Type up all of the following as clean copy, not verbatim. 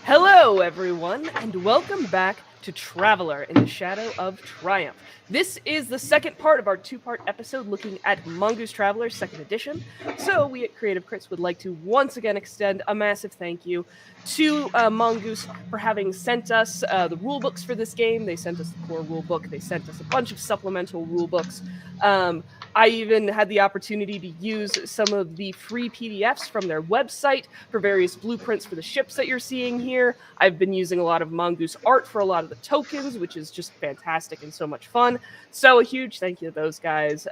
Hello, everyone, and welcome back to Traveler in the Shadow of Triumph. This is the second part of our two-part episode looking at Mongoose Traveler 2nd Edition. So we at Creative Crits would like to once again extend a massive thank you to Mongoose for having sent us the rulebooks for this game. They sent us the core rulebook. They sent us a bunch of supplemental rulebooks. I even had the opportunity to use some of the free PDFs from their website for various blueprints for the ships that you're seeing here. I've been using a lot of Mongoose art for a lot of the tokens, which is just fantastic and so much fun. So a huge thank you to those guys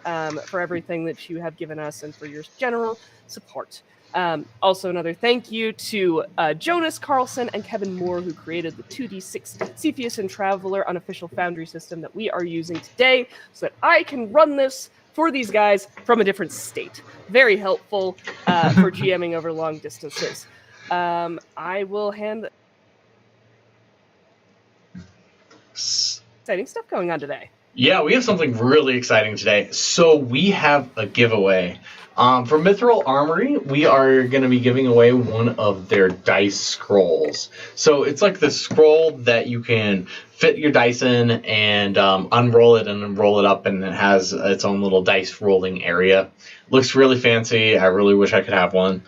for everything that you have given us and for your general support. Also, another thank you to Jonas Carlson and Kevin Moore, who created the 2D6 Cepheus and Traveler unofficial Foundry system that we are using today so that I can run this for these guys from a different state. Very helpful for GMing over long distances. I will hand... Exciting stuff going on today. Yeah, we have something really exciting today. So we have a giveaway. For Mithril Armory, we are going to be giving away one of their dice scrolls. So it's like the scroll that you can fit your dice in and unroll it and then roll it up, and it has its own little dice rolling area. Looks really fancy. I really wish I could have one.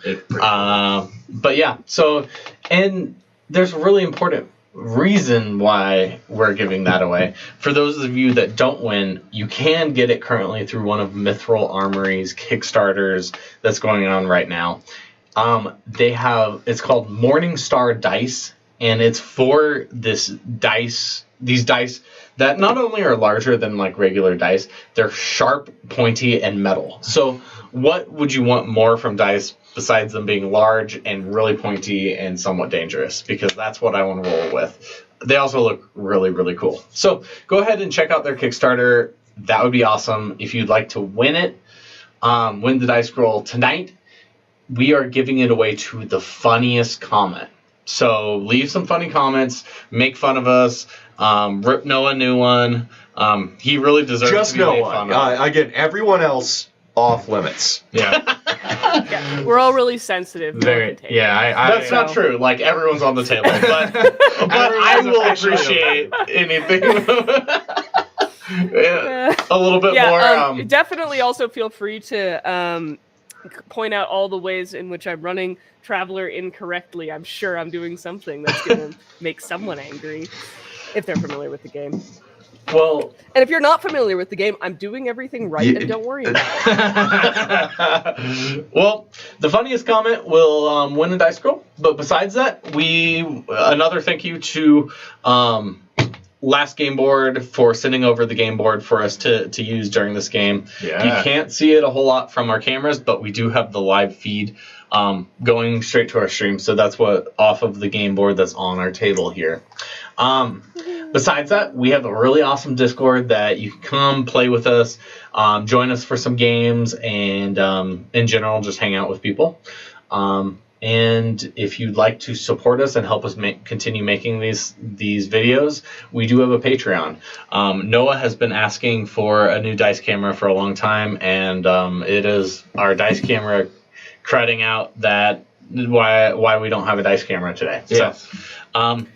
But yeah, so, and there's a really important reason why we're giving that away. For those of you that don't win, you can get it currently through one of Mithril Armory's Kickstarters that's going on right now. It's called Morningstar Dice, and it's for these dice that not only are larger than like regular dice, they're sharp, pointy, and metal. So what would you want more from dice besides them being large and really pointy and somewhat dangerous? Because that's what I want to roll with. They also look really, really cool. So go ahead and check out their Kickstarter. That would be awesome. If you'd like to win it, win the dice scroll tonight, we are giving it away to the funniest comment. So leave some funny comments, make fun of us, rip Noah a new one. He really deserves just to be made Noah. fun of. Again, everyone else off limits. Yeah. Yeah, we're all really sensitive. That's not true. Like, everyone's on the table, but I will appreciate anything a little bit more. Definitely also feel free to point out all the ways in which I'm running Traveler incorrectly. I'm sure I'm doing something that's going to make someone angry if they're familiar with the game. Well, and if you're not familiar with the game, I'm doing everything right, and don't worry about it. Well, the funniest comment will win a dice scroll. But besides that, another thank you to Last Game Board for sending over the game board for us to use during this game. Yeah. You can't see it a whole lot from our cameras, but we do have the live feed going straight to our stream. So that's what off of the game board that's on our table here. Besides that, we have a really awesome Discord that you can come play with us, join us for some games, and in general, just hang out with people. And if you'd like to support us and help us continue making these videos, we do have a Patreon. Noah has been asking for a new dice camera for a long time, and it is our dice camera creding out that why we don't have a dice camera today. Yeah. So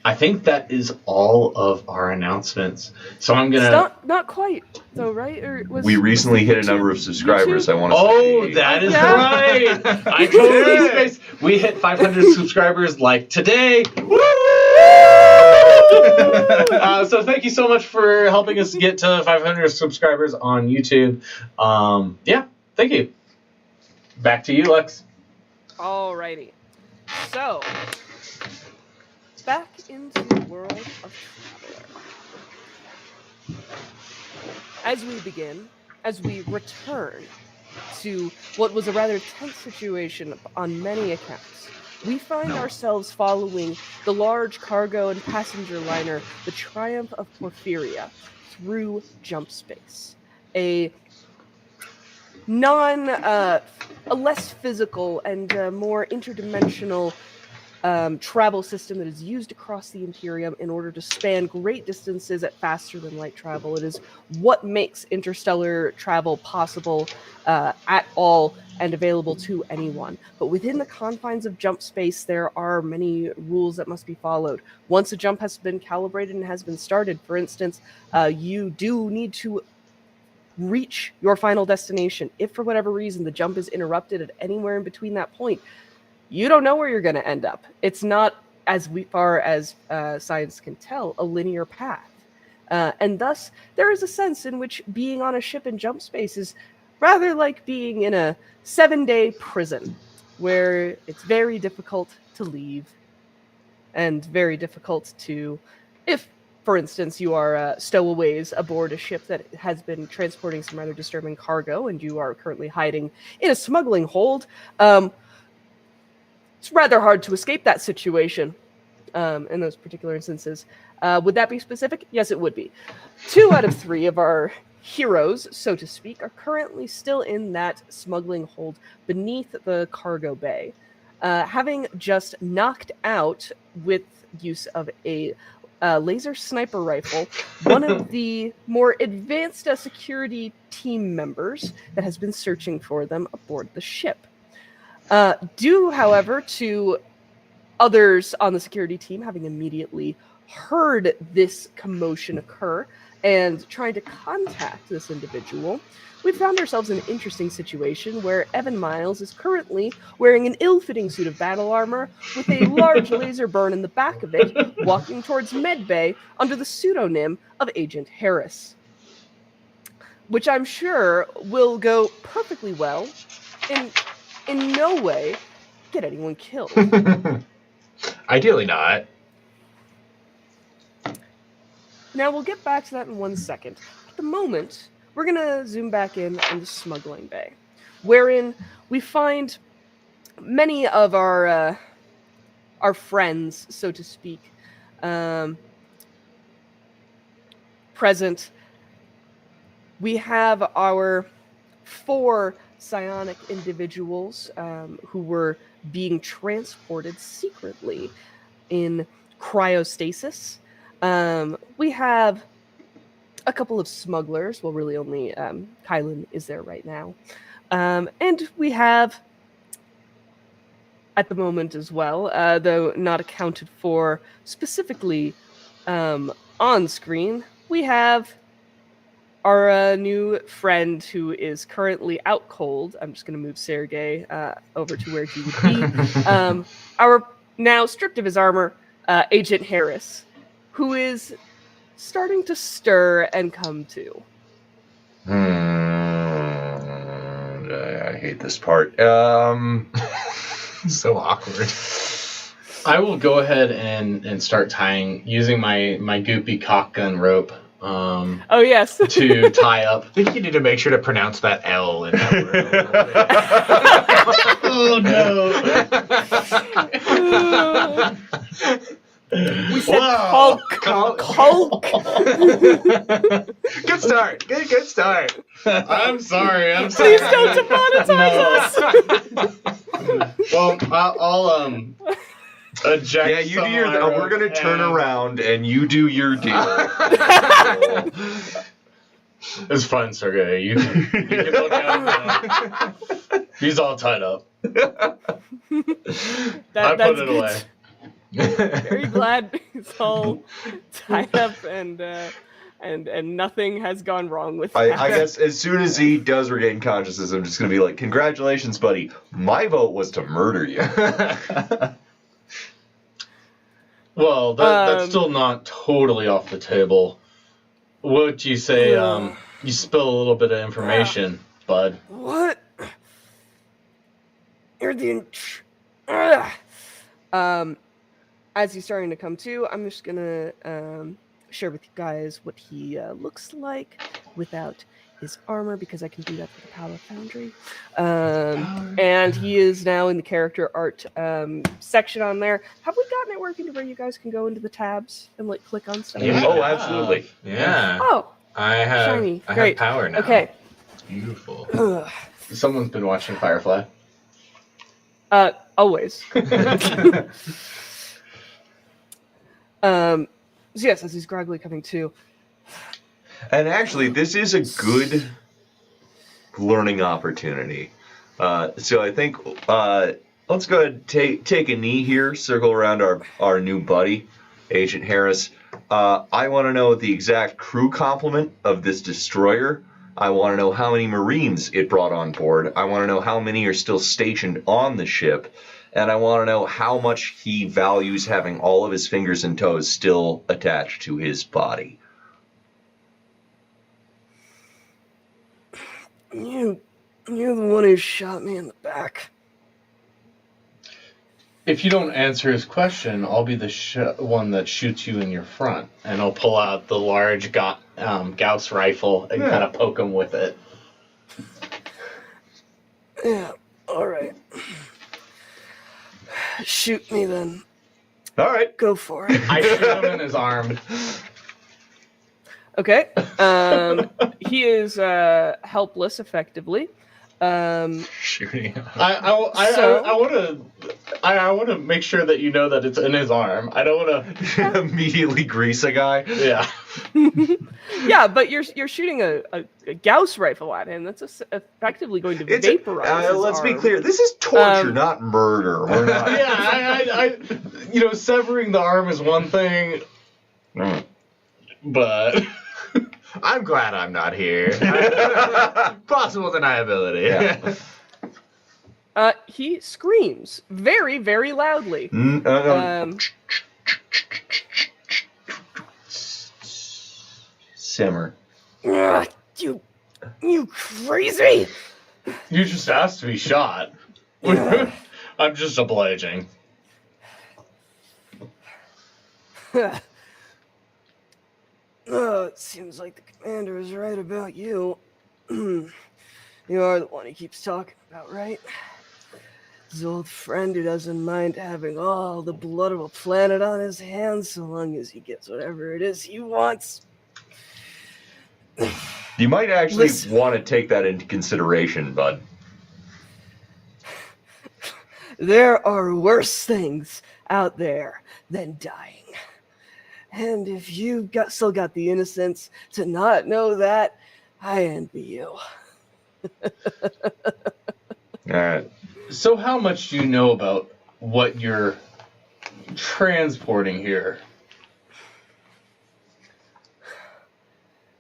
I think that is all of our announcements. So I'm gonna not quite though, right? We recently hit a number of subscribers. YouTube? I want to. Oh, that is right. I totally spaced. We hit 500 subscribers like today. Woo! So thank you so much for helping us get to 500 subscribers on YouTube. Yeah, thank you. Back to you, Lex. Alrighty. So, back into the world of Traveler. As we return to what was a rather tense situation on many accounts, we find ourselves following the large cargo and passenger liner, the Triumph of Porfiria, through jump space. A less physical and more interdimensional travel system that is used across the Imperium in order to span great distances at faster than light travel. It is what makes interstellar travel possible at all and available to anyone. But within the confines of jump space, there are many rules that must be followed. Once a jump has been calibrated and has been started, for instance, you do need to reach your final destination. If for whatever reason the jump is interrupted at anywhere in between that point, you don't know where you're going to end up. It's not, as far as science can tell, a linear path. And thus, there is a sense in which being on a ship in jump space is rather like being in a 7-day prison, where it's very difficult to leave and very difficult to, if, for instance, you are stowaways aboard a ship that has been transporting some rather disturbing cargo and you are currently hiding in a smuggling hold, it's rather hard to escape that situation in those particular instances. Would that be specific? Yes, it would be. 2 out of 3 of our heroes, so to speak, are currently still in that smuggling hold beneath the cargo bay, having just knocked out, with use of a laser sniper rifle, one of the more advanced security team members that has been searching for them aboard the ship. Due, however, to others on the security team having immediately heard this commotion occur and trying to contact this individual, we found ourselves in an interesting situation where Evan Miles is currently wearing an ill-fitting suit of battle armor with a large laser burn in the back of it, walking towards Medbay under the pseudonym of Agent Harris, which I'm sure will go perfectly well in no way get anyone killed. Ideally not. Now, we'll get back to that in 1 second. At the moment, we're going to zoom back in on the smuggling bay, wherein we find many of our friends, so to speak, present. We have our 4 psionic individuals who were being transported secretly in cryostasis. We have a couple of smugglers. Well, really only Kylan is there right now. And we have, at the moment as well, though not accounted for specifically on screen, we have our new friend who is currently out cold. I'm just going to move Sergey over to where he would be. Our now stripped of his armor, Agent Harris, who is starting to stir and come to. I hate this part. So awkward. I will go ahead and start tying, using my goopy cock gun rope. Oh, yes. To tie up. I think you need to make sure to pronounce that L in that word a little bit. Oh, no. We said Hulk. Hulk. Good start. Good start. I'm sorry. Please don't demonetize us. Well, I'll eject. Yeah, you do your. We're gonna turn around and you do your deal. It's fun, Sergey. You can look at him. He's all tied up. I put it away. Very glad it's all tied up and nothing has gone wrong with that. I guess as soon as he does regain consciousness, I'm just gonna be like, "Congratulations, buddy. My vote was to murder you." Well, that's still not totally off the table. What you say? You spill a little bit of information, bud. What? You're the... As he's starting to come to, I'm just gonna share with you guys what he looks like without his armor, because I can do that with the Power Foundry. And he is now in the character art section on there. Have we gotten it working to where you guys can go into the tabs and like click on stuff? Yeah. Oh, absolutely. Yeah. Oh, I have shiny. I Great. have power now. Okay. It's beautiful. Someone's been watching Firefly. Always. So yes, as he's groggily coming to. And actually, this is a good learning opportunity. So I think let's go ahead and take a knee here, circle around our new buddy, Agent Harris. I want to know the exact crew complement of this destroyer. I want to know how many Marines it brought on board. I want to know how many are still stationed on the ship. And I want to know how much he values having all of his fingers and toes still attached to his body. You're the one who shot me in the back. If you don't answer his question, I'll be the one that shoots you in your front, and I'll pull out the large Gauss rifle and kind of poke him with it. Yeah, all right. Shoot me then. All right. Go for it. I shoot him in his arm. Okay. He is helpless, effectively. Shooting him. I want to make sure that you know that it's in his arm. I don't want to Immediately grease a guy. Yeah. Yeah, but you're shooting a Gauss rifle at him. That's effectively going to vaporize his let's be arm. clear. This is torture, not murder. We're not. Yeah, I severing the arm is one thing, but I'm glad I'm not here. Possible deniability. Yeah. He screams very, very loudly. Simmer. You crazy! you just asked to be shot. I'm just obliging. Oh, it seems like the commander is right about you. You are the one he keeps talking about, right? His old friend who doesn't mind having all the blood of a planet on his hands so long as he gets whatever it is he wants. You might actually Listen. want to take that into consideration, bud. There are worse things out there than dying. And if you still got the innocence to not know that, I envy you. Alright. So how much do you know about what you're transporting here?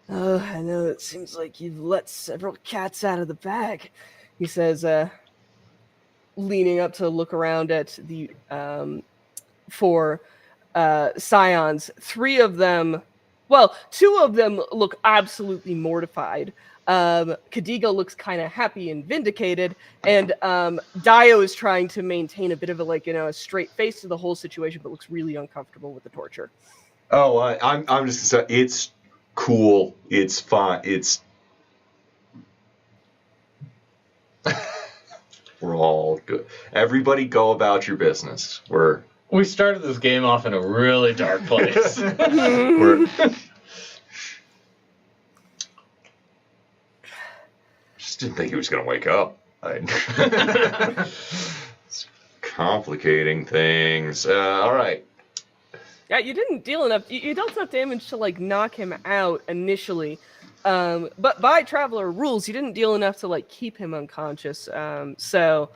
Oh, I know it seems like you've let several cats out of the bag, he says, leaning up to look around at the four scions. Three of them, well, two of them look absolutely mortified. Kadiga looks kind of happy and vindicated, and Dio is trying to maintain a bit of a straight face to the whole situation, but looks really uncomfortable with the torture. Oh, I'm just gonna say it's cool. It's fine. We're all good. Everybody go about your business. We started this game off in a really dark place. We're just didn't think he was gonna wake up. It's complicating things. All right. Yeah, you didn't deal enough. You dealt enough damage to knock him out initially, but by Traveler rules, you didn't deal enough to keep him unconscious. So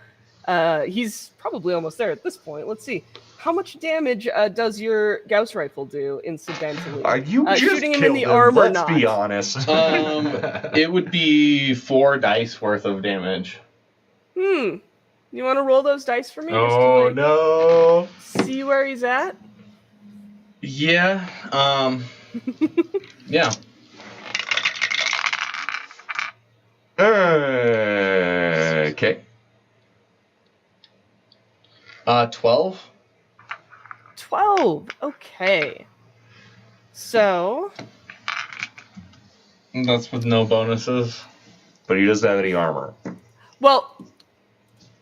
he's probably almost there at this point. Let's see, how much damage does your Gauss rifle do incidentally? Are you just shooting him in killed the him? arm or Let's not? be honest. It would be 4 dice worth of damage. You want to roll those dice for me? Oh no! See where he's at. Yeah. Yeah. Okay. 12. 12. Okay. So That's with no bonuses. But he doesn't have any armor. well,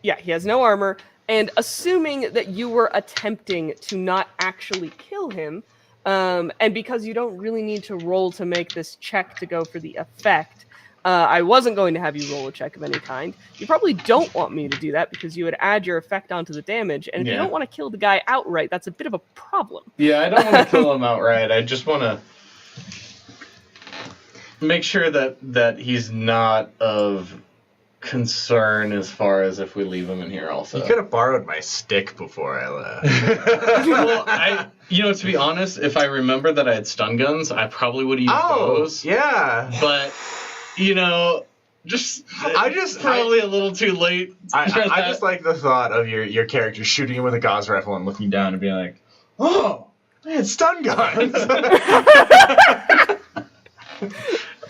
yeah, he has no armor. And assuming that you were attempting to not actually kill him, and because you don't really need to roll to make this check to go for the effect, I wasn't going to have you roll a check of any kind. You probably don't want me to do that because you would add your effect onto the damage, and if you Yeah. don't want to kill the guy outright, that's a bit of a problem. Yeah, I don't want to kill him outright. I just want to make sure that he's not of concern as far as if we leave him in here also. You could have borrowed my stick before I left. Well, to be honest, if I remember that I had stun guns, I probably would have used those. Yeah. But, probably a little too late. I just like the thought of your character shooting him with a gauze rifle and looking down and being like, oh, I had stun guns.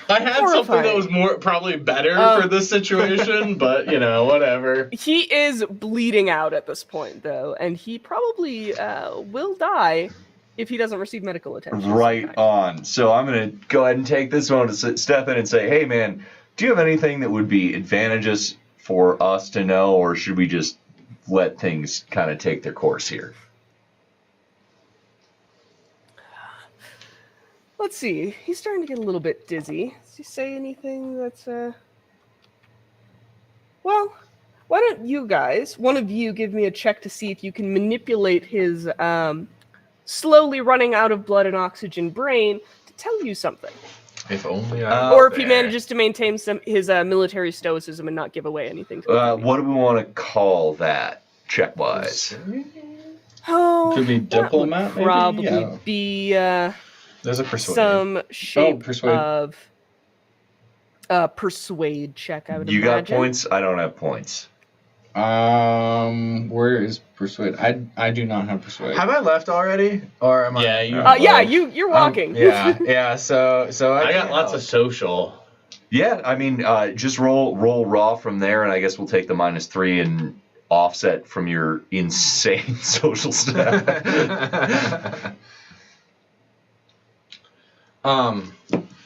I had something that was probably better for this situation, but, whatever. He is bleeding out at this point, though, and he probably will die if he doesn't receive medical attention. Right on. So I'm going to go ahead and take this moment to step in and say, hey, man, do you have anything that would be advantageous for us to know, or should we just let things kind of take their course here? Let's see. He's starting to get a little bit dizzy. Does he say anything that's, Well, why don't you guys, one of you, give me a check to see if you can manipulate his slowly running out of blood and oxygen brain to tell you something. If only Or if he manages to maintain his military stoicism and not give away anything to the What do we want to call that, check-wise? Oh, Could be that would diplomat, maybe? probably Yeah. be There's a persuade. some shape persuade. of persuade check, I would You imagine. got points? I don't have points. Where is persuade? I do not have persuade. Have I left already? Or am Yeah, I? you- Yeah, you're walking. Yeah. So I got lots of social. Yeah, I mean, just roll raw from there, and I guess we'll take the -3 and offset from your insane social stuff.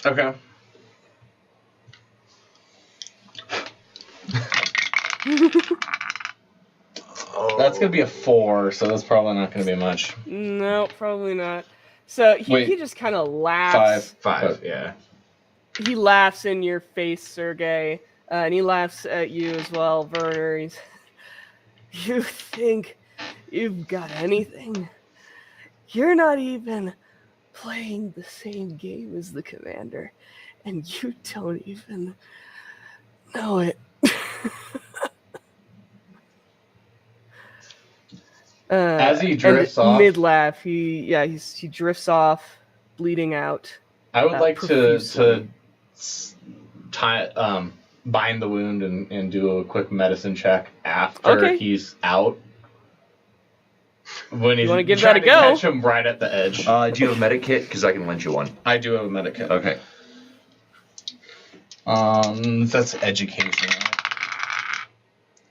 Okay. That's gonna be a 4, so that's probably not gonna be much. No, probably not. So he just kind of laughs. 5. Yeah. He laughs in your face, Sergey, and he laughs at you as well, Werner. You think you've got anything? You're not even playing the same game as the commander, and you don't even know it. As he drifts and off, mid-laugh, he drifts off, bleeding out. I would like profusely. to tie bind the wound and do a quick medicine check after he's out. When he's wanna give trying that a to go? catch him right at the edge. Do you have a medic kit? Because I can lend you one. I do have a medic kit. Okay. That's education. Right?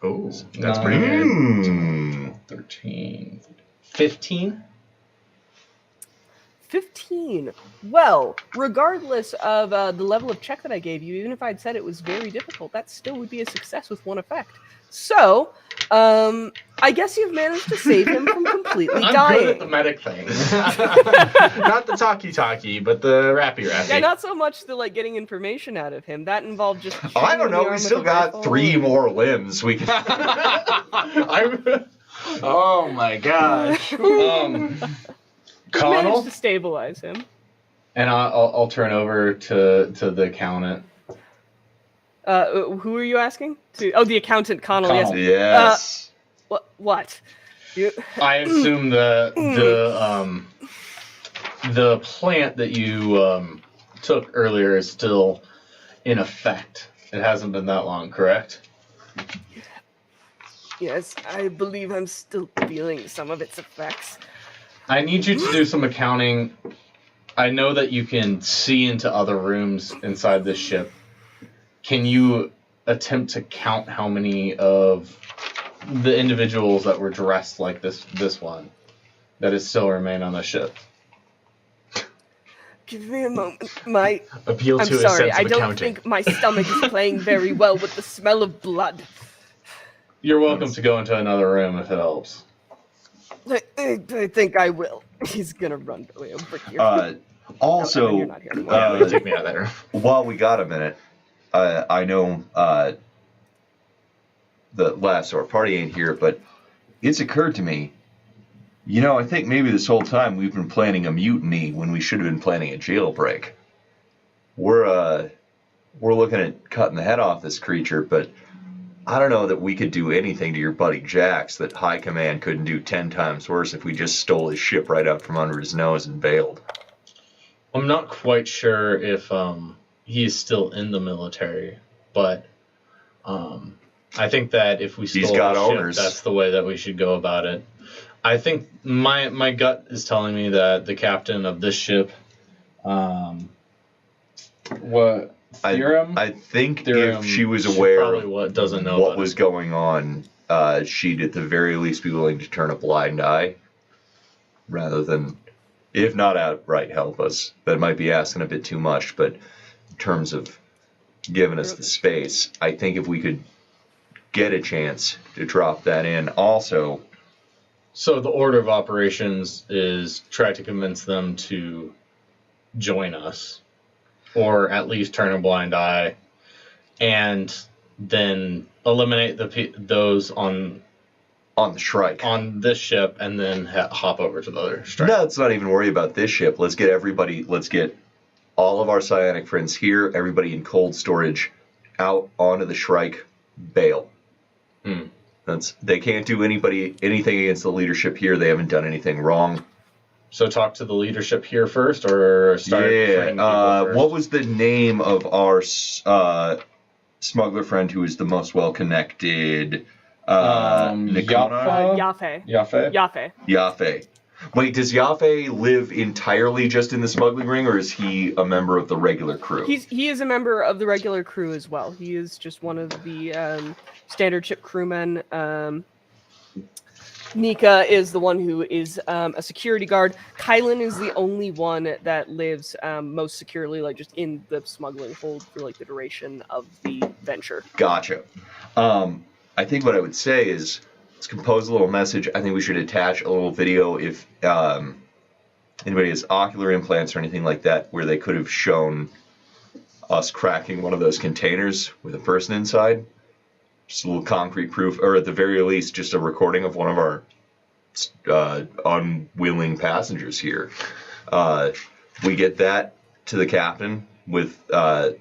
Oh, that's No. pretty good. Hmm. 13. 15? 15. Well, regardless of the level of check that I gave you, even if I'd said it was very difficult, that still would be a success with one effect. So, I guess you've managed to save him from completely I'm dying. good at the medic thing. Not the talkie, but the rappy. Yeah, not so much the getting information out of him. That involved just. Oh, I shooting don't in the know. arm We with still a got rifle 3 and- more limbs. We can. Oh my gosh. You managed Connell, to stabilize him. and I'll turn over to the accountant. Who are you asking? The accountant Connell. Yes. Connell. Yes. What? You... I assume the plant that you took earlier is still in effect. It hasn't been that long, correct? Yes, I believe I'm still feeling some of its effects. I need you to do some accounting. I know that you can see into other rooms inside this ship. Can you attempt to count how many of the individuals that were dressed like this one that is still remain on the ship? Give me a moment. Appeal I'm to his sorry, sense I of don't accounting. think my stomach is playing very well with the smell of blood. You're welcome to go into another room if it helps. I think I will. He's gonna run over here. Also, You're not here anymore. Take me out of that room. while we got a minute, I know the last of our party ain't here, but it's occurred to me, I think maybe this whole time we've been planning a mutiny when we should have been planning a jailbreak. We're looking at cutting the head off this creature, but I don't know that we could do anything to your buddy Jax that High Command couldn't do 10 times worse if we just stole his ship right out from under his nose and bailed. I'm not quite sure if he is still in the military, but I think that if we stole got the owners. ship, that's the way that we should go about it. I think my gut is telling me that the captain of this ship, Theorem? I think Theorem, if she was aware probably doesn't know what about was it. going on, she'd at the very least be willing to turn a blind eye rather than, if not outright, help us. That might be asking a bit too much, but in terms of giving us the space, I think if we could get a chance to drop that in. Also, So the order of operations is try to convince them to join us, or at least turn a blind eye, and then eliminate those on the Shrike. on this ship, and then hop over to the other strike. No, let's not even worry about this ship. Let's get all of our psionic friends here, everybody in cold storage, out onto the Shrike, bail. They can't do anything against the leadership here. They haven't done anything wrong. So talk to the leadership here first, or start friending people first? What was the name of our smuggler friend who is the most well-connected? Nikona? Yafe. Wait, does Yafe live entirely just in the smuggling ring, or is he a member of the regular crew? He is a member of the regular crew as well. He is just one of the standard ship crewmen. Nika is the one who is a security guard. Kylan is the only one that lives most securely, like just in the smuggling hold for like the duration of the venture. Gotcha. I think what I would say is, let's compose a little message. I think we should attach a little video if anybody has ocular implants or anything like that, where they could have shown us cracking one of those containers with a person inside. Just a little concrete proof, or at the very least, just a recording of one of our unwilling passengers here. We get that to the captain with the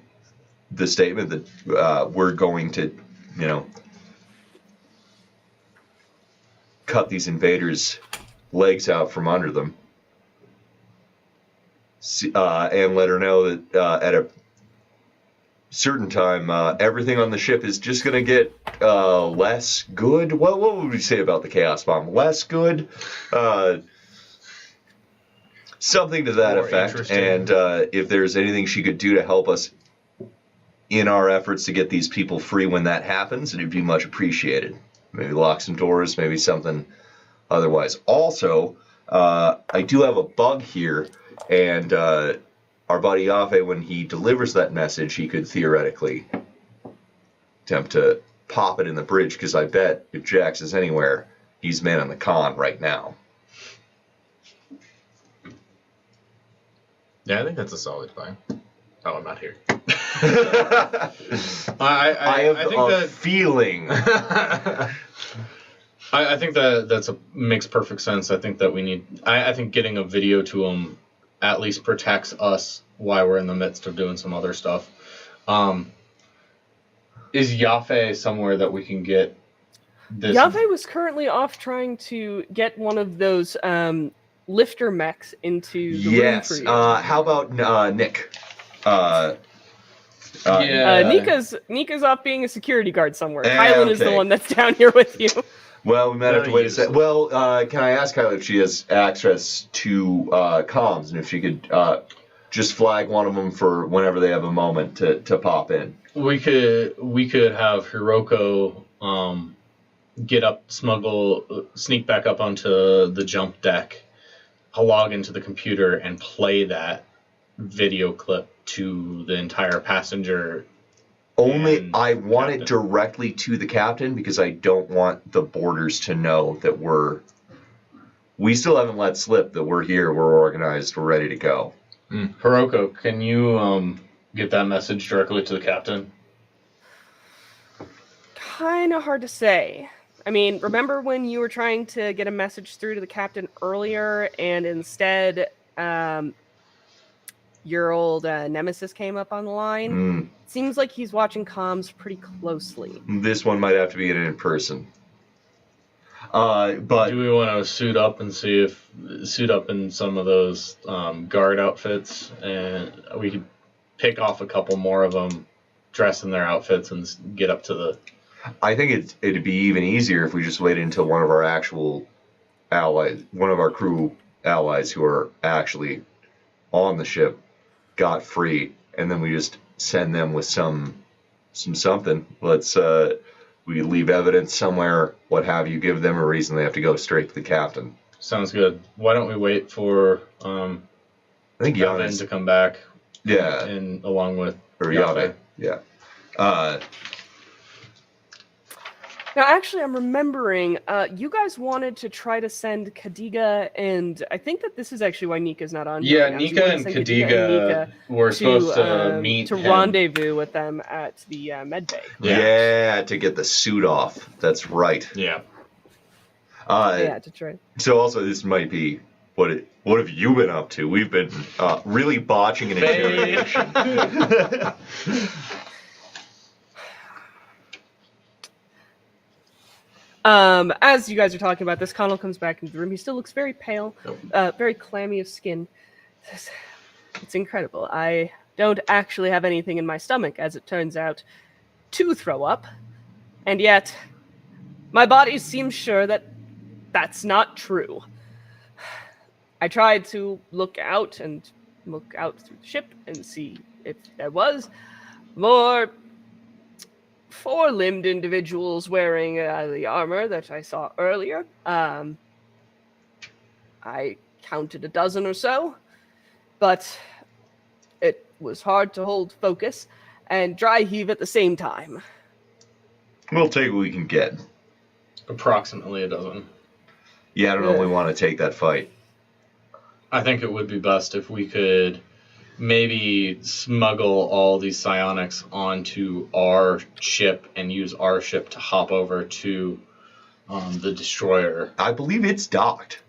statement that we're going to, cut these invaders' legs out from under them, and let her know that at a certain time, everything on the ship is just going to get less good. What would we say about the Chaos Bomb? Less good? Something to that effect. And if there's anything she could do to help us in our efforts to get these people free when that happens, it'd be much appreciated. Maybe lock some doors, maybe something otherwise. Also, I do have a bug here, and our buddy Yafe, when he delivers that message, he could theoretically attempt to pop it in the bridge, because I bet if Jax is anywhere, he's man on the con right now. Yeah, I think that's a solid plan. Oh, I'm not here. I have a feeling. I think that makes perfect sense. I think that we need. I think getting a video to him at least protects us while we're in the midst of doing some other stuff. Is Yafe somewhere that we can get this? Yafe was currently off trying to get one of those lifter mechs into the room for you. How about Nick? Nika's off being a security guard somewhere. Yeah, Kylan is the okay. one that's down here with you. Well, we might have to wait a second. Well, can I ask Kyla if she has access to comms, and if she could just flag one of them for whenever they have a moment to pop in? We could have Hiroko sneak back up onto the jump deck, log into the computer, and play that video clip to the entire passenger. Only I want it directly to the captain, because I don't want the boarders to know that we still haven't let slip that we're here, we're organized, we're ready to go. Hiroko, can you get that message directly to the captain? kind of hard to say. I mean, remember when you were trying to get a message through to the captain earlier, and instead, your old nemesis came up on the line? Hmm. Seems like he's watching comms pretty closely. This one might have to be in person. But Do we want to suit up in some of those guard outfits, and we could pick off a couple more of them, dress in their outfits, and get up to the. I think it'd be even easier if we just waited until one of our actual allies, one of our crew allies who are actually on the ship, got free, and then we just send them with some something. We leave evidence somewhere, what have you, give them a reason they have to go straight to the captain. Sounds good. Why don't we wait for I think Evan Giannis, to come back? yeah, And along with or Yave. Yave, yeah. Now, actually, I'm remembering, you guys wanted to try to send Kadiga, and I think that this is actually why Nika's not on. Yeah, right now. So you Nika wanted and to send Kadiga were supposed to meet to him. rendezvous with them at the med bay. Yeah, to get the suit off. That's right. Yeah. Yeah, to try. So also this might be what have you been up to? We've been really botching an interrogation. As you guys are talking about this, Connell comes back into the room. He still looks very pale, very clammy of skin. It's incredible. I don't actually have anything in my stomach, as it turns out, to throw up. And yet, my body seems sure that that's not true. I tried to look out through the ship and see if there was more four-limbed individuals wearing the armor that I saw earlier. I counted a dozen or so, but it was hard to hold focus and dry heave at the same time. We'll take what we can get. Approximately a dozen. Yeah, I don't know if we want to take that fight. I think it would be best if we could maybe smuggle all these psionics onto our ship and use our ship to hop over to the destroyer. I believe it's docked.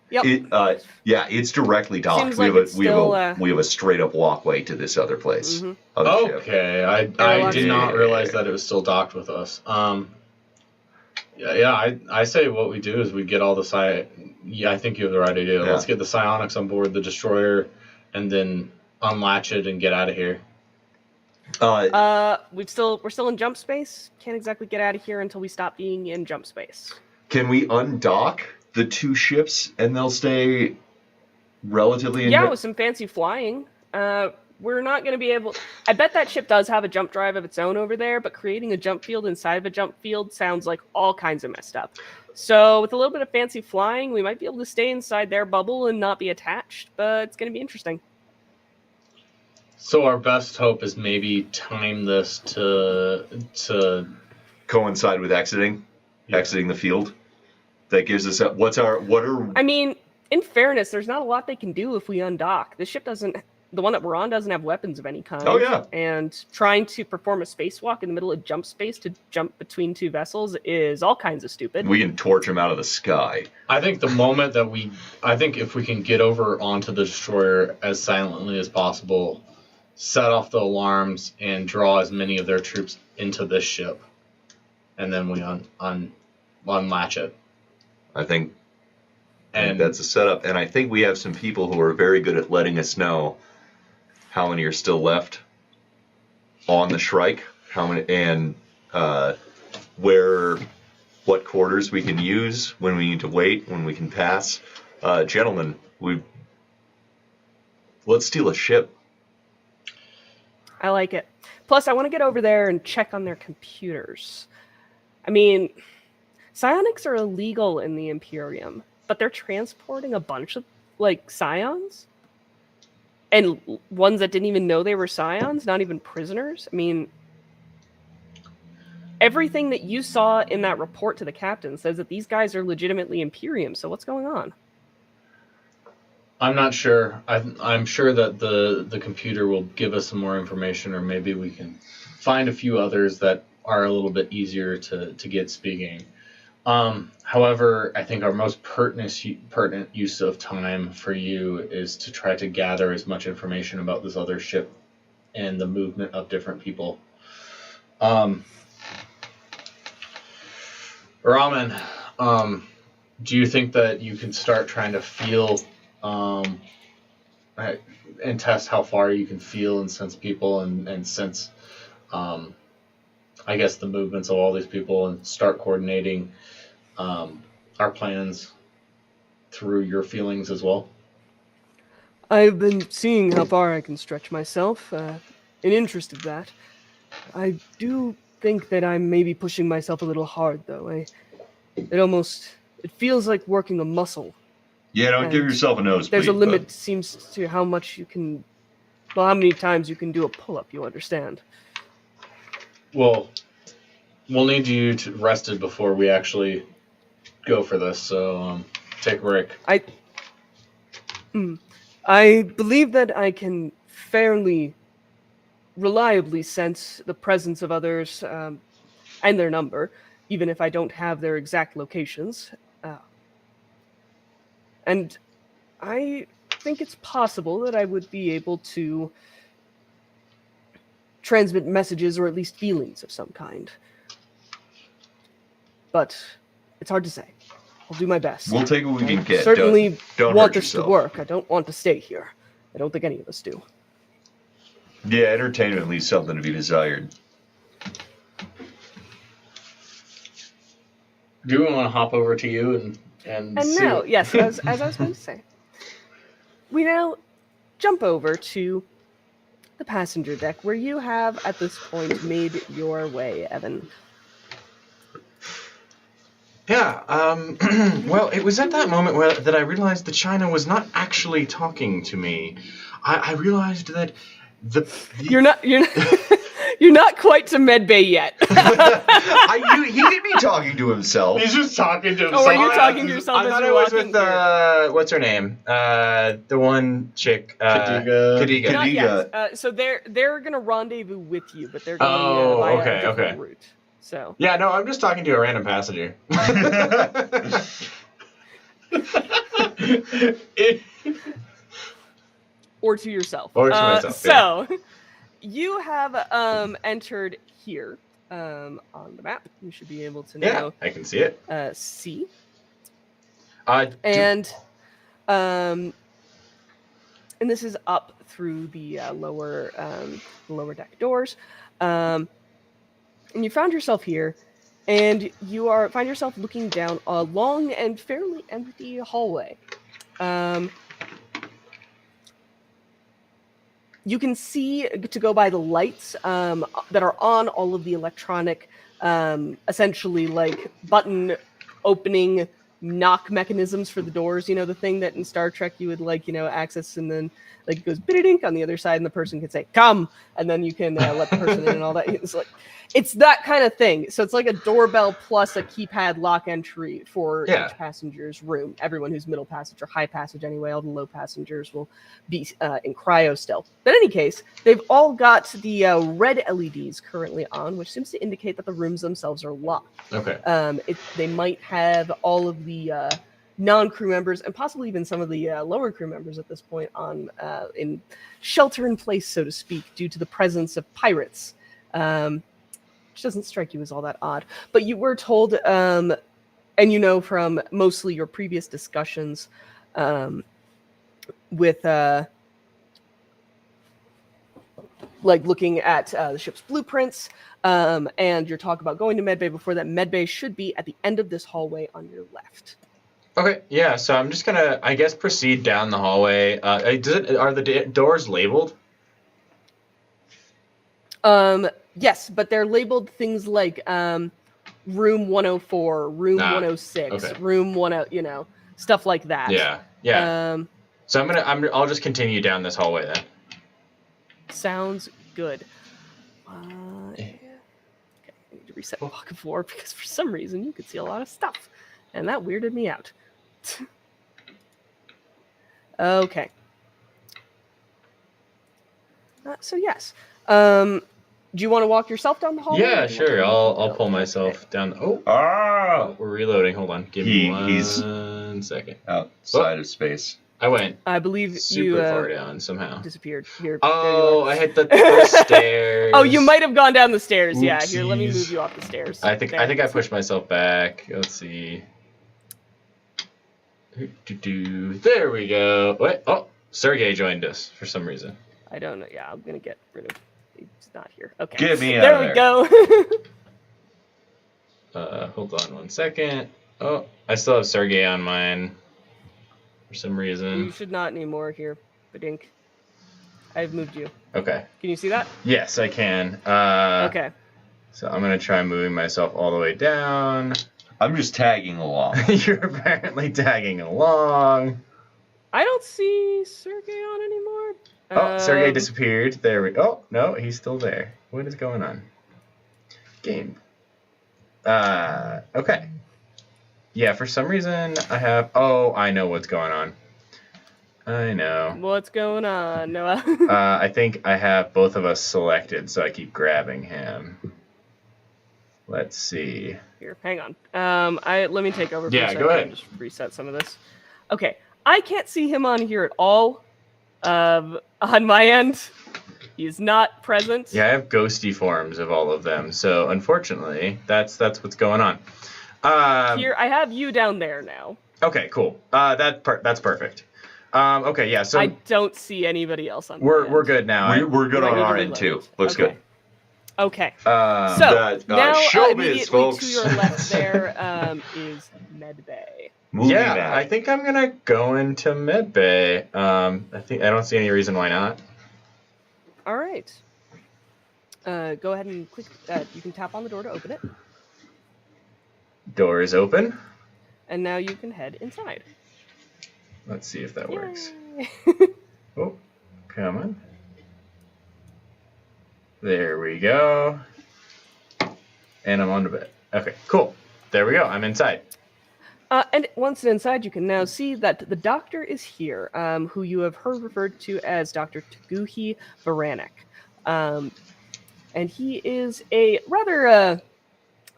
Yep. It's directly docked. Seems like it's we have a straight up walkway to this other place. Mhm. Of the ship. Okay, I did Yeah. not realize that it was still docked with us. I say what we do is we get all the I think you have the right idea. Yeah. Let's get the psionics on board the destroyer, and then unlatch it and get out of here. We're still in jump space. Can't exactly get out of here until we stop being in jump space. Can we undock the two ships and they'll stay relatively in? Yeah, with some fancy flying. We're not going to be able... I bet that ship does have a jump drive of its own over there, but creating a jump field inside of a jump field sounds like all kinds of messed up. So with a little bit of fancy flying, we might be able to stay inside their bubble and not be attached, but it's going to be interesting. So our best hope is maybe time this to coincide with exiting the field. That gives us I mean, in fairness, there's not a lot they can do if we undock. The ship doesn't... The one that we're on doesn't have weapons of any kind. Oh, yeah. And trying to perform a spacewalk in the middle of jump space to jump between two vessels is all kinds of stupid. We can torch them out of the sky. I think the moment that I think if we can get over onto the destroyer as silently as possible, set off the alarms, and draw as many of their troops into this ship, and then we unlatch it. I think that's a setup. And I think we have some people who are very good at letting us know how many are still left on the Shrike, how many, and what quarters we can use, when we need to wait, when we can pass. Gentlemen, let's steal a ship. I like it. Plus, I want to get over there and check on their computers. I mean, psionics are illegal in the Imperium, but they're transporting a bunch of, psions? And ones that didn't even know they were psions, not even prisoners? I mean, everything that you saw in that report to the captain says that these guys are legitimately Imperium, so what's going on? I'm not sure. I'm sure that the computer will give us some more information, or maybe we can find a few others that are a little bit easier to get speaking. However, I think our most pertinent use of time for you is to try to gather as much information about this other ship and the movement of different people. Ramen, do you think that you can start trying to feel and test how far you can feel and sense people and sense, I guess, the movements of all these people and start coordinating our plans through your feelings as well? I've been seeing how far I can stretch myself, in interest of that. I do think that I'm maybe pushing myself a little hard, though. It feels like working a muscle. Yeah, don't give And yourself a nosebleed. There's a limit, bud. seems to how much you can, well, how many times you can do a pull-up, you understand. Well, we'll need you to rested before we actually go for this, so take a break. I believe that I can fairly reliably sense the presence of others and their number, even if I don't have their exact locations. And I think it's possible that I would be able to transmit messages or at least feelings of some kind. But it's hard to say. I'll do my best. We'll take what we can get. Certainly don't want hurt this yourself. to work. I don't want to stay here. I don't think any of us do. Yeah, entertainment leaves something to be desired. Do we want to hop over to you and see now, what- yes, as I was going to say, we now jump over to the passenger deck, where you have, at this point, made your way, Evan. Yeah, well, it was at that moment that I realized that China was not actually talking to me. I realized that You're not you're not quite to medbay yet. He could be talking to himself. He's just talking to himself. Oh, are you talking to yourself I as thought you're it was walking with what's her name? The one chick. Khadiga. Khadiga. Not Khadiga. yet. So they're gonna rendezvous with you, but they're going Oh, via okay, a different okay. route. So Yeah, no, I'm just talking to a random passenger. or to yourself. Or to myself, So you have entered here on the map. You should be able to Yeah, now I can see it. see. And And this is up through the lower deck doors. And you found yourself here, and find yourself looking down a long and fairly empty hallway. You can see, to go by the lights that are on all of the electronic, essentially like button opening knock mechanisms for the doors. You know, the thing that in Star Trek you would access, and then it goes bididink on the other side, and the person can say "come," and then you can let the person in and all that. It's that kind of thing. So it's like a doorbell plus a keypad lock entry for each passenger's room. Everyone who's middle passage or high passage anyway, all the low passengers will be in cryo still. But in any case, they've all got the red LEDs currently on, which seems to indicate that the rooms themselves are locked. Okay. They might have all of the non-crew members and possibly even some of the lower crew members at this point on in shelter in place, so to speak, due to the presence of pirates. Which doesn't strike you as all that odd. But you were told, and you know from mostly your previous discussions with looking at the ship's blueprints and your talk about going to medbay before that, medbay should be at the end of this hallway on your left. okay, yeah. So I'm just gonna, I guess, proceed down the hallway. Are the doors labeled? Yes, but they're labeled things like room 104, room 106, okay. room 10, stuff like that. Yeah. So I'll just continue down this hallway then. Sounds good. Okay, I need to reset block of 4 because for some reason you could see a lot of stuff, and that weirded me out. Okay. So yes. Do you want to walk yourself down the hallway? Yeah, or do you want sure. me to I'll go? pull myself down. Oh, Ah! we're reloading. Hold on. Give me He's 1 second. outside of space. I went I believe super you far down somehow. disappeared. Here, Oh, there I you are. hit the stairs. Oh, you might have gone down the stairs. Yeah, here, let me Oopsies. move you off the stairs. I think There. I pushed myself back. Let's see. There we go. Wait, oh, Sergey joined us for some reason. I don't know. Yeah, I'm gonna get rid of. He's not here. Okay. Get me out There of we there. go. Hold on 1 second. Oh, I still have Sergey on mine for some You reason. should not anymore here, Badink. I've moved you. Okay. Can you see that? Yes, I can. Okay. So I'm gonna try moving myself all the way down. I'm just tagging along. You're apparently tagging along. I don't see Sergey on anymore. Oh, Sergey disappeared. There we. Oh no, he's still there. What is going on? Game. Okay. Yeah, for some reason I have. Oh, I know what's going on. I know. What's going on, Noah? I think I have both of us selected, so I keep grabbing him. Let's see. Here, hang on. Let me take over for Yeah, a second. go ahead. And just reset some of this. Okay, I can't see him on here at all. On my end, he is not present. Yeah, I have ghosty forms of all of them, so unfortunately, that's what's going on. Here, I have you down there now. Okay, cool. That's perfect. Okay, yeah. So I don't see anybody else on. we're good now. We're good on our Regularly end too. loaded. Looks Okay. good. Okay. So That, Now, showbiz, immediately folks. to your left there is Medbay. Movie yeah, night. I think I'm gonna go into Medbay. I don't see any reason why not. All right. Go ahead and click. You can tap on the door to open it, Door is open. and now you can head inside. Let's see if that works. Yay. Oh, come on. There we go. And I'm on the bed. Okay, cool. There we go. I'm inside. And once inside, you can now see that the doctor is here, who you have heard referred to as Dr. Taguhi Varanek. And he is a rather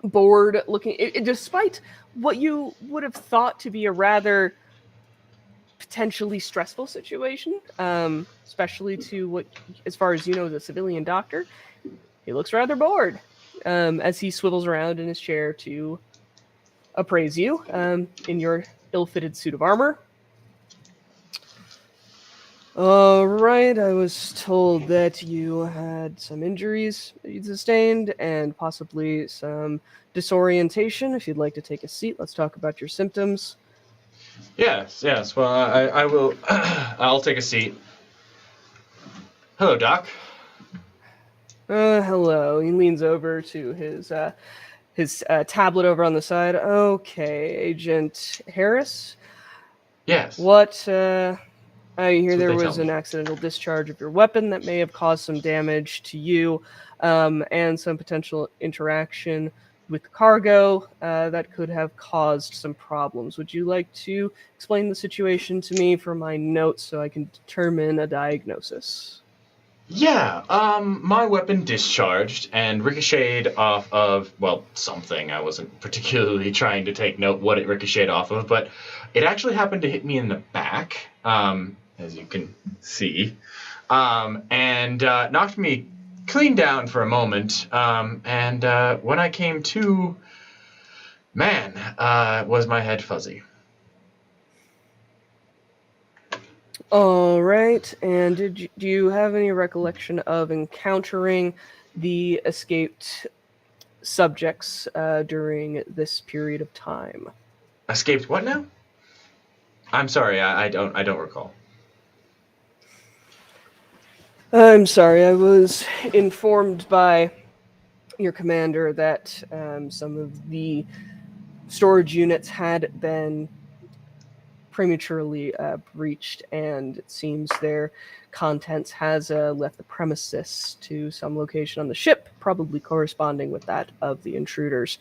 bored looking, despite what you would have thought to be a rather potentially stressful situation, especially to what, as far as you know, the civilian doctor. He looks rather bored as he swivels around in his chair to appraise you in your ill-fitted suit of armor. All right, I was told that you had some injuries that you'd sustained and possibly some disorientation. If you'd like to take a seat, let's talk about your symptoms. Yes. Well, I will. I'll take a seat. Hello, Doc. Hello. He leans over to his tablet over on the side. Okay, Agent Harris. Yes. What? I hear That's what there they was tell an me. accidental discharge of your weapon that may have caused some damage to you, and some potential interaction with cargo that could have caused some problems. Would you like to explain the situation to me for my notes so I can determine a diagnosis? Yeah, my weapon discharged and ricocheted off of, well, something. I wasn't particularly trying to take note what it ricocheted off of, but it actually happened to hit me in the back, as you can see, and knocked me clean down for a moment, and when I came to, man, was my head fuzzy. All right, and do you have any recollection of encountering the escaped subjects during this period of time? Escaped what now? I'm sorry, I don't recall. I'm sorry, I was informed by your commander that some of the storage units had been prematurely breached, and it seems their contents has left the premises to some location on the ship, probably corresponding with that of the intruders.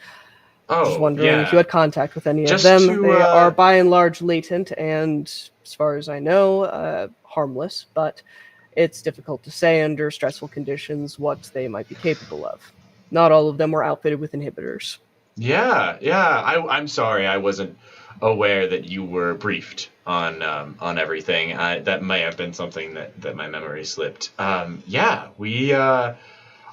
Oh, Just wondering yeah. if you had contact with any Just of them. to, They are by and large latent and, as far as I know, harmless, but it's difficult to say under stressful conditions what they might be capable of. Not all of them were outfitted with inhibitors. Yeah. I'm sorry, I wasn't aware that you were briefed on everything. That may have been something that my memory slipped. We.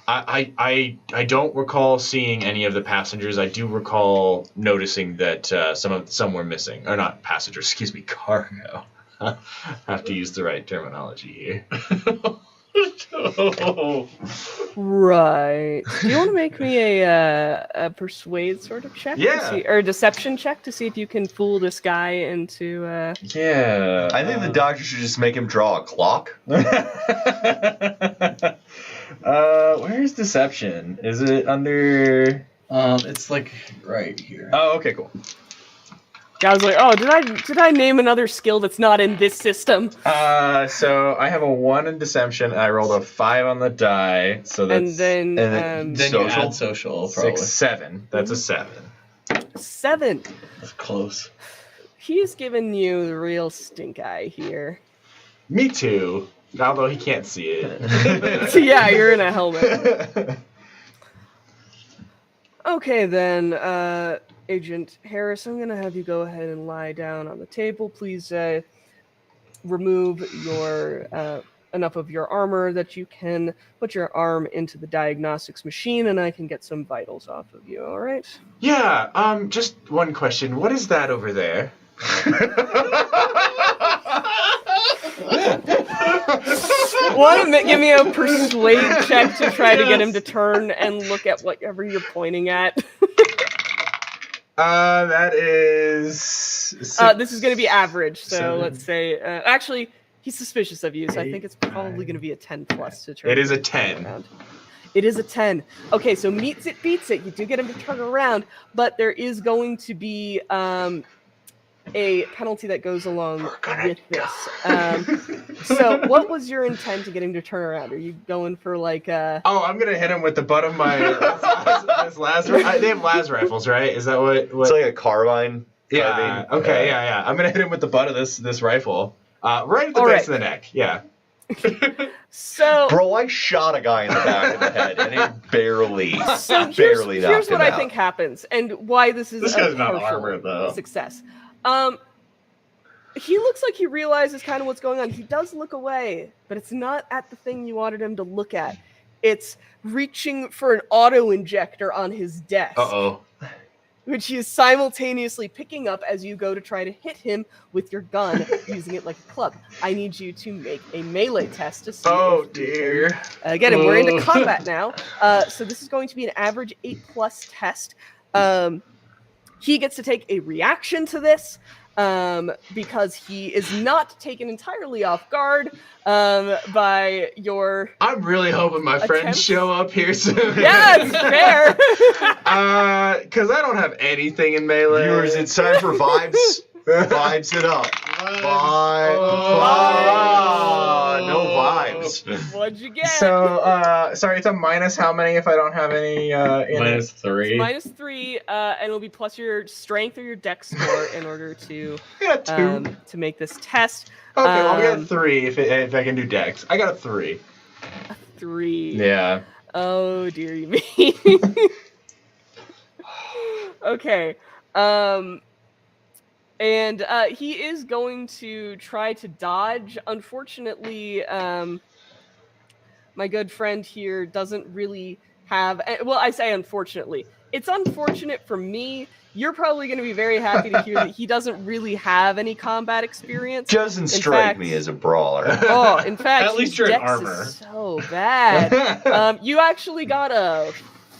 I don't recall seeing any of the passengers. I do recall noticing that some were missing, or not passengers. Excuse me, cargo. I have to use the right terminology here. Right. Do you want to make me a persuade sort of check? Yeah. To see, or a deception check to see if you can fool this guy into... Yeah. I think the doctor should just make him draw a clock. Where's deception? Is it under? It's like right here. Oh, okay, cool. I was like, oh, did I name another skill that's not in this system? So I have a 1 in deception. I rolled a 5 on the die, so that's And then Then you Social? add social, probably. 6, 7. That's a 7. 7. That's close. He's giving you the real stink eye here. Me too. Although he can't see it. So yeah, you're in a helmet. Okay then, Agent Harris, I'm gonna have you go ahead and lie down on the table. Please remove your enough of your armor that you can put your arm into the diagnostics machine, and I can get some vitals off of you. All right? Yeah. Just one question. What is that over there? Want to give me a persuade check to try to get him to turn and look at whatever you're pointing at? That is. This is going to be average, so 7. let's say... actually, he's suspicious of you, so I think it's probably going to be a 10 plus to turn. It is a 10. Around. It is a 10. Okay, so meets it, beats it. You do get him to turn around, but there is going to be a penalty that goes along with this. So what was your intent to get him to turn around? Are you going for like Oh, I'm gonna hit him with the butt of my this las. They have las rifles, right? Is that what? It's like a carbine. Yeah. carbine. Okay. Yeah. I'm gonna hit him with the butt of this rifle, right at the All base right. of the neck. Yeah. so? Bro, I shot a guy in the back of the head, and it barely, So barely knocked here's what him I out. think happens, and why this is This a guy's not partial armored, though. success. He looks like he realizes kind of what's going on. He does look away, but it's not at the thing you wanted him to look at. It's reaching for an auto injector on his desk, Uh-oh. which he is simultaneously picking up as you go to try to hit him with your gun, using it like a club. I need you to make a melee test to see. Oh if you dear. can- Again, we're into combat now, so this is going to be an average 8+ test. He gets to take a reaction to this. Because he is not taken entirely off guard by your... I'm really hoping my friends Attempts? show up here soon. Yeah, it's fair. Because I don't have anything in melee. Viewers, it's time for vibes. Vibes it up. Vibes. No vibes. What'd you get? So, sorry, it's a minus how many if I don't have any in Minus 3. -3, and it'll be plus your strength or your dex score in order to I got 2. to make this test. Okay, well, I um, got 3 if I can do dex. I got a 3. 3. Yeah. Oh dear me. Okay. And he is going to try to dodge. Unfortunately, my good friend here doesn't really have... Well, I say unfortunately. It's unfortunate for me. You're probably going to be very happy to hear that he doesn't really have any combat experience. Doesn't strike me as a brawler. Oh, in fact, At least his you're in dex armor. is so bad. You actually got a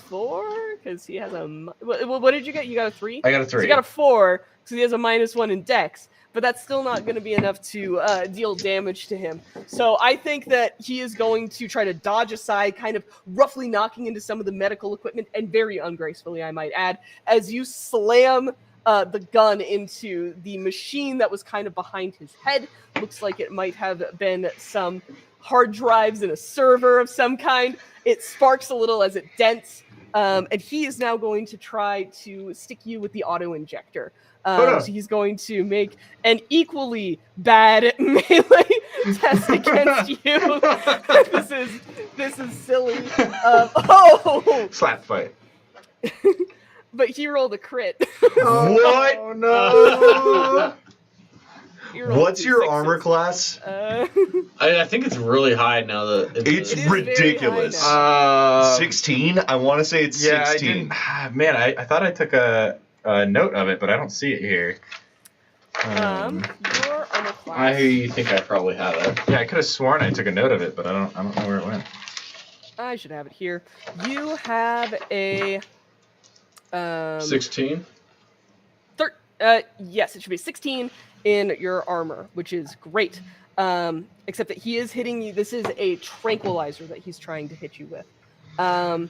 4 because he has a... What did you get? You got a 3? I got a So 3. he got a 4 because he has a -1 in dex, but that's still not going to be enough to deal damage to him. So I think that he is going to try to dodge aside, kind of roughly knocking into some of the medical equipment, and very ungracefully, I might add, as you slam the gun into the machine that was kind of behind his head. Looks like it might have been some hard drives in a server of some kind. It sparks a little as it dents. And he is now going to try to stick you with the auto injector. So he's going to make an equally bad melee test against you. this is silly. Oh, Slap fight. but he rolled a crit. What? Oh no! He rolled What's two your sixes. armor class? I think it's really high now that It's It is very ridiculous. high 16? I want to say it's Yeah, 16. Man, I thought I took a note of it, but I don't see it here. Your armor class. I think I probably have it. Yeah, I could have sworn I took a note of it, but I don't know where it went. I should have it here. You have a 16. Yes, it should be 16 in your armor, which is great. Except that he is hitting you. This is a tranquilizer that he's trying to hit you with. Now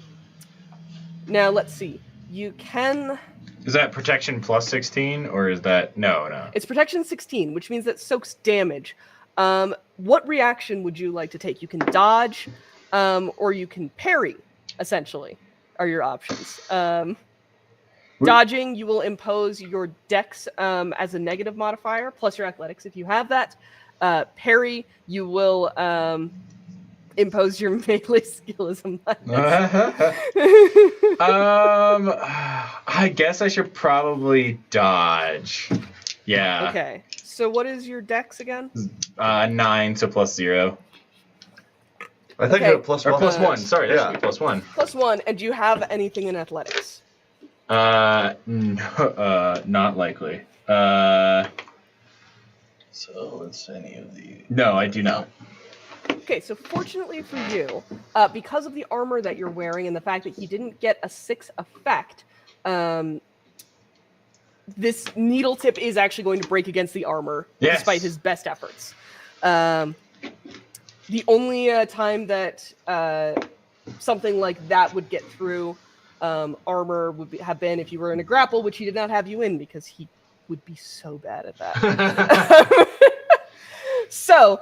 let's see. You can. Is that protection plus 16, or is that no? It's protection 16, which means that soaks damage. What reaction would you like to take? You can dodge, or you can parry. Essentially, are your options. Dodging, you will impose your dex as a negative modifier, plus your athletics if you have that. Parry, you will impose your melee skill as a minus. I guess I should probably dodge. Yeah. Okay, so what is your dex again? 9, so plus 0. I think Okay. you're at plus Or one. plus 1, sorry, that Yeah. should be plus 1. Plus 1, and do you have anything in athletics? No, not likely. So it's any of the. No, I do not. Okay, so fortunately for you, because of the armor that you're wearing and the fact that he didn't get a 6 effect, this needle tip is actually going to break against the armor, Yes. despite his best efforts. The only time that something like that would get through armor would have been if you were in a grapple, which he did not have you in because he would be so bad at that. So,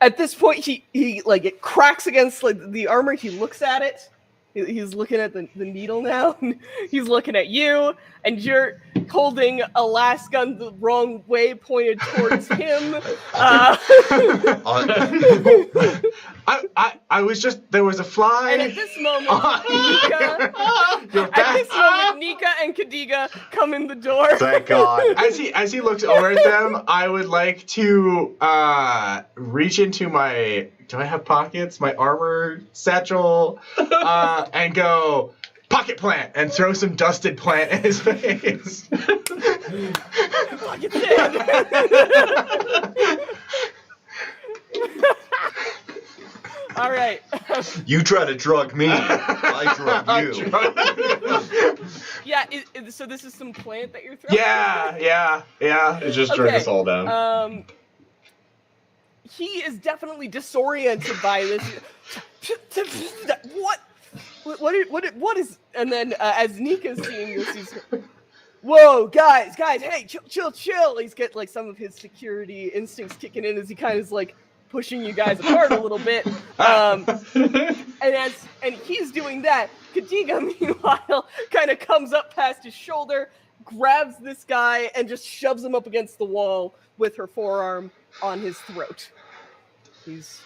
at this point, he like it cracks against like the armor. He looks at it. He's looking at the needle now. He's looking at you, and you're holding a last gun the wrong way, pointed towards him. I was just, there was a fly. And at this moment, Nika and Kadiga come in the door. Thank God. As he looks over at them, I would like to reach into my, do I have pockets? My armor satchel, and go, pocket plant, and throw some dusted plant in his face. Pockets in. All right. You try to drug me. I drug you. Yeah. So this is some plant that you're throwing. Yeah. It just drug Okay, us all down. He is definitely disoriented by this. What is? And then as Nika's seeing this, he's, whoa, guys, hey, chill. He's got like some of his security instincts kicking in as he kind of is like pushing you guys apart a little bit. And he's doing that, Kadiga, meanwhile, kind of comes up past his shoulder, grabs this guy, and just shoves him up against the wall with her forearm on his throat. He's...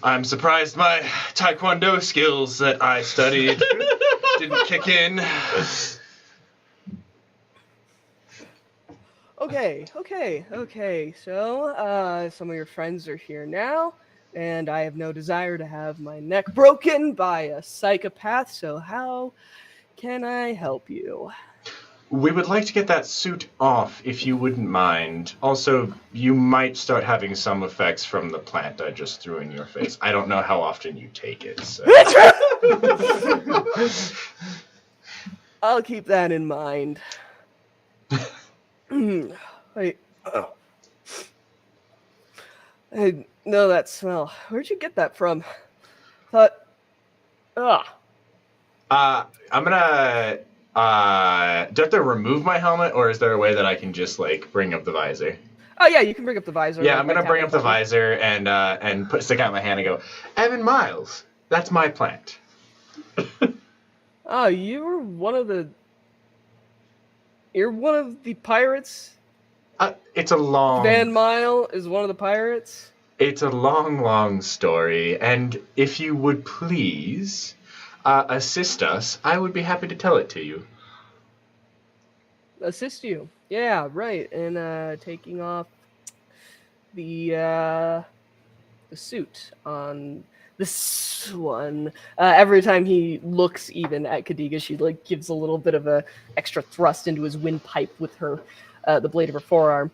I'm surprised my taekwondo skills that I studied didn't kick in. Okay. So, some of your friends are here now, and I have no desire to have my neck broken by a psychopath, so how can I help you? We would like to get that suit off, if you wouldn't mind. Also, you might start having some effects from the plant I just threw in your face. I don't know how often you take it, so... I'll keep that in mind. Wait. Oh. I know that smell. Where'd you get that from? Thought. I'm gonna... do I have to remove my helmet, or is there a way that I can just, like, bring up the visor? Oh yeah, you can bring up the visor. Yeah, I'm gonna bring up the visor and stick out my hand and go, Evan Miles, that's my plant. Oh, you're one of the pirates It's a long... Van Mile is one of the pirates. It's a long, long story, and if you would please assist us, I would be happy to tell it to you. Assist you. Yeah, right. And taking off the suit on this one. Every time he looks even at Kadiga, she like gives a little bit of a extra thrust into his windpipe with her the blade of her forearm.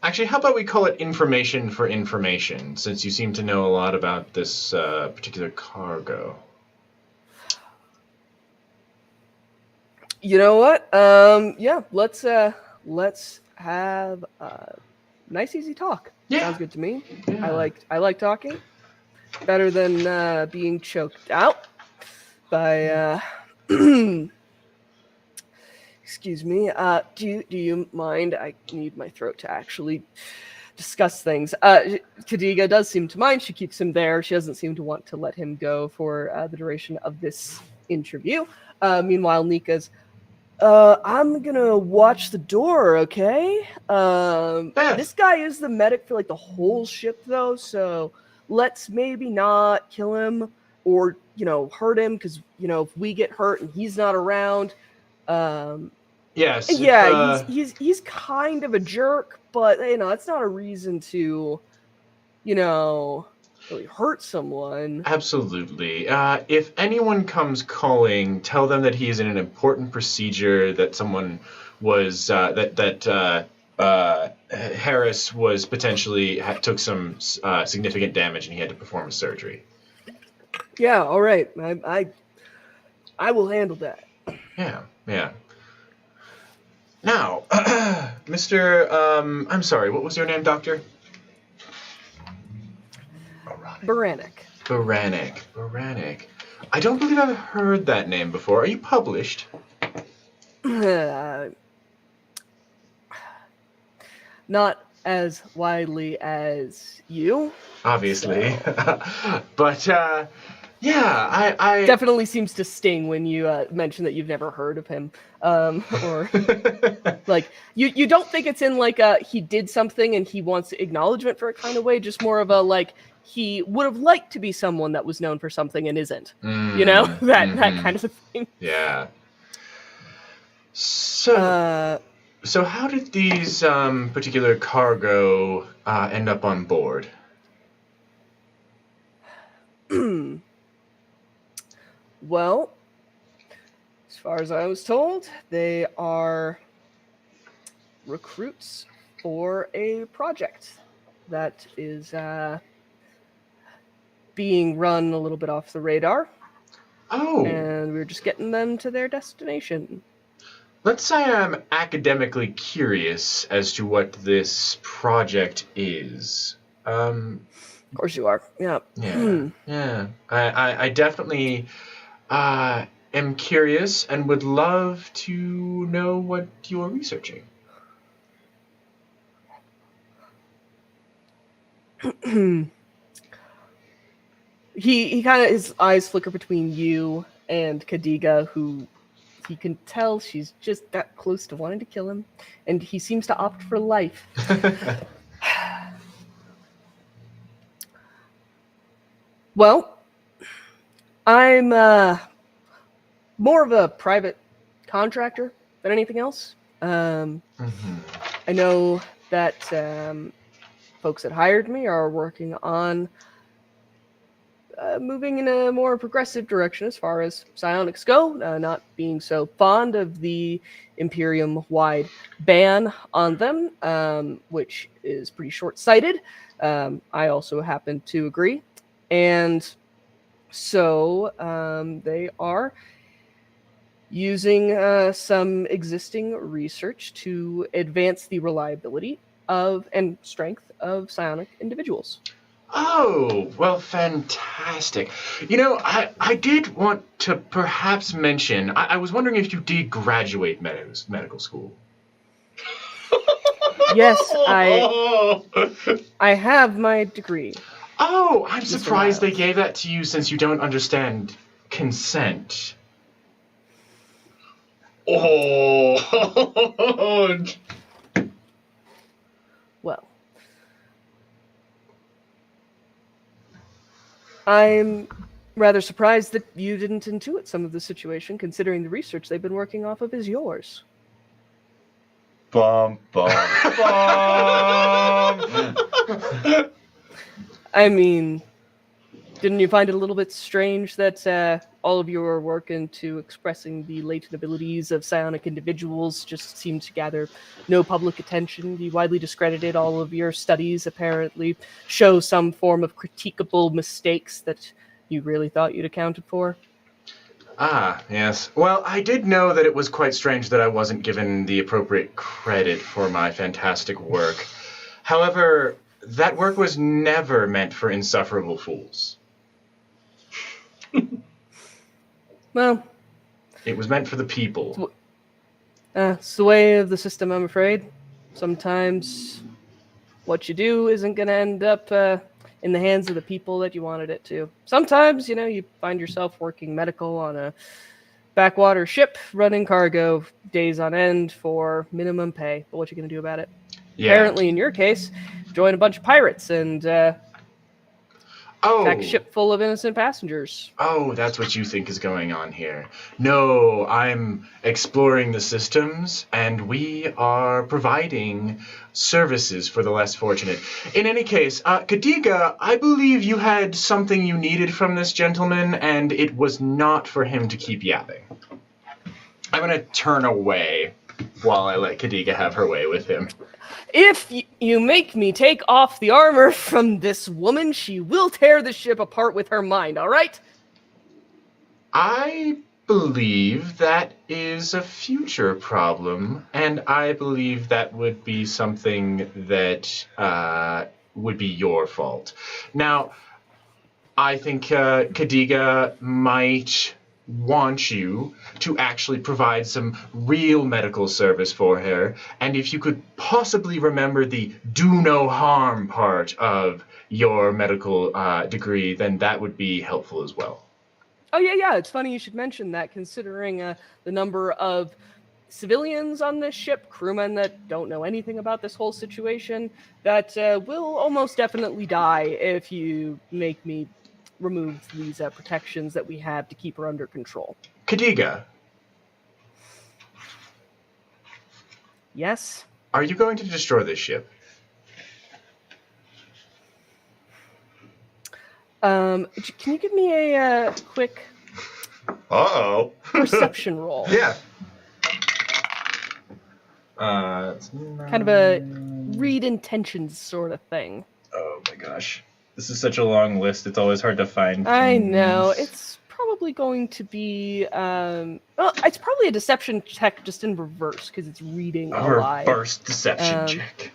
Actually, how about we call it information for information, since you seem to know a lot about this particular cargo. You know what? Yeah, let's have a nice, easy talk. Yeah. Sounds good to me. Yeah. I like talking. Better than being choked out by excuse me. Do you mind? I need my throat to actually discuss things. Kadiga does seem to mind. She keeps him there. She doesn't seem to want to let him go for the duration of this interview. Meanwhile, Nika's, I'm gonna watch the door, okay? This guy is the medic for like the whole ship, though, so let's maybe not kill him or hurt him, because if we get hurt and he's not around, Yes. yeah, he's kind of a jerk, but it's not a reason to really hurt someone. Absolutely. If anyone comes calling, tell them that he is in an important procedure, that someone was that Harris was potentially took some significant damage and he had to perform a surgery. Yeah, all right. I will handle that. Yeah. Now, Mr. I'm sorry, what was your name, Doctor? Baranek. I don't believe I've heard that name before. Are you published? Not as widely as you. Obviously. But, yeah, I... Definitely seems to sting when you mention that you've never heard of him. Or, like, you don't think it's in, like, he did something and he wants acknowledgement for it kind of way, just more of a, like, he would have liked to be someone that was known for something and isn't. That kind of a thing. Yeah. So how did these particular cargo end up on board? Well, as far as I was told, they are recruits for a project that is being run a little bit off the radar. Oh. And we're just getting them to their destination. Let's say I'm academically curious as to what this project is. Of course you are. Yeah. Yeah. I definitely am curious and would love to know what you're researching. He kind of, his eyes flicker between you and Kadiga, who he can tell she's just that close to wanting to kill him, and he seems to opt for life. Well, I'm more of a private contractor than anything else. I know that folks that hired me are working on moving in a more progressive direction as far as psionics go, not being so fond of the Imperium-wide ban on them, which is pretty short-sighted. I also happen to agree. And so they are using some existing research to advance the reliability of and strength of psionic individuals. Oh, well, fantastic. I did want to perhaps mention, I was wondering if you did graduate medical school. Yes, I have my degree. Oh, I'm surprised they gave that to you since you don't understand consent. Oh. Well, I'm rather surprised that you didn't intuit some of the situation, considering the research they've been working off of is yours. Bum, bum, bum. I mean, didn't you find it a little bit strange that all of your work into expressing the latent abilities of psionic individuals just seemed to gather no public attention? You widely discredited all of your studies, apparently show some form of critiquable mistakes that you really thought you'd accounted for? Ah, yes. Well, I did know that it was quite strange that I wasn't given the appropriate credit for my fantastic work. However, that work was never meant for insufferable fools. Well, It was meant for the people. it's the way of the system, I'm afraid. Sometimes what you do isn't going to end up in the hands of the people that you wanted it to. Sometimes, you find yourself working medical on a backwater ship, running cargo days on end for minimum pay. But what you going to do about it? Yeah. Apparently, in your case, join a bunch of pirates and attack a ship full of innocent passengers. Oh, that's what you think is going on here. No, I'm exploring the systems, and we are providing services for the less fortunate. In any case, Kadiga, I believe you had something you needed from this gentleman, and it was not for him to keep yapping. I'm going to turn away while I let Kadiga have her way with him. If you make me take off the armor from this woman, she will tear the ship apart with her mind, all right? I believe that is a future problem, and I believe that would be something that would be your fault. Now, I think Kadiga might want you to actually provide some real medical service for her, and if you could possibly remember the do no harm part of your medical degree, then that would be helpful as well. Oh, yeah, it's funny you should mention that, considering the number of civilians on this ship, crewmen that don't know anything about this whole situation, that will almost definitely die if you make me remove these protections that we have to keep her under control. Kadiga, Yes? are you going to destroy this ship? Can you give me a quick Uh-oh. perception roll? Yeah. Kind of a read intentions sort of thing. Oh my gosh. This is such a long list, it's always hard to find. I know. It's probably going to be it's probably a deception check just in reverse because it's reading a lie. Reverse deception check.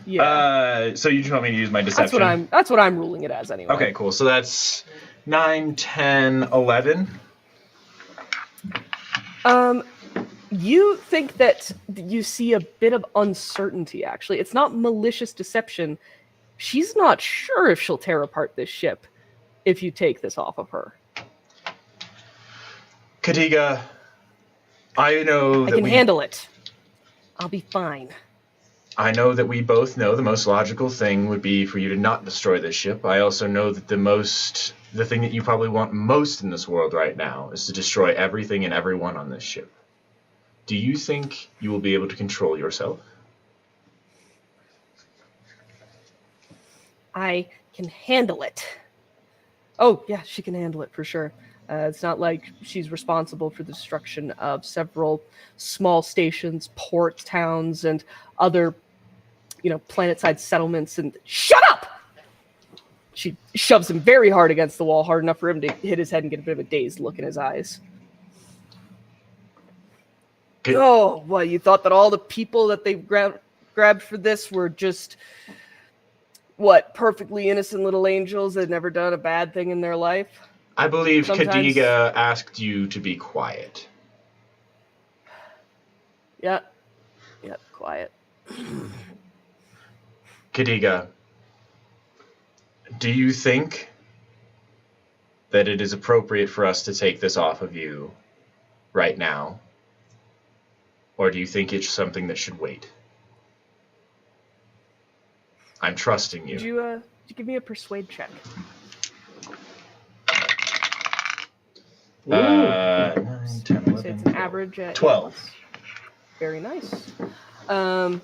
Yeah. So you just want me to use my deception? That's what I'm ruling it as anyway. Okay, cool. So that's 9, 10, 11. You think that you see a bit of uncertainty, actually. It's not malicious deception. She's not sure if she'll tear apart this ship if you take this off of her. Kadiga, I know that I can handle it. I'll be fine. I know that we both know the most logical thing would be for you to not destroy this ship. I also know that the thing that you probably want most in this world right now is to destroy everything and everyone on this ship. Do you think you will be able to control yourself? I can handle it. Oh, yeah, she can handle it for sure. It's not like she's responsible for the destruction of several small stations, port towns, and other, planet-side settlements. And shut up! She shoves him very hard against the wall, hard enough for him to hit his head and get a bit of a dazed look in his eyes. Oh, what, you thought that all the people that they grabbed for this were just, perfectly innocent little angels that had never done a bad thing in their life? I believe Sometimes... Kadiga asked you to be quiet. Yeah, quiet. Kadiga, do you think that it is appropriate for us to take this off of you right now? Or do you think it's something that should wait? I'm trusting you. Could you give me a persuade check? 9, 10, Say 11, it's an 12. average 12. Very nice. I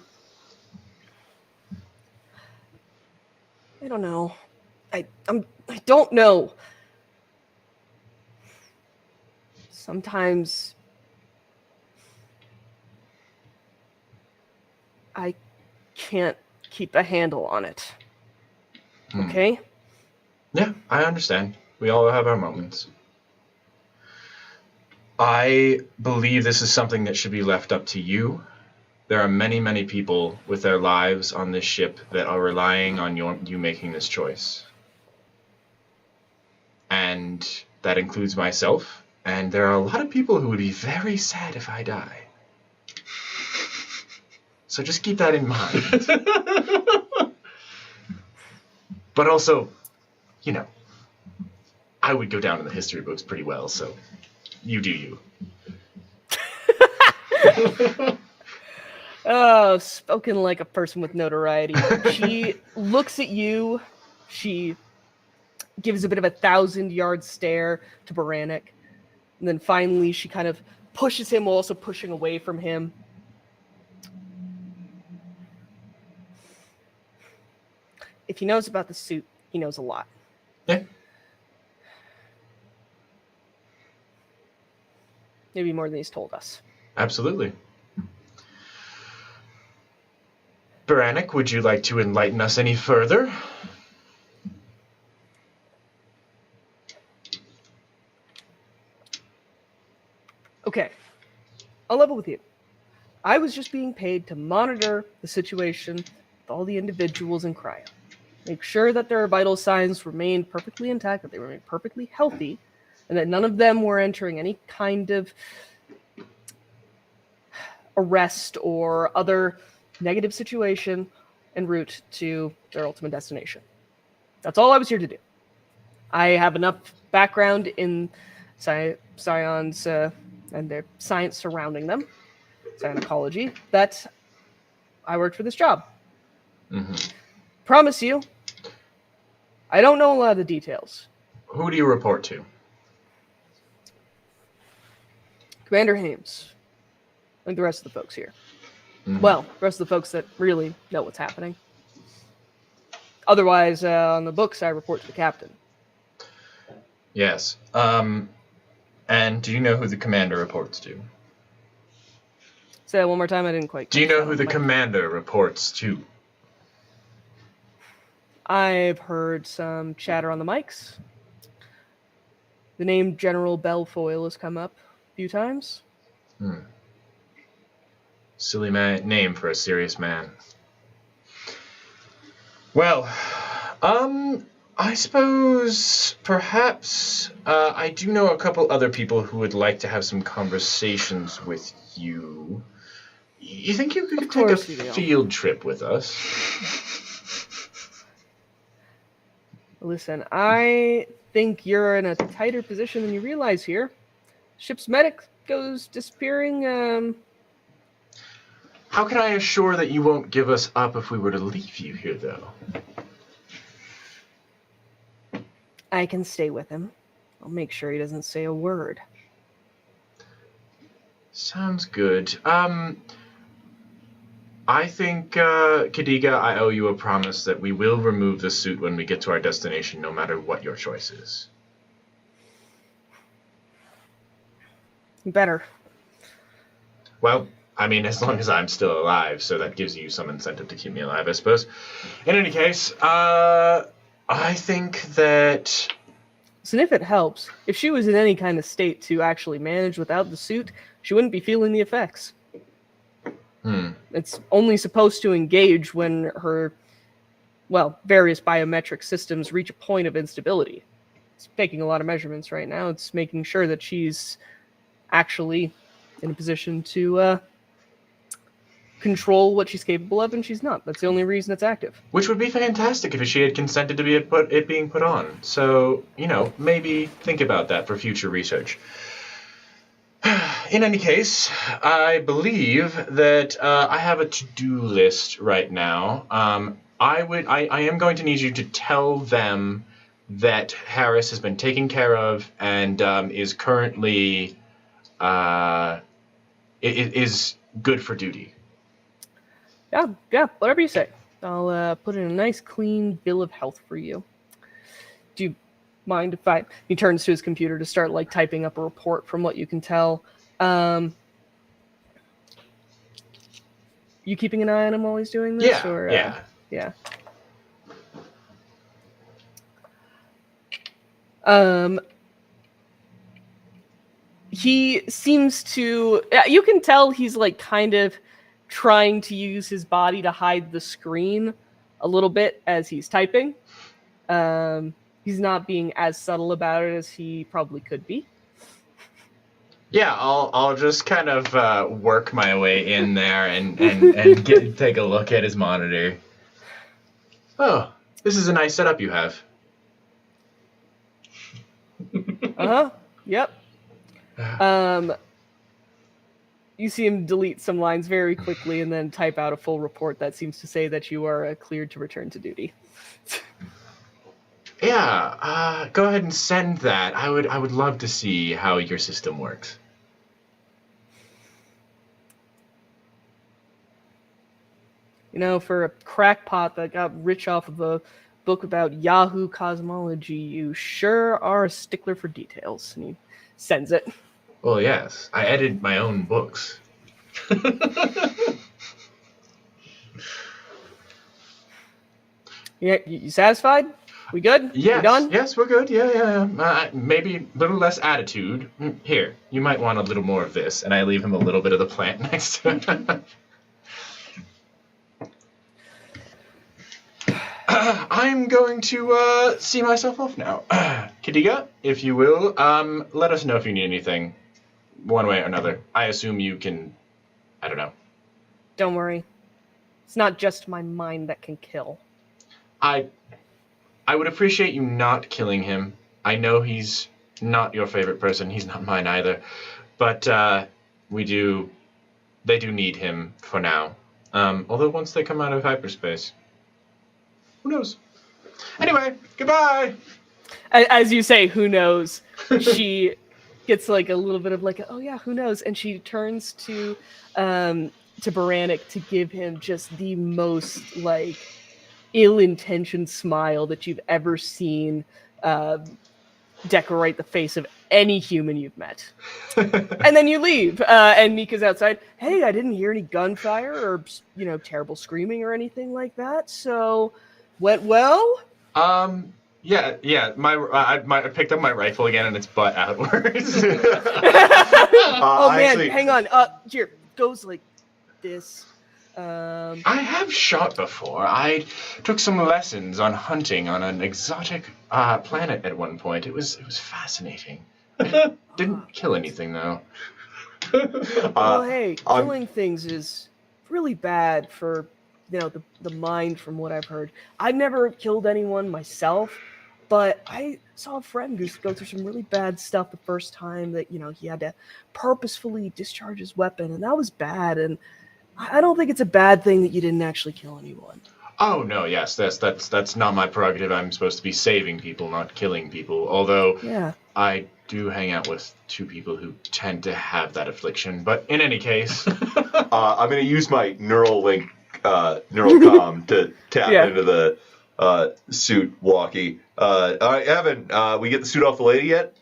don't know. I don't know. Sometimes I can't keep a handle on it. Okay? Yeah, I understand. We all have our moments. I believe this is something that should be left up to you. There are many, many people with their lives on this ship that are relying on you making this choice. And that includes myself. And there are a lot of people who would be very sad if I die. So just keep that in mind. But also, you know, I would go down in the history books pretty well, so you do you. Oh, spoken like a person with notoriety. She looks at you. She gives a bit of a 1,000-yard stare to Baranek. And then finally she kind of pushes him, also pushing away from him. If he knows about the suit, he knows a lot. Yeah. Maybe more than he's told us. Absolutely. Baranek, would you like to enlighten us any further? Okay, I'll level with you. I was just being paid to monitor the situation with all the individuals in cryo. Make sure that their vital signs remained perfectly intact, that they remained perfectly healthy, and that none of them were entering any kind of arrest or other negative situation en route to their ultimate destination. That's all I was here to do. I have enough background in scions and their science surrounding them, psionicology, that I worked for this job. Mm-hmm. Promise you, I don't know a lot of the details. Who do you report to? Commander Hames, like the rest of the folks here. Mm-hmm. Well, the rest of the folks that really know what's happening. Otherwise, on the books, I report to the captain. Yes. And do you know who the commander reports to? Say that one more time, I didn't quite. Do you know who the commander reports to? I've heard some chatter on the mics. The name General Belfoyle has come up a few times. Silly name for a serious man. Well, I suppose perhaps I do know a couple other people who would like to have some conversations with you. You think you could take a field trip with us? Listen, I think you're in a tighter position than you realize here. Ship's medic goes disappearing. How can I assure that you won't give us up if we were to leave you here, though? I can stay with him. I'll make sure he doesn't say a word. Sounds good. I think, Kadiga, I owe you a promise that we will remove the suit when we get to our destination, no matter what your choice is. Better. Well, I mean, as long as I'm still alive, so that gives you some incentive to keep me alive, I suppose. In any case, I think that... So if it helps, if she was in any kind of state to actually manage without the suit, she wouldn't be feeling the effects. It's only supposed to engage when her, various biometric systems reach a point of instability. It's taking a lot of measurements right now. It's making sure that she's actually in a position to control what she's capable of, and she's not. That's the only reason it's active. Which would be fantastic if she had consented to it being put on. So, maybe think about that for future research. in any case, I believe that I have a to-do list right now. I am going to need you to tell them that Harris has been taken care of and is currently is good for duty. Yeah, whatever you say. I'll put in a nice, clean bill of health for you. Do you mind if I... He turns to his computer to start, like, typing up a report from what you can tell. You keeping an eye on him while he's doing this? Yeah, or, yeah. Yeah. He seems to... You can tell he's, like, kind of trying to use his body to hide the screen a little bit as he's typing. He's not being as subtle about it as he probably could be. Yeah, I'll just kind of work my way in there and take a look at his monitor. Oh, this is a nice setup you have. Yep. You see him delete some lines very quickly and then type out a full report that seems to say that you are cleared to return to duty. Yeah, go ahead and send that. I would love to see how your system works. You know, for a crackpot that got rich off of a book about Yahoo cosmology, you sure are a stickler for details. And he sends it. Well, yes, I edit my own books. Yeah, you satisfied? We good? Yes, We done? yes, we're good. Yeah. Maybe a little less attitude. Here, you might want a little more of this, and I leave him a little bit of the plant next to him. I'm going to see myself off now. Kadiga, if you will, let us know if you need anything, one way or another. I assume you can, I don't know. Don't worry. It's not just my mind that can kill. I would appreciate you not killing him. I know he's not your favorite person. He's not mine either. But they do need him for now. Although once they come out of hyperspace, who knows? Anyway, goodbye. As you say, who knows? She gets like a little bit of like, oh yeah, who knows? And she turns to Baranek to give him just the most like ill-intentioned smile that you've ever seen decorate the face of any human you've met. And then you leave, and Mika's outside. Hey, I didn't hear any gunfire or terrible screaming or anything like that. So, went well? Yeah. I picked up my rifle again, and it's butt outwards. Oh man, actually, hang on. Here goes like this. I have shot before. I took some lessons on hunting on an exotic planet at one point. It was fascinating. Didn't kill anything though. Well, hey, killing things is really bad for the mind. From what I've heard, I've never killed anyone myself, but I saw a friend go through some really bad stuff the first time that he had to purposefully discharge his weapon, and that was bad. And I don't think it's a bad thing that you didn't actually kill anyone. Oh no, yes, that's not my prerogative. I'm supposed to be saving people, not killing people. Although Yeah. I do hang out with two people who tend to have that affliction. But in any case, I'm going to use my neural com to tap Yeah. into the suit walkie. All right, Evan, we get the suit off the lady yet?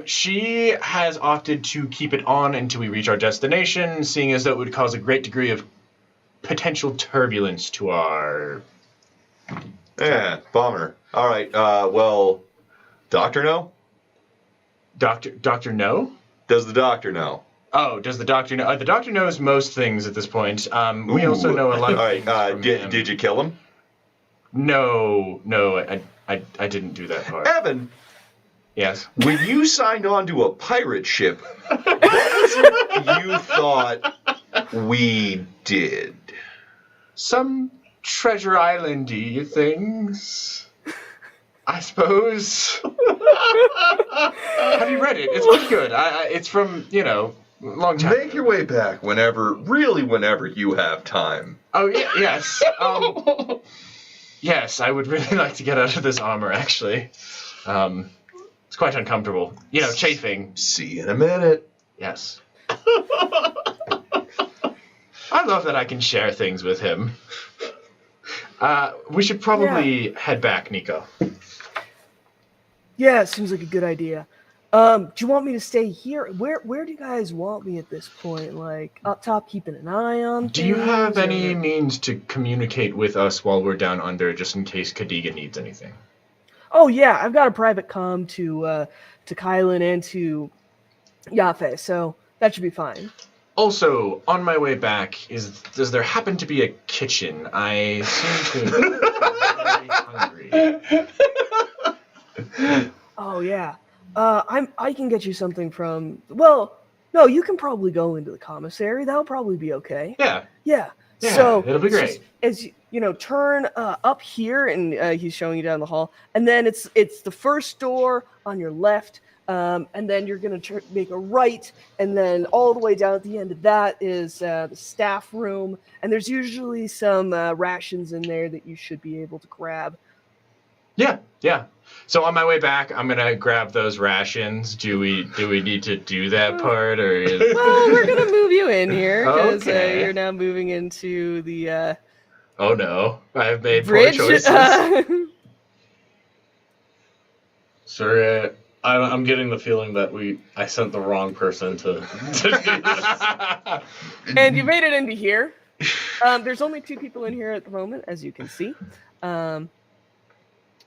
she has opted to keep it on until we reach our destination, seeing as though it would cause a great degree of potential turbulence to our... Yeah, bummer. All right, well, doctor know? Doctor No? Does the doctor know? Oh, does the doctor know? The doctor knows most things at this point. We also know a lot of All things right, from him. did you kill him? No, I didn't do that part. Evan, Yes. when you signed on to a pirate ship, what was it you thought we did? Some Treasure Island-y things, I suppose. Have you read it? It's pretty good. It's from, long time. Make your way back whenever you have time. Oh yes. Yes, I would really like to get out of this armor. Actually, it's quite uncomfortable. You know, chafing. See you in a minute. Yes. I love that I can share things with him. We should probably head back, Nico. Yeah, it seems like a good idea. Do you want me to stay here? Where do you guys want me at this point? Like up top, keeping an eye on Do you have things, any or- means to communicate with us while we're down under, just in case Kadiga needs anything? Oh yeah, I've got a private comm to Kylan and to Yafe, so that should be fine. Also, on my way back, does there happen to be a kitchen? I seem to be very hungry. Oh yeah, I can get you something from. Well, no, you can probably go into the commissary. That'll probably be okay. Yeah. Yeah. Yeah, So it'll be it's great. just- as you know, turn up here, and he's showing you down the hall, and then it's the first door on your left, and then you're gonna make a right, and then all the way down at the end of that is the staff room, and there's usually some rations in there that you should be able to grab. Yeah. So on my way back, I'm gonna grab those rations. Do we need to do that part, or is... Well, we're gonna move you in here because Okay. you're now moving into the Oh no, I've made bridge. poor choices. Sir, I'm getting the feeling that I sent the wrong person to do this. And you made it into here. There's only 2 people in here at the moment, as you can see.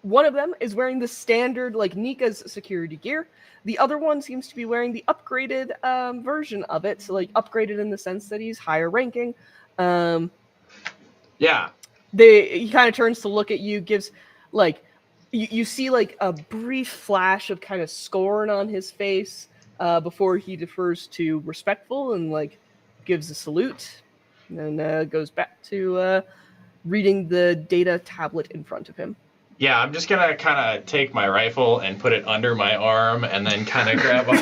One of them is wearing the standard, like Nika's security gear. The other one seems to be wearing the upgraded version of it, so like upgraded in the sense that he's higher ranking. Yeah. He kind of turns to look at you, gives like you see like a brief flash of kind of scorn on his face before he defers to respectful and like gives a salute, and then goes back to reading the data tablet in front of him. Yeah, I'm just gonna kind of take my rifle and put it under my arm, and then kind of grab a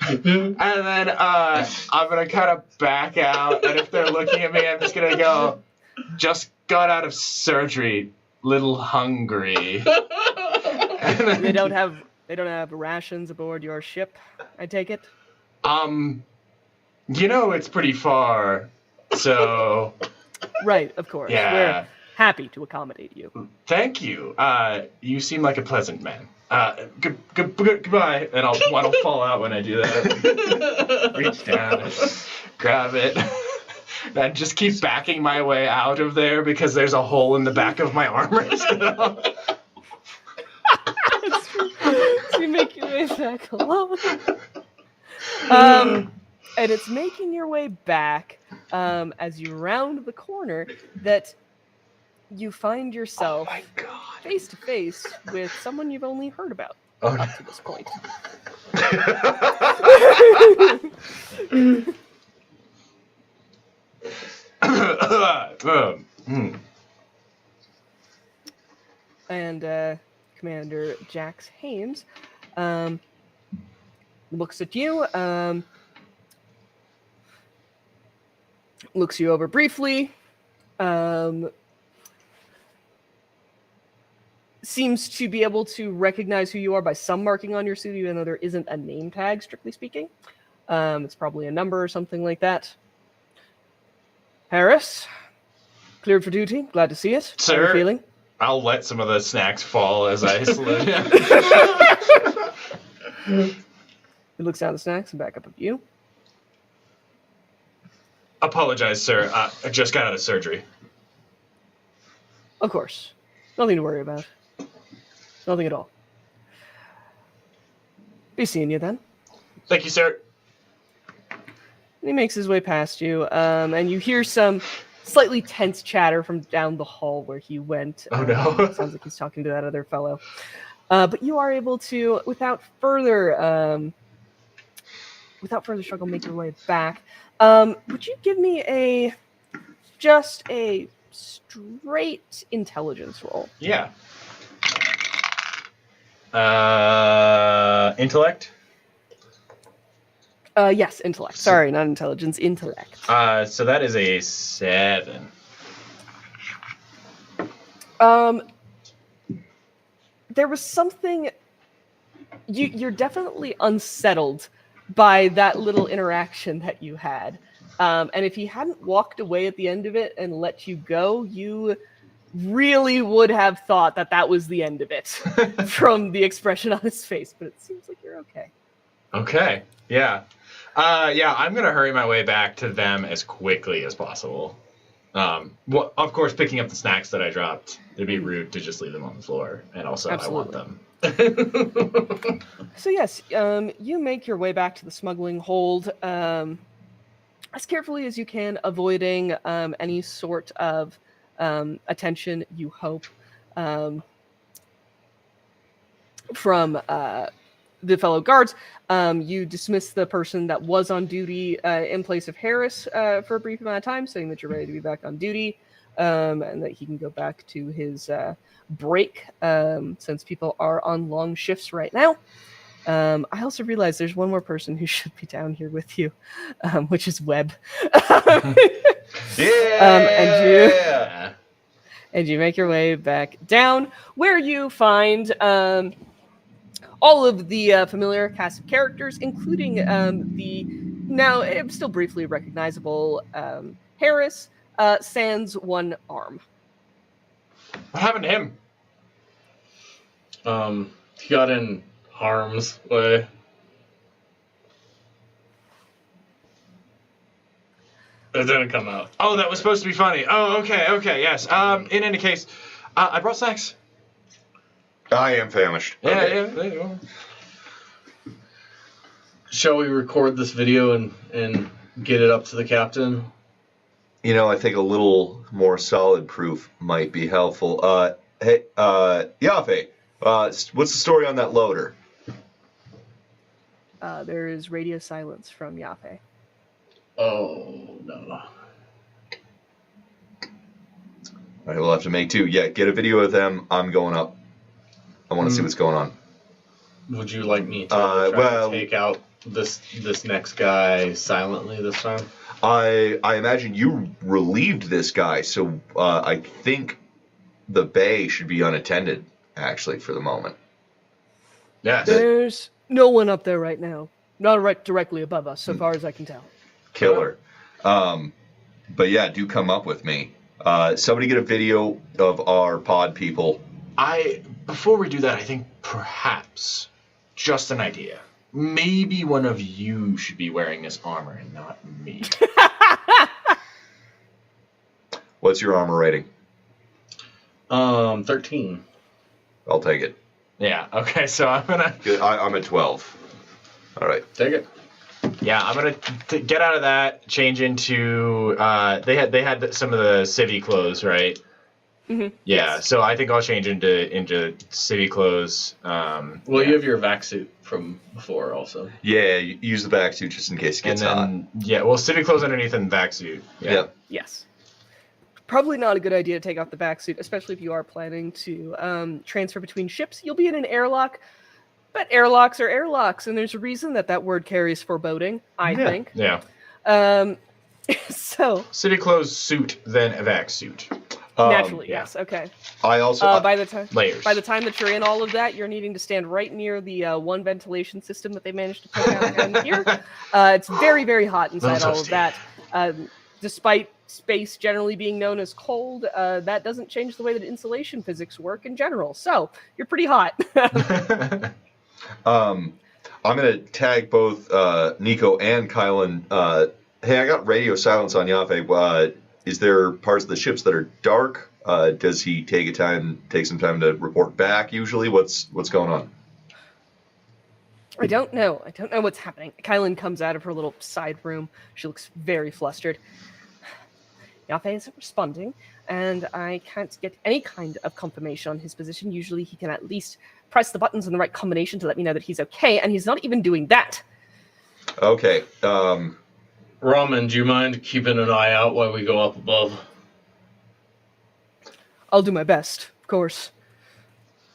and then I'm gonna kind of back out, and if they're looking at me, I'm just gonna go, "Just got out of surgery, little hungry." And then, They don't have rations aboard your ship, I take it. You know, it's pretty far, so Right, of course. yeah. We're happy to accommodate you. Thank you. You seem like a pleasant man. Goodbye. And I'll fall out when I do that. Reach down and grab it. And just keep backing my way out of there because there's a hole in the back of my armor. So you make your way back alone. And it's making your way back as you round the corner that you find yourself face to face with someone you've only heard about up to this point. And Commander Jax Haynes looks at you, looks you over briefly, seems to be able to recognize who you are by some marking on your suit, even though there isn't a name tag, strictly speaking. It's probably a number or something like that. Harris, cleared for duty. Glad to see it. Sir. How are you feeling? I'll let some of the snacks fall as I salute him. He looks down at the snacks and back up at you. Apologize, sir. I just got out of surgery. Of course. Nothing to worry about. Nothing at all. Be seeing you then. Thank you, sir. And he makes his way past you, and you hear some slightly tense chatter from down the hall where he went. Oh, no. Sounds like he's talking to that other fellow. But you are able to, without further struggle, make your way back. Would you give me just a straight intelligence roll? Yeah. Intellect. Yes, intellect. Sorry, not intelligence. Intellect. So that is a 7. There was something. You're definitely unsettled by that little interaction that you had. And if he hadn't walked away at the end of it and let you go, you really would have thought that that was the end of it from the expression on his face. But it seems like you're okay. Okay. Yeah. Yeah, I'm going to hurry my way back to them as quickly as possible. Well, of course, picking up the snacks that I dropped. It'd be rude to just leave them on the floor. And also, Absolutely. I want them. So yes, you make your way back to the smuggling hold as carefully as you can, avoiding any sort of attention, you hope, from the fellow guards. You dismiss the person that was on duty in place of Harris for a brief amount of time, saying that you're ready to be back on duty and that he can go back to his break since people are on long shifts right now. I also realize there's one more person who should be down here with you, which is Webb. Yeah. And you make your way back down, where you find all of the familiar cast of characters, including the now still briefly recognizable Harris, sans one arm. What happened to him? He got in harm's way. It didn't come out. Oh, that was supposed to be funny. Oh, okay, yes. In any case, I brought snacks. I am famished. Okay. Yeah, there you go. Shall we record this video and get it up to the captain? You know, I think a little more solid proof might be helpful. Hey, Yafe, what's the story on that loader? There is radio silence from Yafe. Oh, no. All right, we'll have to make two. Yeah, get a video of them. I'm going up. I want to see what's going on. Would you like me to try to take out this next guy silently this time? I imagine you relieved this guy, so I think the bay should be unattended, actually, for the moment. Yes. There's no one up there right now. Not right directly above us, so far as I can tell. Killer. But yeah, do come up with me. Somebody get a video of our pod people. Before we do that, I think perhaps, just an idea, maybe one of you should be wearing this armor and not me. What's your armor rating? 13. I'll take it. Yeah, okay, so I'm gonna... Good. I'm at 12. All right. Take it. Yeah, I'm gonna get out of that, change into... They had some of the civvy clothes, right? Mm-hmm. Yeah, Yes. so I think I'll change into civvy clothes. Well, yeah. you have your vac suit from before also. Yeah, use the back suit just in case it And gets hot. then, yeah, well, civvy clothes underneath and vac suit. Yeah. Yep. Yes. Probably not a good idea to take off the back suit, especially if you are planning to transfer between ships. You'll be in an airlock, but airlocks are airlocks, and there's a reason that word carries foreboding, I think. Yeah. So... Civvy clothes suit, then a vac suit. Naturally, yeah. yes. Okay. I also By the time Layers. that you're in all of that, you're needing to stand right near the one ventilation system that they managed to put down here. It's very, very hot inside all of that. Despite space generally being known as cold, that doesn't change the way that insulation physics work in general. So you're pretty hot. I'm gonna tag both Nico and Kylan. Hey, I got radio silence on Yafe. Is there parts of the ships that are dark? Does he take some time to report back? Usually, what's going on? I don't know. I don't know what's happening. Kylan comes out of her little side room. She looks very flustered. Yafe isn't responding, and I can't get any kind of confirmation on his position. Usually he can at least press the buttons in the right combination to let me know that he's okay, and he's not even doing that. Okay. Ramen, do you mind keeping an eye out while we go up above? I'll do my best, of course.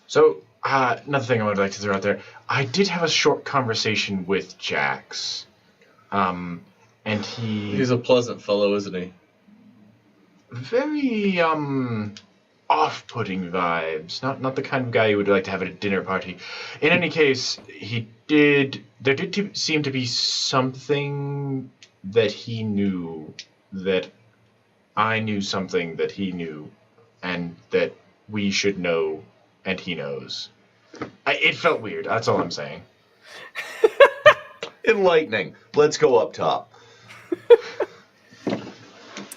So, Another thing I would like to throw out there. I did have a short conversation with Jax. And He's a pleasant fellow, isn't he? very off-putting vibes. Not the kind of guy you would like to have at a dinner party. In any case, there did seem to be something that he knew that I knew something that he knew, and that we should know, and he knows. It felt weird. That's all I'm saying. Enlightening. Let's go up top.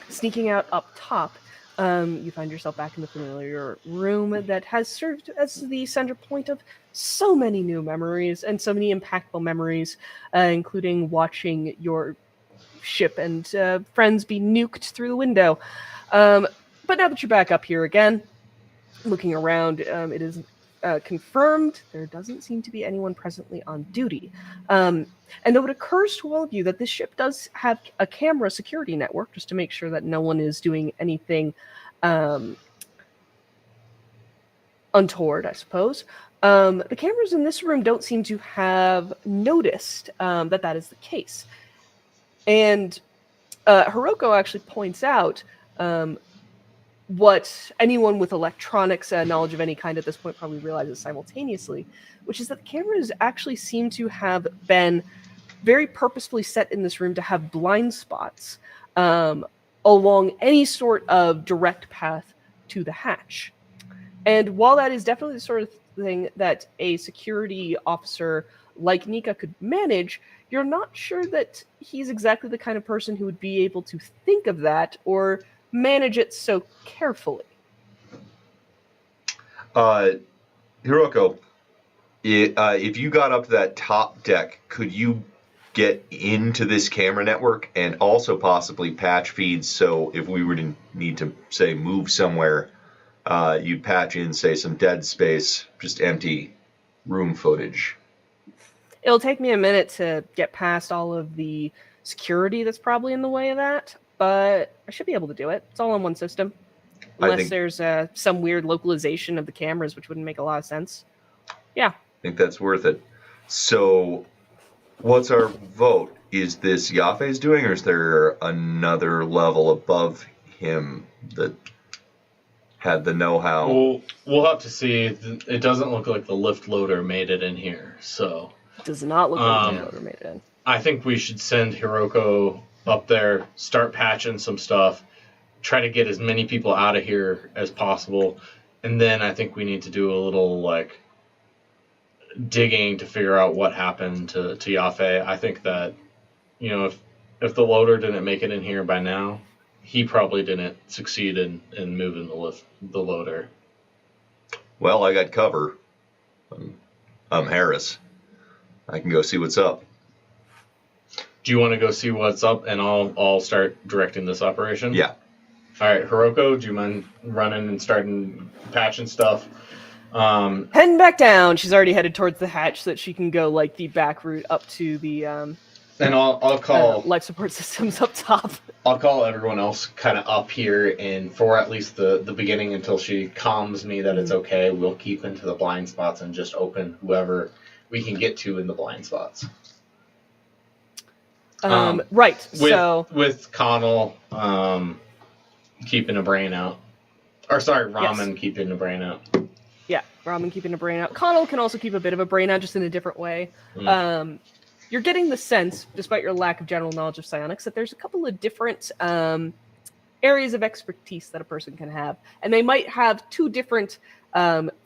Sneaking out up top, you find yourself back in the familiar room that has served as the center point of so many new memories and so many impactful memories, including watching your ship and friends be nuked through the window. But now that you're back up here again, looking around, it is confirmed there doesn't seem to be anyone presently on duty. And though it occurs to all of you that this ship does have a camera security network, just to make sure that no one is doing anything untoward, I suppose, the cameras in this room don't seem to have noticed that is the case. And Hiroko actually points out what anyone with electronics knowledge of any kind at this point probably realizes simultaneously, which is that the cameras actually seem to have been very purposefully set in this room to have blind spots along any sort of direct path to the hatch. And while that is definitely the sort of thing that a security officer like Nika could manage, you're not sure that he's exactly the kind of person who would be able to think of that or manage it so carefully. Hiroko, if you got up to that top deck, could you get into this camera network and also possibly patch feeds, so if we were to need to, say, move somewhere, you'd patch in, say, some dead space, just empty room footage? It'll take me a minute to get past all of the security that's probably in the way of that, but I should be able to do it. It's all on one system. Unless there's some weird localization of the cameras, which wouldn't make a lot of sense. Yeah. I think that's worth it. So, what's our vote? Is this Yafe's doing, or is there another level above him that had the know-how? We'll have to see. It doesn't look like the lift loader made it in here, so... It does not look like the loader made it in. I think we should send Hiroko up there, start patching some stuff, try to get as many people out of here as possible, and then I think we need to do a little, like, digging to figure out what happened to Yafe. I think that, you know, if the loader didn't make it in here by now, he probably didn't succeed in moving the loader. Well, I got cover. I'm Harris. I can go see what's up. Do you want to go see what's up, and I'll start directing this operation? Yeah. All right, Hiroko, do you mind running and starting patching stuff? Heading back down. She's already headed towards the hatch so that she can go like the back route up to the and I'll call life support systems up top. I'll call everyone else kind of up here, and for at least the beginning until she calms me that it's okay, we'll keep into the blind spots and just open whoever we can get to in the blind spots. Right. With Connell keeping a brain out. Or sorry, Ramen keeping a brain out. Yeah, Ramen keeping a brain out. Connell can also keep a bit of a brain out, just in a different way. You're getting the sense, despite your lack of general knowledge of psionics, that there's a couple of different areas of expertise that a person can have. And they might have two different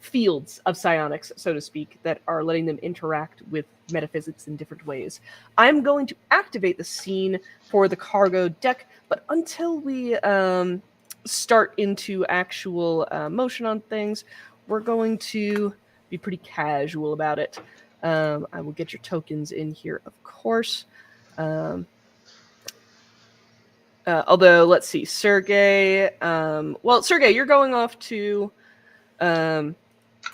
fields of psionics, so to speak, that are letting them interact with metaphysics in different ways. I'm going to activate the scene for the cargo deck, but until we start into actual motion on things, we're going to be pretty casual about it. I will get your tokens in here, of course. Although, let's see, Sergey. Sergey, you're going off to I'm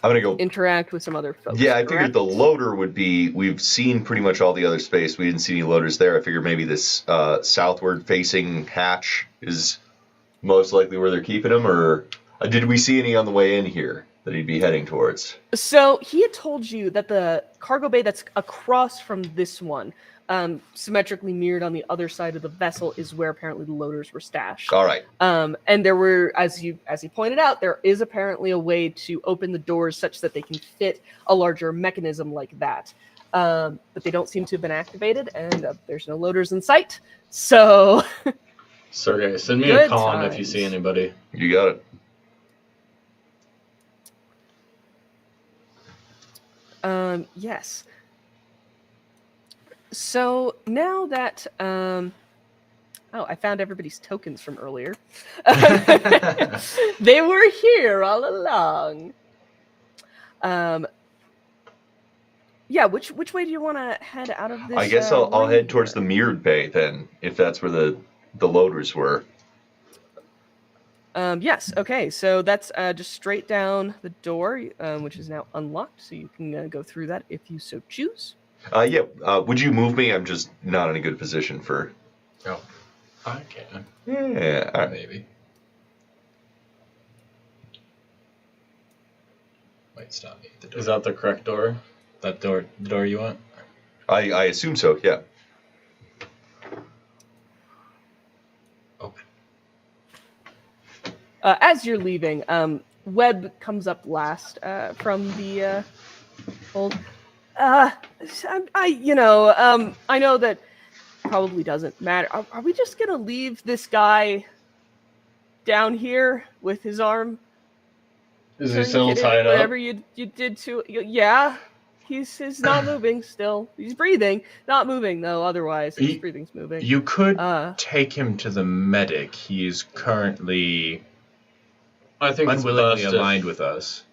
gonna go interact with some other folks. Yeah, I correct? figured the loader would be. We've seen pretty much all the other space. We didn't see any loaders there. I figured maybe this southward facing hatch is most likely where they're keeping them. Or did we see any on the way in here that he'd be heading towards? So he had told you that the cargo bay that's across from this one, symmetrically mirrored on the other side of the vessel, is where apparently the loaders were stashed. All right. And there were, as he pointed out, there is apparently a way to open the doors such that they can fit a larger mechanism like that. But they don't seem to have been activated, and there's no loaders in sight. So, Sergey, send me a Good comm if you times. see anybody. You got it. Yes. So now that I found everybody's tokens from earlier. They were here all along. Yeah, which way do you want to head out of this? I guess I'll room head towards the here? mirrored bay then, if that's where the loaders were. Yes. Okay. So that's just straight down the door, which is now unlocked. So you can go through that if you so choose. Yeah. Would you move me? I'm just not in a good position for. Oh, I can. Yeah. All right. Maybe. Might stop me at the door. Is that the correct door? That door, the door you want? I assume so. Yeah. Open. As you're leaving, Webb comes up last from the hold. I know that probably doesn't matter. Are we just gonna leave this guy down here with his arm? Is he still tied up? Whatever you did to yeah, he's not moving still. He's breathing, not moving though. Otherwise, his breathing's moving. You could take him to the medic. He is currently I think it's unwillingly best aligned with us.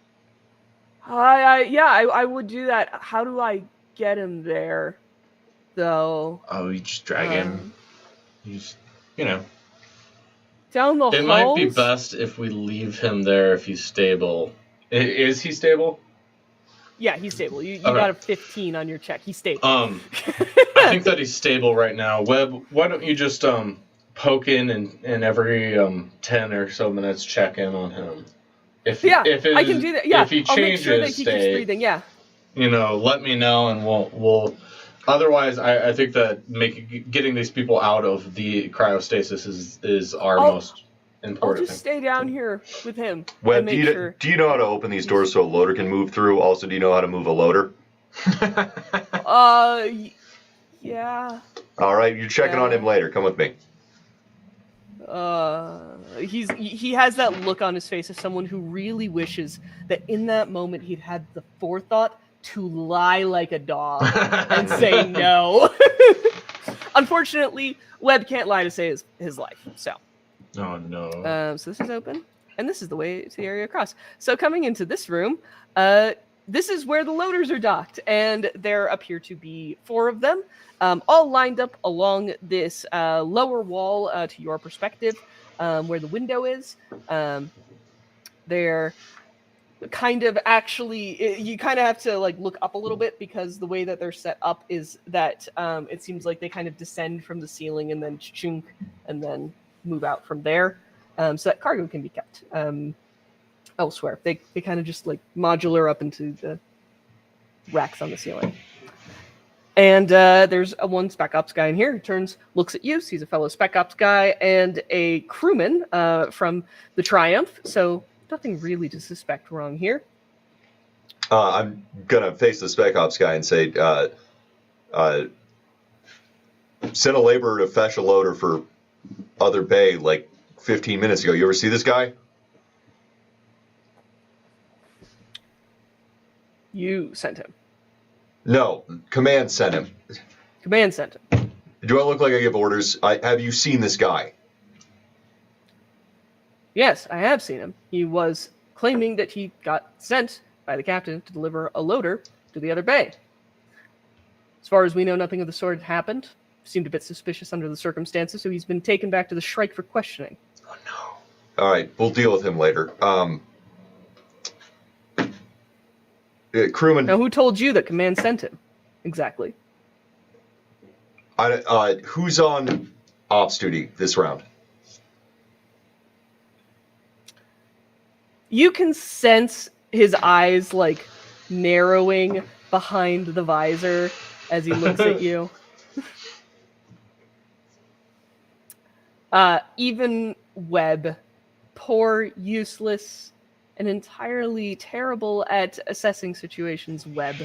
I would do that. How do I get him there, though? Oh, you just drag him. You just, Down the It halls? might be best if we leave him there if he's stable. Is he stable? Yeah, he's stable. You Okay. got a 15 on your check. He's stable. I think that he's stable right now. Webb, why don't you just poke in every 10 or so minutes check in on him. If I can do that. Yeah, if he I'll make changes sure that he keeps state, breathing. Yeah. let me know and we'll. Otherwise, I think that getting these people out of the cryostasis is our most I'll important just thing. stay down here with him. Webb, and do make you, sure. do you know how to open these doors so a loader can move through? Also, do you know how to move a loader? Yeah. All right, you're checking on Yeah. him later. Come with me. He has that look on his face of someone who really wishes that in that moment he'd had the forethought to lie like a dog and say no. Unfortunately, Webb can't lie to save his life. So, Oh no. so this is open, and this is the way to the area across. So coming into this room, this is where the loaders are docked, and there appear to be 4 of them, all lined up along this lower wall to your perspective, where the window is. They're kind of actually, you kind of have to look up a little bit because the way that they're set up is that it seems like they kind of descend from the ceiling and then chunk and then move out from there, so that cargo can be kept elsewhere. They kind of just modular up into the racks on the ceiling. And there's one Spec Ops guy in here who turns, looks at you, sees a fellow Spec Ops guy and a crewman from the Triumph. So nothing really to suspect wrong here. I'm gonna face the Spec Ops guy and say, sent a laborer to fetch a loader for other bay 15 minutes ago. You ever see this guy? You sent him. No, command sent him. Command sent him. Do I look like I give orders? Have you seen this guy? Yes, I have seen him. He was claiming that he got sent by the captain to deliver a loader to the other bay. As far as we know, nothing of the sort had happened. Seemed a bit suspicious under the circumstances, so he's been taken back to the Shrike for questioning. Oh no. All right, we'll deal with him later. Crewman. Now, who told you that command sent him? Exactly. Who's on ops duty this round? You can sense his eyes like narrowing behind the visor as he looks at you. Even Webb, poor, useless, and entirely terrible at assessing situations, Webb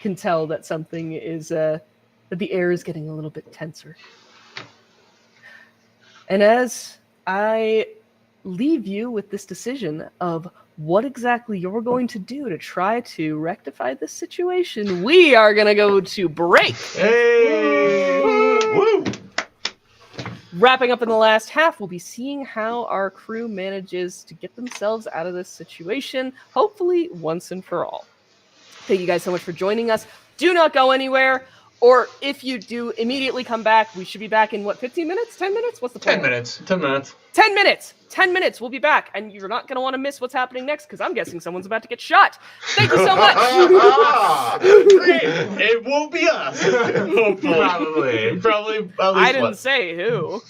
can tell that something is that the air is getting a little bit tenser. And as I leave you with this decision of what exactly you're going to do to try to rectify this situation, we are going to go to break. Hey! Woo! Wrapping up in the last half, we'll be seeing how our crew manages to get themselves out of this situation, hopefully once and for all. Thank you guys so much for joining us. Do not go anywhere, or if you do, immediately come back. We should be back in, 15 minutes? 10 minutes? What's the plan? 10 minutes. 10 minutes. 10 minutes! 10 minutes, we'll be back, and you're not going to want to miss what's happening next, because I'm guessing someone's about to get shot. Thank you so much! Great! It won't be us. Hopefully. Probably. Probably at least I didn't one. say who.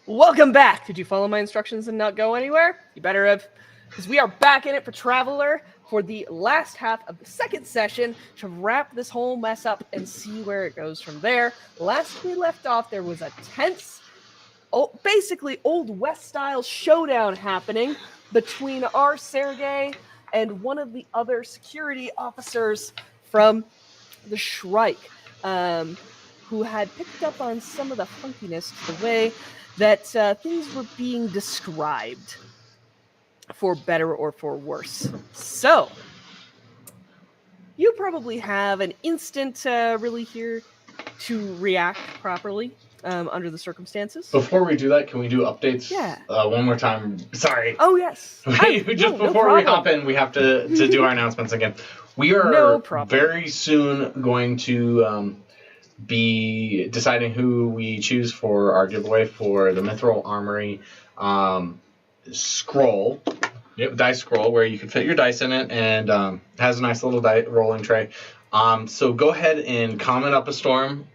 Welcome back. Did you follow my instructions and not go anywhere? You better have, because we are back in it for Traveler for the last half of the second session to wrap this whole mess up and see where it goes from there. Last we left off, there was a tense, basically Old West-style showdown happening between our Sergei and one of the other security officers from the Shrike, who had picked up on some of the funkiness to the way that things were being described, for better or for worse. So, you probably have an instant really here to react properly under the circumstances. Before we do that, can we do updates? Yeah. One more time. Sorry. Oh, yes. Just before we hop in, we have to do our announcements again. We are very soon going to be deciding who we choose for our giveaway for the Mithril Armory scroll. Yep, dice scroll where you can fit your dice in it, and has a nice little rolling tray. So go ahead and comment up a storm.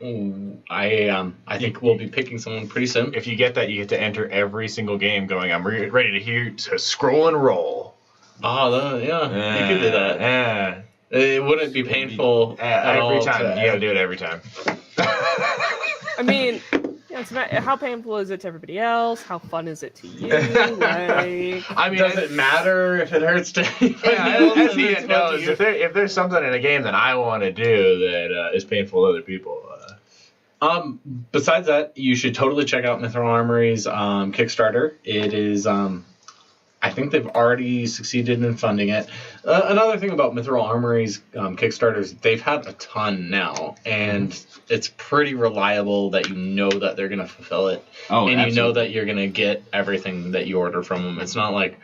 I think we'll be picking someone pretty soon. If you get that, you get to enter every single game going, I'm ready to hear to scroll and roll. Oh, yeah, you could do that. Yeah. It wouldn't be painful every time. You gotta do it every time. I mean, how painful is it to everybody else? How fun is it to you? Like, I mean, does it matter if it hurts to anybody else? As the end knows, if there's something in a game that I want to do that is painful to other people. Besides that, you should totally check out Mithril Armory's Kickstarter. It is, I think they've already succeeded in funding it. Another thing about Mithril Armory's Kickstarters, they've had a ton now, and it's pretty reliable that you know that they're going to fulfill it. Oh, and absolutely. You know that you're going to get everything that you order from them. It's not like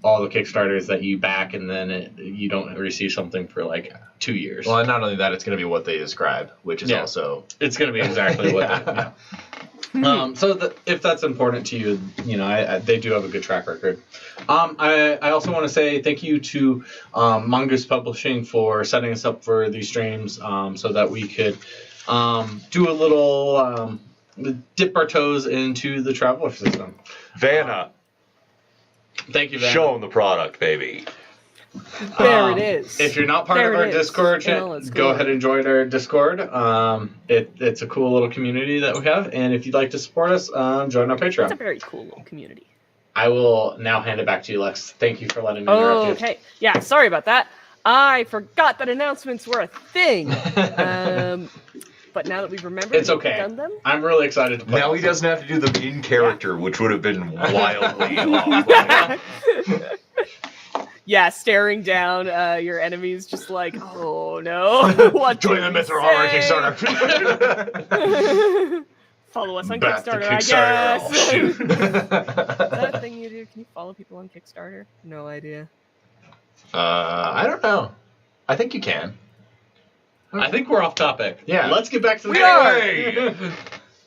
all the Kickstarters that you back and then you don't receive something for like 2 years. Well, and not only that, it's going to be what they describe, which is also... It's going to be exactly what if that's important to you, they do have a good track record. I also want to say thank you to Mongoose Publishing for setting us up for these streams so that we could do a little dip our toes into the Traveler system. Vanna. Thank you, Vanna. Show them the product, baby. There it is. If you're not part of our Discord, go ahead and join our Discord. It's a cool little community that we have, and if you'd like to support us, join our Patreon. It's a very cool little community. I will now hand it back to you, Lex. Thank you for letting me interrupt you. Okay. Yeah, sorry about that. I forgot that announcements were a thing. But now that we've remembered, it's okay. Done them. I'm really excited to play. Now he doesn't have to do them in character, which would have been wildly off. Yeah, staring down your enemies, just like, oh no. What join the Mithril Armory Kickstarter. Follow us on Kickstarter, I guess. Is that a thing you do? Can you follow people on Kickstarter? No idea. I don't know. I think you can. I think we're off topic. Yeah. Let's get back to the game.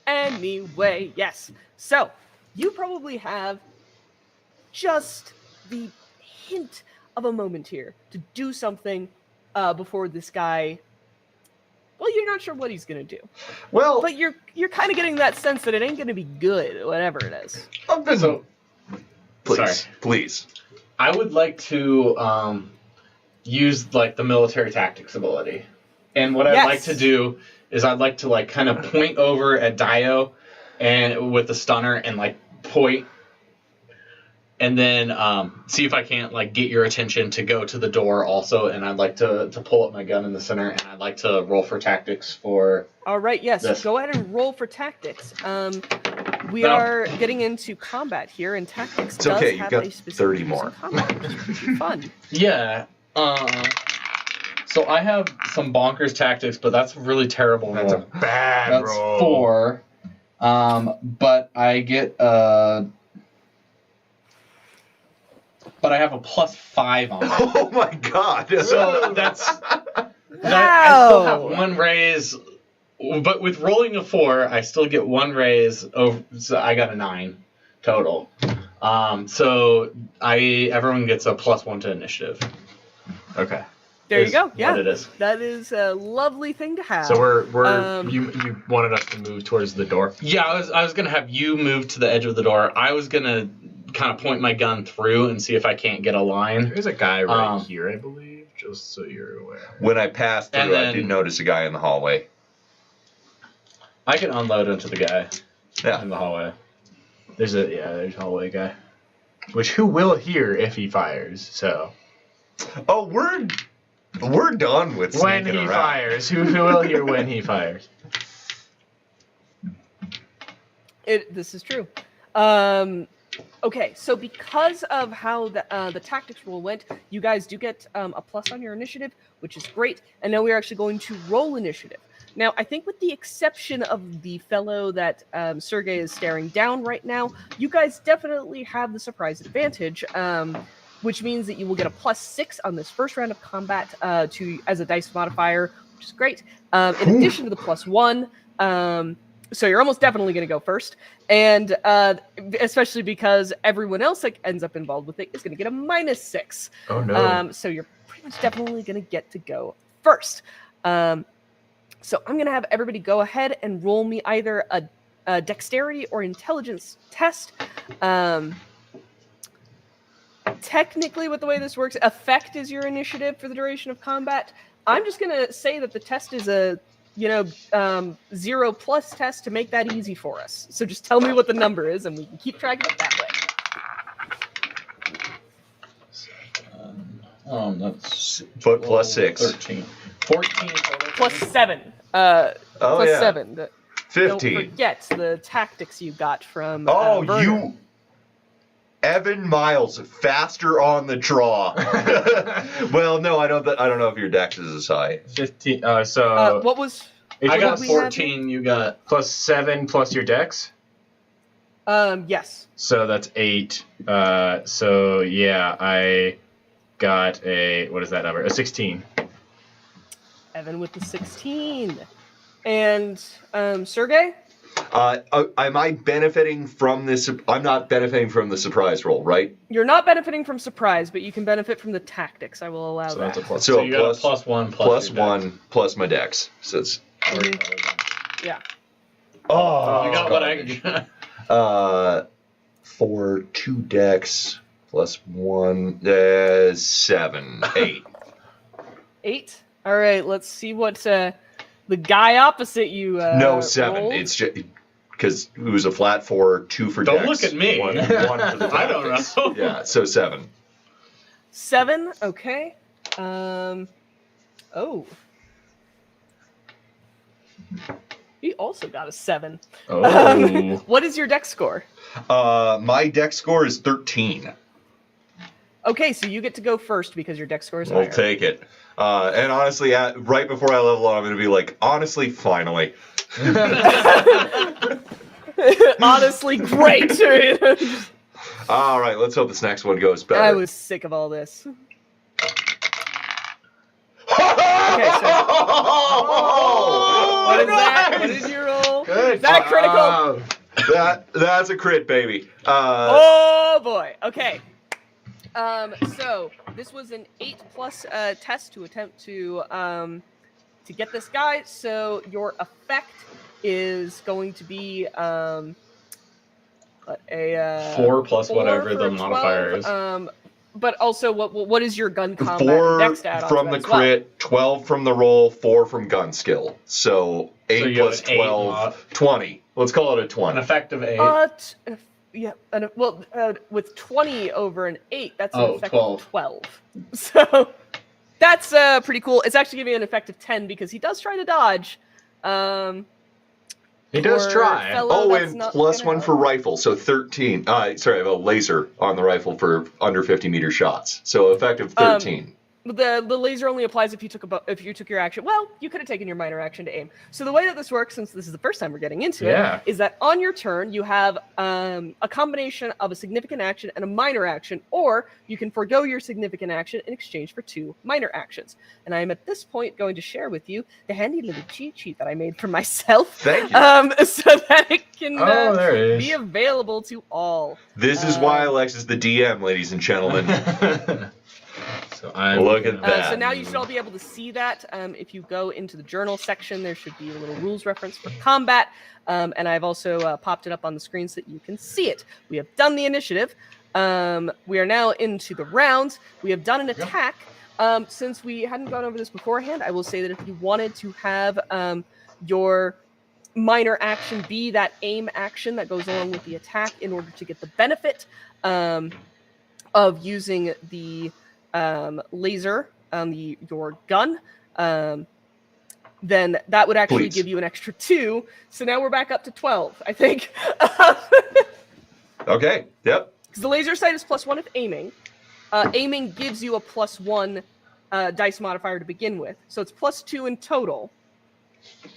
Anyway, yes. So, you probably have just the hint of a moment here to do something before this guy. Well, you're not sure what he's gonna do. Well, but you're kind of getting that sense that it ain't gonna be good, whatever it is. So, please. I would like to use like the military tactics ability, and what I'd like to do is I'd like to like kind of point over at Dio, and with the stunner and like point. And then see if I can't like get your attention to go to the door also, and I'd like to pull up my gun in the center, and I'd like to roll for tactics for. All right, yes, go ahead and roll for tactics. We are getting into combat here, and tactics does okay. have You've got a specific 30 more. Combat, which is pretty fun. Yeah. So I have some bonkers tactics, but that's really terrible. That's roll. A bad roll. That's 4. But I get But I have a +5 on it. Oh my god! So that's I still have 1 raise, but with rolling a 4, I still get 1 raise. So I got a 9 total. So everyone gets a +1 to initiative. Okay. There you is go. what Yeah, it is. that is a lovely thing to have. So we're Um, you wanted us to move towards the door. Yeah, I was gonna have you move to the edge of the door. I was gonna kind of point my gun through and see if I can't get a line. There's a guy right Um, here, I believe, just so you're aware. When I passed through, And I then- did notice a guy in the hallway. I can unload into the guy Yeah. in the hallway. There's a hallway guy. Which who will hear if he fires, so Oh, we're done with when sneaking he around. fires, who will hear when he fires. This is true. Okay, so because of how the tactics roll went, you guys do get a plus on your initiative, which is great. And now we're actually going to roll initiative. Now, I think with the exception of the fellow that Sergey is staring down right now, you guys definitely have the surprise advantage, which means that you will get a +6 on this first round of combat as a dice modifier, which is great. In addition to the +1, so you're almost definitely going to go first, and especially because everyone else that ends up involved with it is going to get a -6. Oh no. So you're pretty much definitely going to get to go first. So I'm going to have everybody go ahead and roll me either a dexterity or intelligence test. Technically, with the way this works, effect is your initiative for the duration of combat. I'm just going to say that the test is a 0+ test to make that easy for us. So just tell me what the number is, and we can keep track of it that way. That's But +6. 13. 14 total. +7. Oh, yeah. +7. Don't 15. forget the tactics you got from. Oh, Werner. you. Evan Miles, faster on the draw. Well, no, I don't know if your dex is as high. 15. What was? If I you got did we have 14. You got +7 plus your dex, Yes. so that's 8. So yeah, I got what is that number? A 16. Evan with the 16. And Sergey? Am I benefiting from this? I'm not benefiting from the surprise roll, right? You're not benefiting from surprise, but you can benefit from the tactics. I will allow So that. that's a plus. So you got a +1 plus your dex. 1 plus my dex. So it's Yeah. oh, You got what I. for 2 dex plus 1 7 8. 8. All right, let's see what the guy opposite you No 7. rolled. It's just because it was a flat 4, 2 for Don't dex. look at me. 1 for the I don't tactics. know. Yeah, so 7. 7. Okay. Oh. He also got a 7. Oh. What is your dex score? My dex score is 13. Okay, so you get to go first because your dex score is I'll higher. take it. And honestly, right before I level up, I'm going to be like, honestly, finally. Honestly, great. All right, let's hope this next one goes better. I was sick of all this. Okay, so what is that? What is your roll? Good. Is that critical? That's a crit, baby. Oh boy. Okay. So this was an 8+ test to attempt to get this guy. So your effect is going to be a 4 plus 4 whatever for the 12, modifier is. But also, what is your gun combat 4 dex stat on from that the as well? crit, 12 from the roll, 4 from gun skill. So 8 you have plus 8 12, mod. 20. Let's call it a An 20. effective 8. Yeah, and with 20 over an 8, that's an Oh, effective 12. 12. So that's pretty cool. It's actually giving an effective 10 because he does try to dodge. He does for try. fellow Oh, that's and not plus gonna 1 for help. rifle, so 13. Sorry, I have a laser on the rifle for under 50-meter shots. So effective 13. The laser only applies if you took your action. Well, you could have taken your minor action to aim. So the way that this works, since this is the first time we're getting into Yeah. it, is that on your turn you have a combination of a significant action and a minor action, or you can forego your significant action in exchange for 2 minor actions. And I am at this point going to share with you the handy little cheat sheet that I made for myself, Thank you. so that it can Oh, there it be is. available to all. This is why Alex is the DM, ladies and gentlemen. So I'm Look at gonna- that. So now you should all be able to see that. If you go into the journal section, there should be a little rules reference for combat. And I've also popped it up on the screen so that you can see it. We have done the initiative. We are now into the rounds. We have done an attack. Since we hadn't gone over this beforehand, I will say that if you wanted to have your minor action be that aim action that goes along with the attack in order to get the benefit of using the laser on your gun, then that would actually Please. give you an extra 2. So now we're back up to 12, I think. Okay. Yep. Because the laser sight is +1 if aiming. Aiming gives you a +1 dice modifier to begin with. So it's +2 in total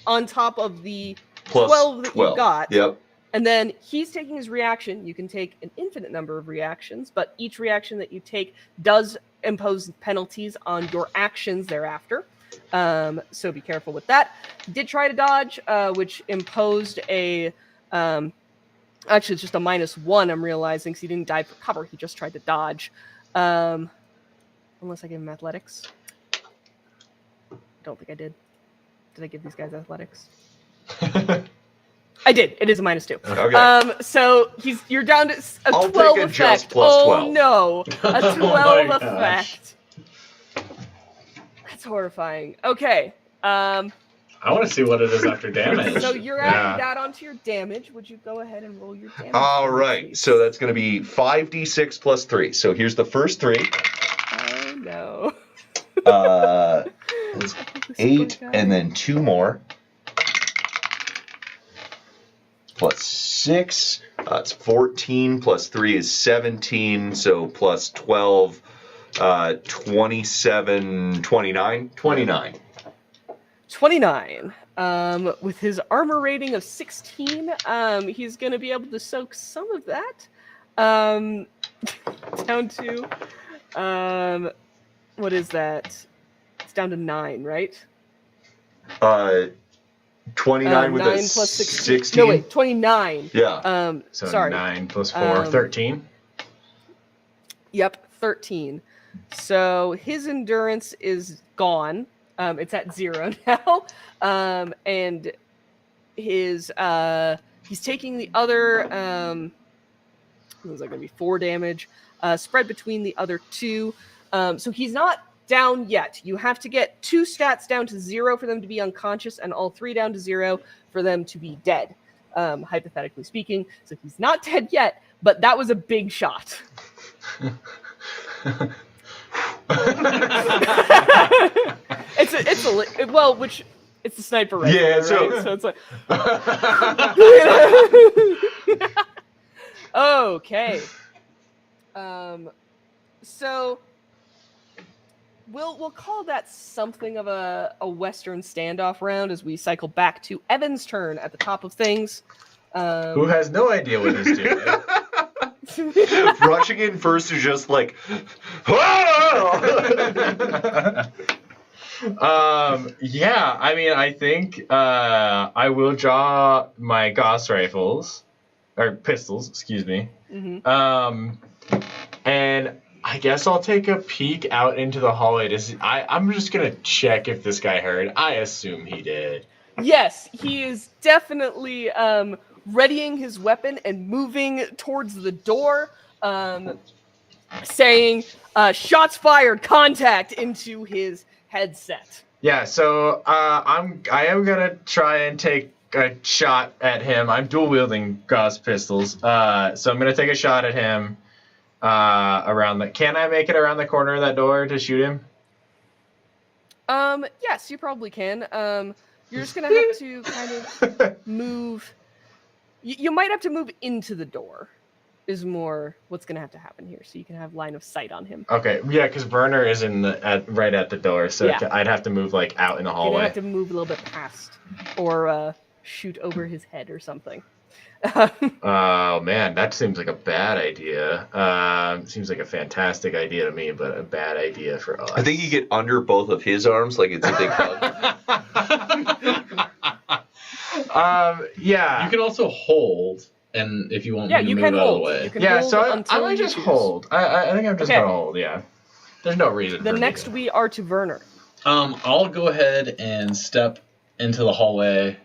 on top of the Plus 12 that you got. Yep. And then he's taking his reaction. You can take an infinite number of reactions, but each reaction that you take does impose penalties on your actions thereafter. So be careful with that. He did try to dodge, which imposed a... actually, it's just a -1, I'm realizing, because he didn't dive for cover. He just tried to dodge. Unless I gave him athletics. Don't think I did. Did I give these guys athletics? I did. It is a -2. Okay. So you're down to a I'll 12 take a effect. just plus oh 12. no, a 12 my gosh. effect. That's horrifying. Okay. I want to see what it is after damage. So you're adding that onto your damage. Would you go ahead and roll your damage? All for me, right. please? So that's going to be 5d6 plus 3. So here's the first 3. Oh no. 8 and then 2 more. Plus 6. It's 14 plus 3 is 17. So plus 12, 27, 29. 29. 29. With his armor rating of 16, he's going to be able to soak some of that down to, what is that? It's down to 9, right? 29 with 9 a plus 16. No, wait, 29. Yeah. So Sorry. 9 plus 4, 13. Yep, 13. So his endurance is gone. It's at 0 now. And his he's taking the other what was that going to be 4 damage spread between the other 2. So he's not down yet. You have to get 2 stats down to 0 for them to be unconscious and all 3 down to 0 for them to be dead, hypothetically speaking. So he's not dead yet, but that was a big shot. It's a sniper rifle. Yeah, right? so- So it's like okay. So we'll call that something of a Western standoff round as we cycle back to Evan's turn at the top of things. Who has no idea what he's doing. Rushing in first is just like, Yeah, I mean, I think I will draw my Gauss rifles, or pistols, excuse me. Mhm. And I guess I'll take a peek out into the hallway to see. I'm just gonna check if this guy heard. I assume he did. Yes, he is definitely readying his weapon and moving towards the door, saying, shots fired, contact, into his headset. Yeah, so I am gonna try and take a shot at him. I'm dual wielding Gauss pistols, so I'm gonna take a shot at him around the. Can I make it around the corner of that door to shoot him? Yes, you probably can. You're just gonna have to kind of move. You might have to move into the door. Is more what's gonna have to happen here, so you can have line of sight on him. Okay, yeah, because Werner is right at the door, so Yeah. I'd have to move like out in the You're gonna hallway. have to move a little bit past, or shoot over his head or something. Oh man, that seems like a bad idea. Seems like a fantastic idea to me, but a bad idea for us. I think you get under both of his arms like it's a big hug. Yeah. You can also hold, and if you want Yeah, me to you move can out of the hold. way. You can Yeah, hold so I until might you just choose. hold. I think I'm just Okay. gonna hold. Yeah. There's no reason. The for me next to- we are to Werner. I'll go ahead and step into the hallway.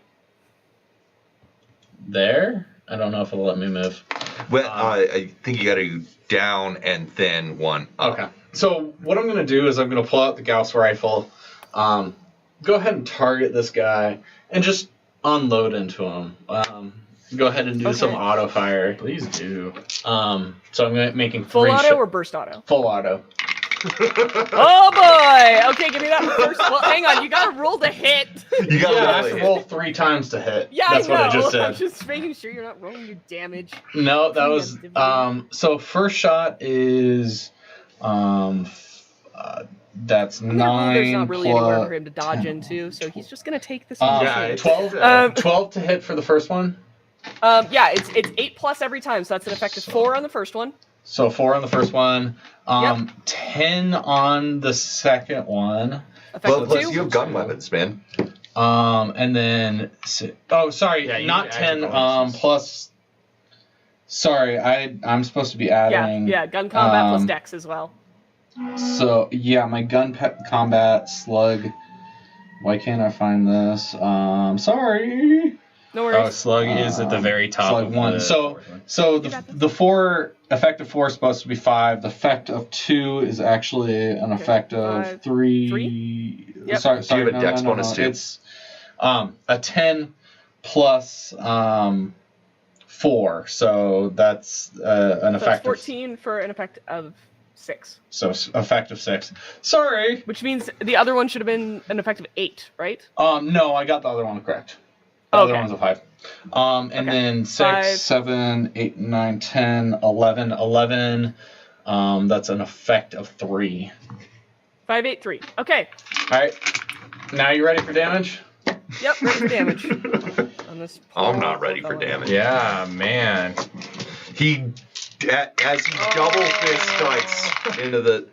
There. I don't know if it'll let me move. Well, I think you got to go down and then one up. Okay. So what I'm gonna do is I'm gonna pull out the Gauss rifle, go ahead and target this guy, and just unload into him. Go ahead and do some Okay. auto fire. Please do. So I'm making Full 3 auto or burst auto? full auto. Oh boy! Okay, give me that first. Well, hang on. You gotta roll the hit. You got Yeah, I have to to hit. roll 3 times to hit. Yeah, That's I know. what I just I'm did. just making sure you're not rolling your damage. No, that was Preemptively. so first shot is that's I'm gonna rule 9 there's not really anywhere plus for him to dodge into, so he's just gonna take this. Yeah, initiative. it's 12 Um, 12 to hit for the first one. Yeah, it's 8+ every time, so that's an effective 4 on the first one. So 4 on the first one, Yep. 10 on the second one, Well, Effective plus 2. you have gun weapons, man. and then sorry, Yeah, you not can add 10 your bonuses. plus. Sorry, I'm supposed to be adding. Yeah, gun combat plus um, dex as well. So yeah, my gun combat slug. Why can't I find this? Sorry. No worries. Slug is at the very top. Slug of 1. the So You got this. the 4 effective 4 is supposed to be 5. The effect of 2 is actually an Okay, effect of 5, 3. 3? Yep. Sorry, Do you have a dex no, bonus too? It's a 10 plus 4, so that's an So it's effect of 14 for an effect of 6, effect of 6. Sorry. which means the other one should have been an effect of 8, right? No, I got the other one correct. The other Okay. one's a 5. And Okay. then 6, 5. 7, 8, 9, 10, 11. 11. That's an effect of 3. 5, 8, 3. Okay. All right. Now you ready for damage? Yep, ready for damage. On this I'm poor not ready for fella. damage. Yeah, man. He, as he double fist strikes into the.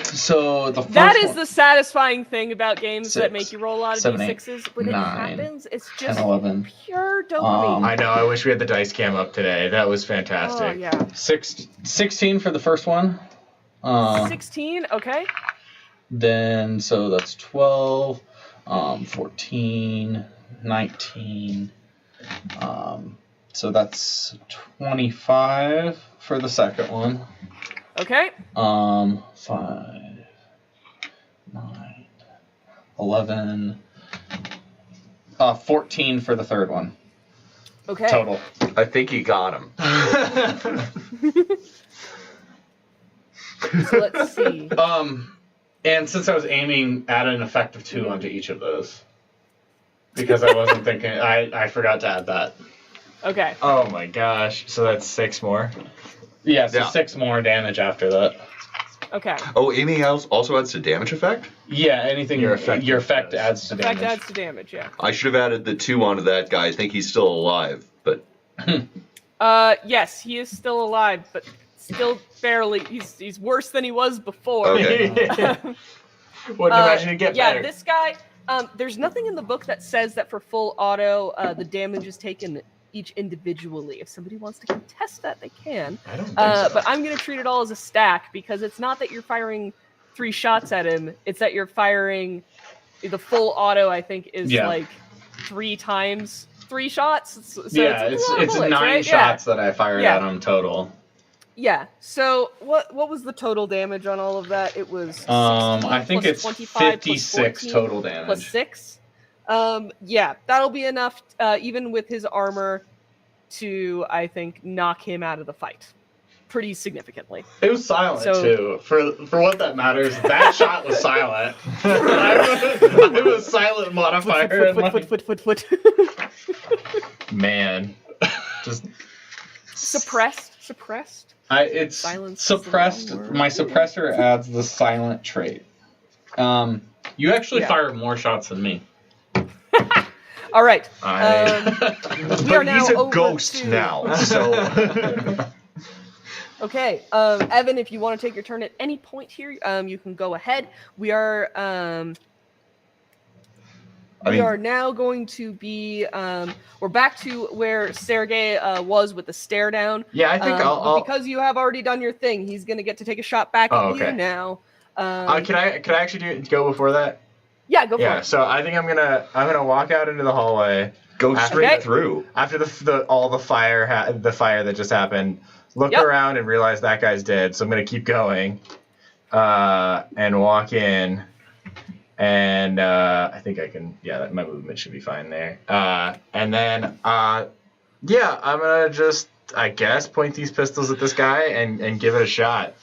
So the first That is one, the satisfying thing about games that 6, make you roll a lot of 7, 8, d6s. When 9, it happens, it's 10, just 11. pure dopamine. I know. I wish we had the dice cam up today. That was fantastic. Oh, yeah. 16 for the first one. 16, okay. Then so that's 12, 14, 19. So that's 25 for the second one. Okay. 5, 9, 11, 14 for the third one. Okay. Total. I think he got him. So let's see. And since I was aiming, add an effect of 2 onto each of those. Because I wasn't thinking, I forgot to add that. Okay. Oh my gosh. So that's 6 more. Yeah, so Yeah. 6 more damage after that. Okay. Oh, anything else also adds to damage effect? Yeah, anything Your your effect effect does. adds to Effect damage. adds to damage, yeah. I should have added the 2 onto that guy. I think he's still alive, but Yes, he is still alive, but still barely. He's worse than he was before. Okay. Wouldn't imagine it'd get yeah, better. this guy. There's nothing in the book that says that for full auto, the damage is taken each individually. If somebody wants to contest that, they can. I don't think so. But I'm gonna treat it all as a stack because it's not that you're firing 3 shots at him; it's that you're firing the full auto. I think is Yeah. like 3 times 3 shots. So yeah, it's a lot of it's bullets, 9 right? shots that I fired Yeah. at him total. Yeah. So what was the total damage on all of that? It was 16 I think plus it's 25 plus 56 14 total damage. plus 6. Yeah, that'll be enough, even with his armor, to I think knock him out of the fight, pretty significantly. It was silent So- too. For what that matters, that shot was silent. It was silent modifier. Foot. Man. Just Suppressed. It's Silence is the suppressed. wrong word. My suppressor adds the silent trait. You actually Yeah. fired more shots than me. All right. I. We are but now he's a over ghost to- now. So Okay, Evan, if you want to take your turn at any point here, you can go ahead. We are now going to be we're back to where Sergey was with the stare down. Yeah, I think But I'll because you have already done your thing, he's gonna get to take a shot back Oh, at you okay. now. Can I actually go before that? Yeah, go for Yeah. it. So I think I'm gonna walk out into the hallway. Go straight Okay. through. After the fire that just happened, look Yep. around and realize that guy's dead. So I'm gonna keep going, and walk in, and I think I can. Yeah, my movement should be fine there. And then yeah, I'm gonna just I guess point these pistols at this guy and give it a shot.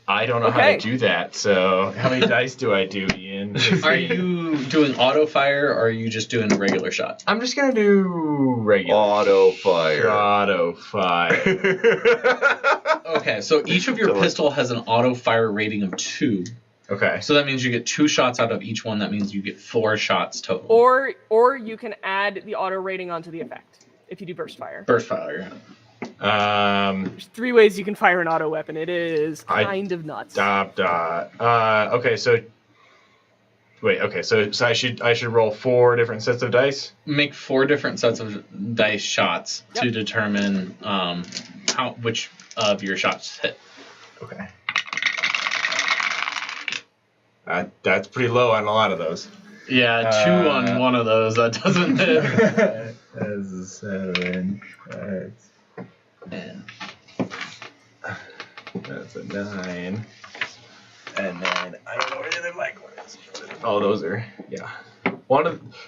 I don't know how Okay. to do that. So how many dice do I do, Ian? Are you doing auto fire or are you just doing a regular shot? I'm just gonna do regular. Auto fire. Auto fire. Okay, so each of your Totally. pistol has an auto fire rating of 2. Okay. So that means you get 2 shots out of each one. That means you get 4 shots total. Or you can add the auto rating onto the effect if you do burst fire. burst fire. There's 3 ways you can fire an auto weapon. It is kind of nuts. Okay, so wait. Okay, so I should roll 4 different sets of dice. Make 4 different sets of dice shots to Yep. determine which of your shots hit. Okay. That's pretty low on a lot of those. Yeah, 2 on one of those. That doesn't hit. That's a 7. That's a 9. And then I don't know where the other mic was. Oh, those are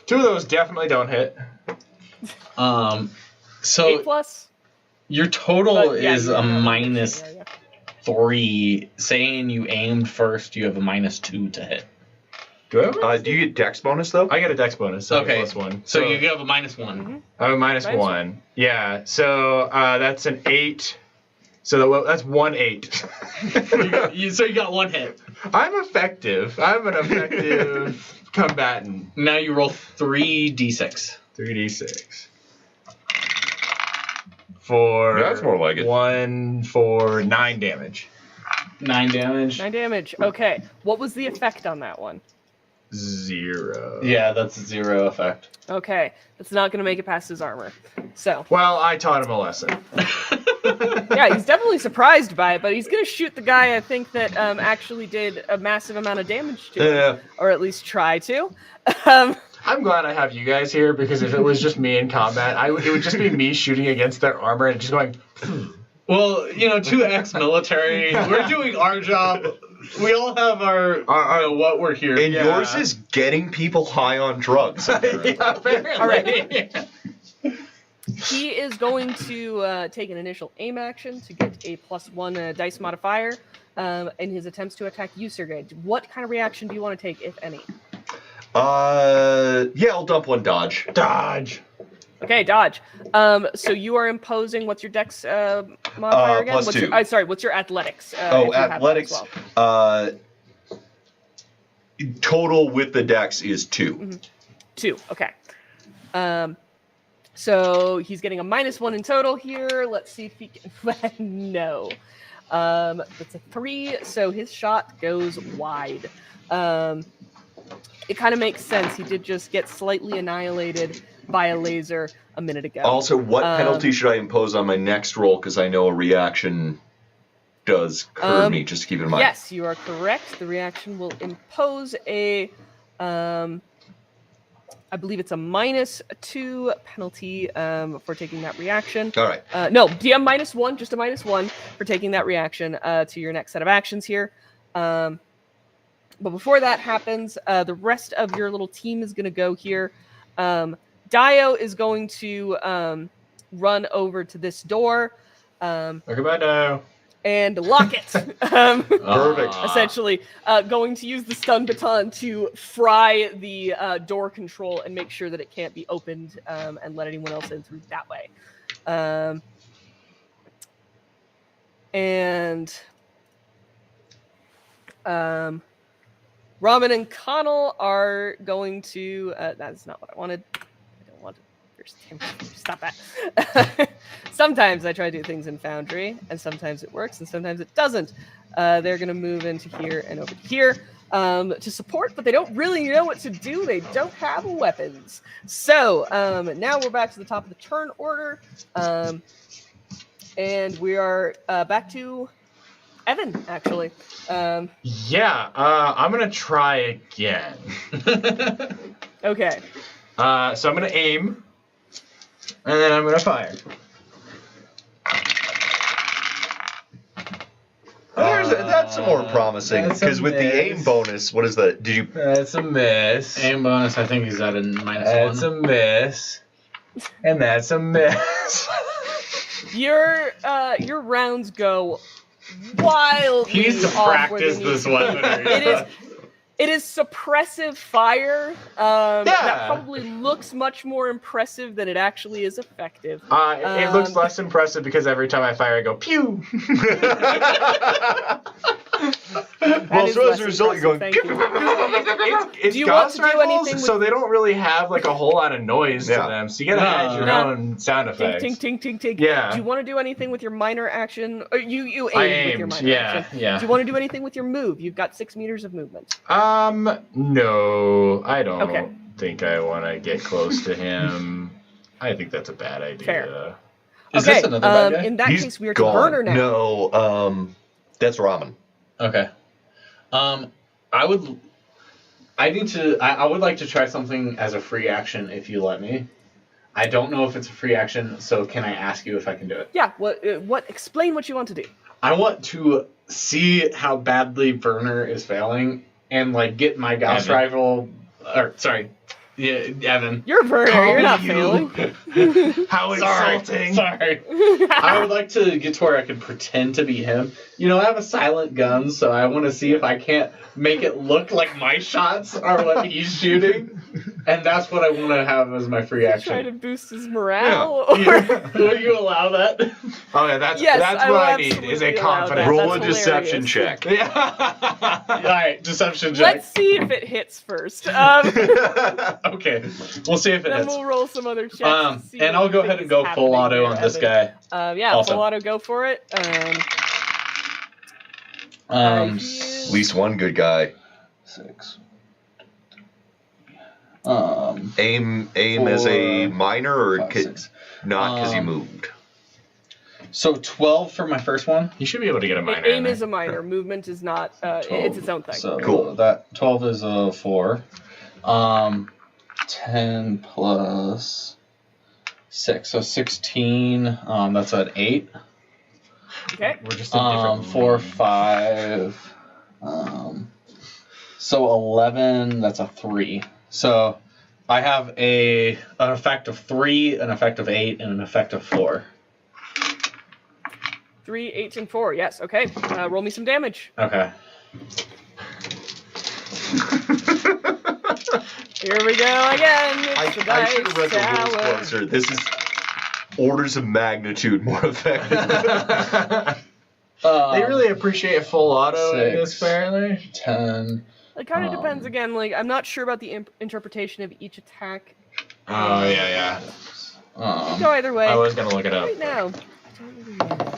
2 of those definitely don't hit. So 8 plus. your total But, yeah, is you a have minus yeah. 3. Saying you aimed first, you have a minus 2 to hit. Do I? Do you get dex bonus though? I get a dex bonus, so Okay. +1. So you have a minus 1. I have a minus Minus 1. Yeah, so that's an 8. So that's 1 8. So you got 1 hit. I'm effective. I'm an effective combatant. Now you roll 3d6. 3d6. For Yeah, that's more like it. 1 for 9 damage. 9 damage. 9 damage. Okay. What was the effect on that one? 0. Yeah, that's a 0 effect. Okay. That's not going to make it past his armor. So, Well, I taught him a lesson. yeah, he's definitely surprised by it, but he's going to shoot the guy I think that actually did a massive amount of damage to him. Yeah. Or at least try to. Um, I'm glad I have you guys here because if it was just me in combat, it would just be me shooting against their armor and just going. Well, 2 ex-military, we're doing our job. We all have our what we're here. And Yeah. yours is getting people high on drugs. Yeah, apparently. All right. He is going to take an initial aim action to get a +1 dice modifier in his attempts to attack you, Sergey. What kind of reaction do you want to take, if any? Yeah, I'll dump 1 dodge. Dodge. Okay, dodge. So you are imposing, what's your dex modifier again? +2. What's your athletics? If Oh, you have that athletics. as well. Total with the dex is 2. Mm-hmm. 2, okay. So he's getting a -1 in total here. Let's see if he can. No. That's a 3, so his shot goes wide. It kind of makes sense. He did just get slightly annihilated by a laser a minute ago. Also, what penalty should I impose on my next roll? Because I know a reaction does hurt me. Just keep in mind. Yes, you are correct. The reaction will impose a, I believe it's a -2 penalty for taking that reaction. All right. No, DM -1, just a -1 for taking that reaction to your next set of actions here. But before that happens, the rest of your little team is going to go here. Dio is going to run over to this door Goodbye now. and lock it. Perfect. Essentially, going to use the stun baton to fry the door control and make sure that it can't be opened and let anyone else in through that way. Ramen and Connell are going to. That's not what I wanted. I don't want to. Stop that. Sometimes I try to do things in Foundry, and sometimes it works, and sometimes it doesn't. They're going to move into here and over here to support, but they don't really know what to do. They don't have weapons. So now we're back to the top of the turn order, and we are back to Evan, actually. Yeah, I'm gonna try again. Okay. So I'm gonna aim, and then I'm gonna fire. That's more promising That's a because with the aim miss. bonus, what is that? Did you? That's a miss. Aim bonus, I think he's at a -1. That's a miss. And that's a miss. Your rounds go wildly He needs to off where practice they need this to. weapon. It is suppressive fire. That Yeah. probably looks much more impressive than it actually is effective. It looks less impressive because every time I fire, I go pew. Well, is so as less a result, you're going. impressive, thank It's Do you want Gauss to do rifles, anything with- so they don't really have like a whole lot of noise Yeah. to them. So you gotta add your No. own sound Ting, effects. ting, ting, ting, ting. Yeah. Do you want to do anything with your minor action? Or you aimed with your aimed, minor yeah, action. yeah. Do you want to do anything with your move? You've got 6 meters of movement. No, I don't Okay. think I want to get close to him. I think that's a bad idea. Fair. Is Okay, this another bad guy? in that He's case, we are to gone. burner now. No, that's ramen. Okay. I would like to try something as a free action if you let me. I don't know if it's a free action, so can I ask you if I can do it? Yeah. What? Explain what you want to do. I want to see how badly Burner is failing and like get my Gauss Evan. rival. Or sorry, yeah, Evan. You're a burner. Call You're not you. failing. How Sorry, insulting! sorry. I would like to get to where I can pretend to be him. You know, I have a silent gun, so I want to see if I can't make it look like my shots are what he's shooting. And that's what I want to have as my free Try action. to boost his morale. Will you allow that? Oh yeah, that's Yes, that's I what will I need is absolutely a allow confident that. Roll That's a deception hilarious. check. Yeah. Alright, deception check. Let's see if it hits first. Okay, we'll see if it Then hits. we'll roll some other checks. to see And what I'll you go think ahead and is go full happening auto there, on this Evan. guy. Yeah, also. full auto, go for it. Um, At least one good guy. 6. Aim as a 4, minor or 5, 6. not because he Um, moved. So 12 for my first one. You should be able to get a minor. Aim in there. is a minor. Movement is not. It's its own thing. So Cool. that 12 is a 4. 10 plus 6, so 16. That's an 8. Okay. We're just in different 4, lanes. 5. So 11. That's a 3. So I have an effect of 3, an effect of 8, and an effect of 4. 3, 8, and 4. Yes. Okay. Roll me some damage. Okay. Here we go again. It's the I should have dice read the rules tower. closer. This is orders of magnitude more effective. They really appreciate full auto in this, 6. apparently. 10. It kind of depends again. Like I'm not sure about the interpretation of each attack. Oh yeah. Go either way. I was gonna look it up. Right now. I don't really know.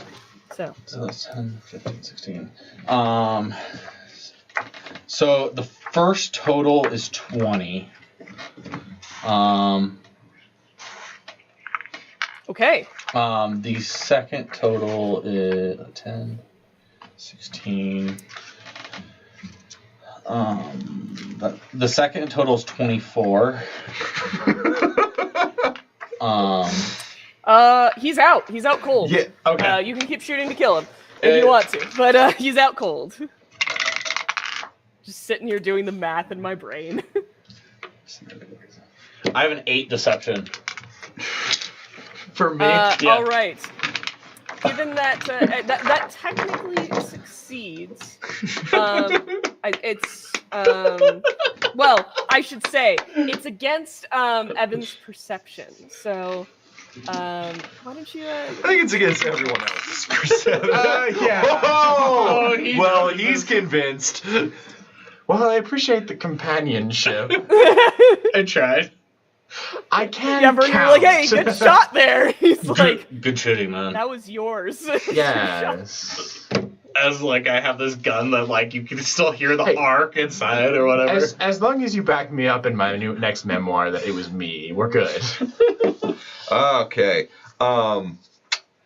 So. So that's 10, 15, 16. So the first total is 20. Okay. The second total is 10, 16. The second total is 24. He's out. He's out cold. Yeah. Okay. You can keep shooting to kill him if you want to, but he's out cold. Just sitting here doing the math in my brain. I have an 8 deception. For me, Yeah. All right. Given that that technically succeeds, well, I should say it's against Evan's perception. So, why don't you? I think it's against everyone else's perception. yeah. Oh, he's well, he's convinced. Well, I appreciate the companionship. I tried. I can Yeah, Vernon, you're count. like, hey, good shot there. He's like, Good shooting, man. that was yours. Yes. As like I have this gun that like you can still hear the Hey. arc inside or whatever. As long as you back me up in my next memoir that it was me, we're good. Okay.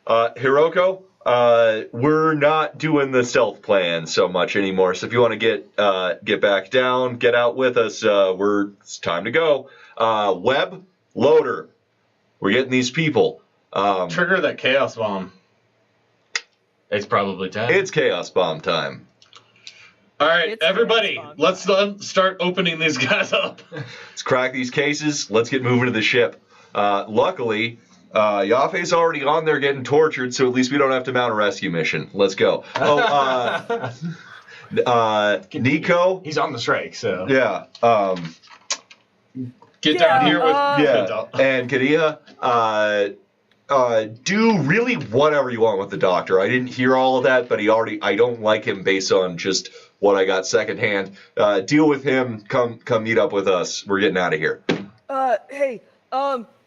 Hiroko, we're not doing the stealth plan so much anymore. So if you want to get back down, get out with us, it's time to go. Web, loader. We're getting these people. Trigger that chaos bomb. It's probably time. It's chaos bomb time. All right, It's everybody, chaos bomb let's start opening these guys up. Let's crack these cases. Let's get moving to the ship. Luckily, Yafe's already on there getting tortured, so at least we don't have to mount a rescue mission. Let's go. Nico. He's on the strike, so. Yeah. Get down here with Yeah. And Kadia, do really whatever you want with the doctor. I didn't hear all of that, but I don't like him based on just what I got secondhand. Deal with him. Come meet up with us. We're getting out of here. Hey,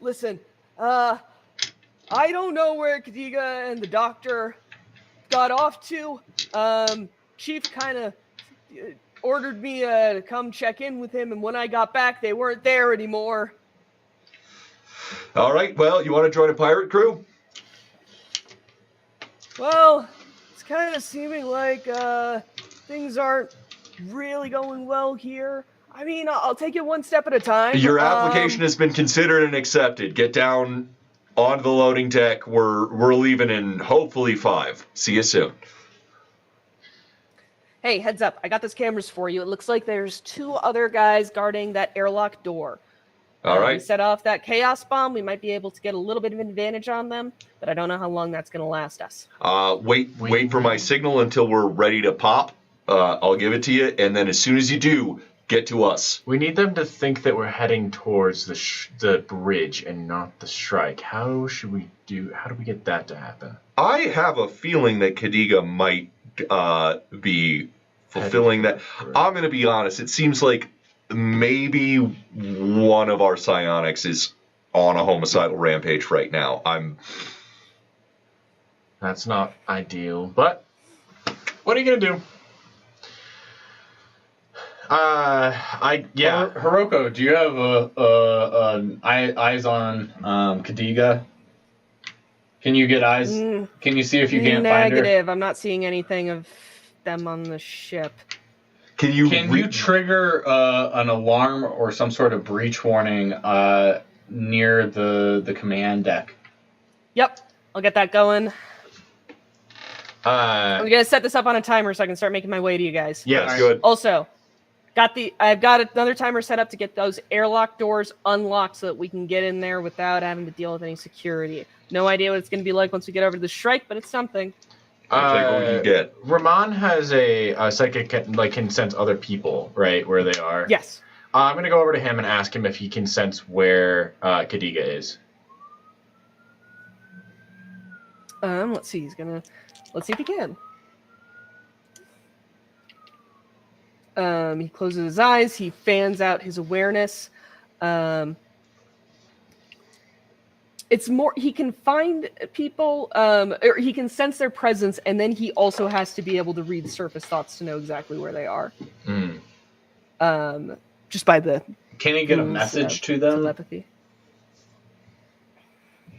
listen, I don't know where Kadiga and the doctor got off to. Chief kind of ordered me to come check in with him, and when I got back, they weren't there anymore. All right. Well, you want to join a pirate crew? Well, it's kind of seeming like things aren't really going well here. I mean, I'll take it one step at a time. Your application has been considered and accepted. Get down onto the loading deck. We're leaving in hopefully 5. See you soon. Hey, heads up. I got those cameras for you. It looks like there's 2 other guys guarding that airlock door. All We right. set off that chaos bomb. We might be able to get a little bit of an advantage on them, but I don't know how long that's going to last us. Wait for my signal until we're ready to pop. I'll give it to you, and then as soon as you do, get to us. We need them to think that we're heading towards the bridge and not the strike. How do we get that to happen? I have a feeling that Kadiga might be fulfilling that. I'm going to be honest. It seems like maybe one of our psionics is on a homicidal rampage right now. That's not ideal, but What are you gonna do? Hiroko, do you have eyes on Kadiga? Can you get eyes? Can you see if you can't find her? Negative. I'm not seeing anything of them on the ship. Can you trigger an alarm or some sort of breach warning near the command deck? Yep, I'll get that going. I'm gonna set this up on a timer so I can start making my way to you guys. Yeah, Alright. good. Also, I've got another timer set up to get those airlock doors unlocked so that we can get in there without having to deal with any security. No idea what it's going to be like once we get over to the strike, but it's something. I'll take what we can get. Rahman has a psychic can sense other people, right, where they are. Yes. I'm going to go over to him and ask him if he can sense where Kadiga is. Let's see. Let's see if he can. He closes his eyes. He fans out his awareness. It's more, he can find people, or he can sense their presence, and then he also has to be able to read surface thoughts to know exactly where they are. Just by the... Can he get a message to them? Telepathy.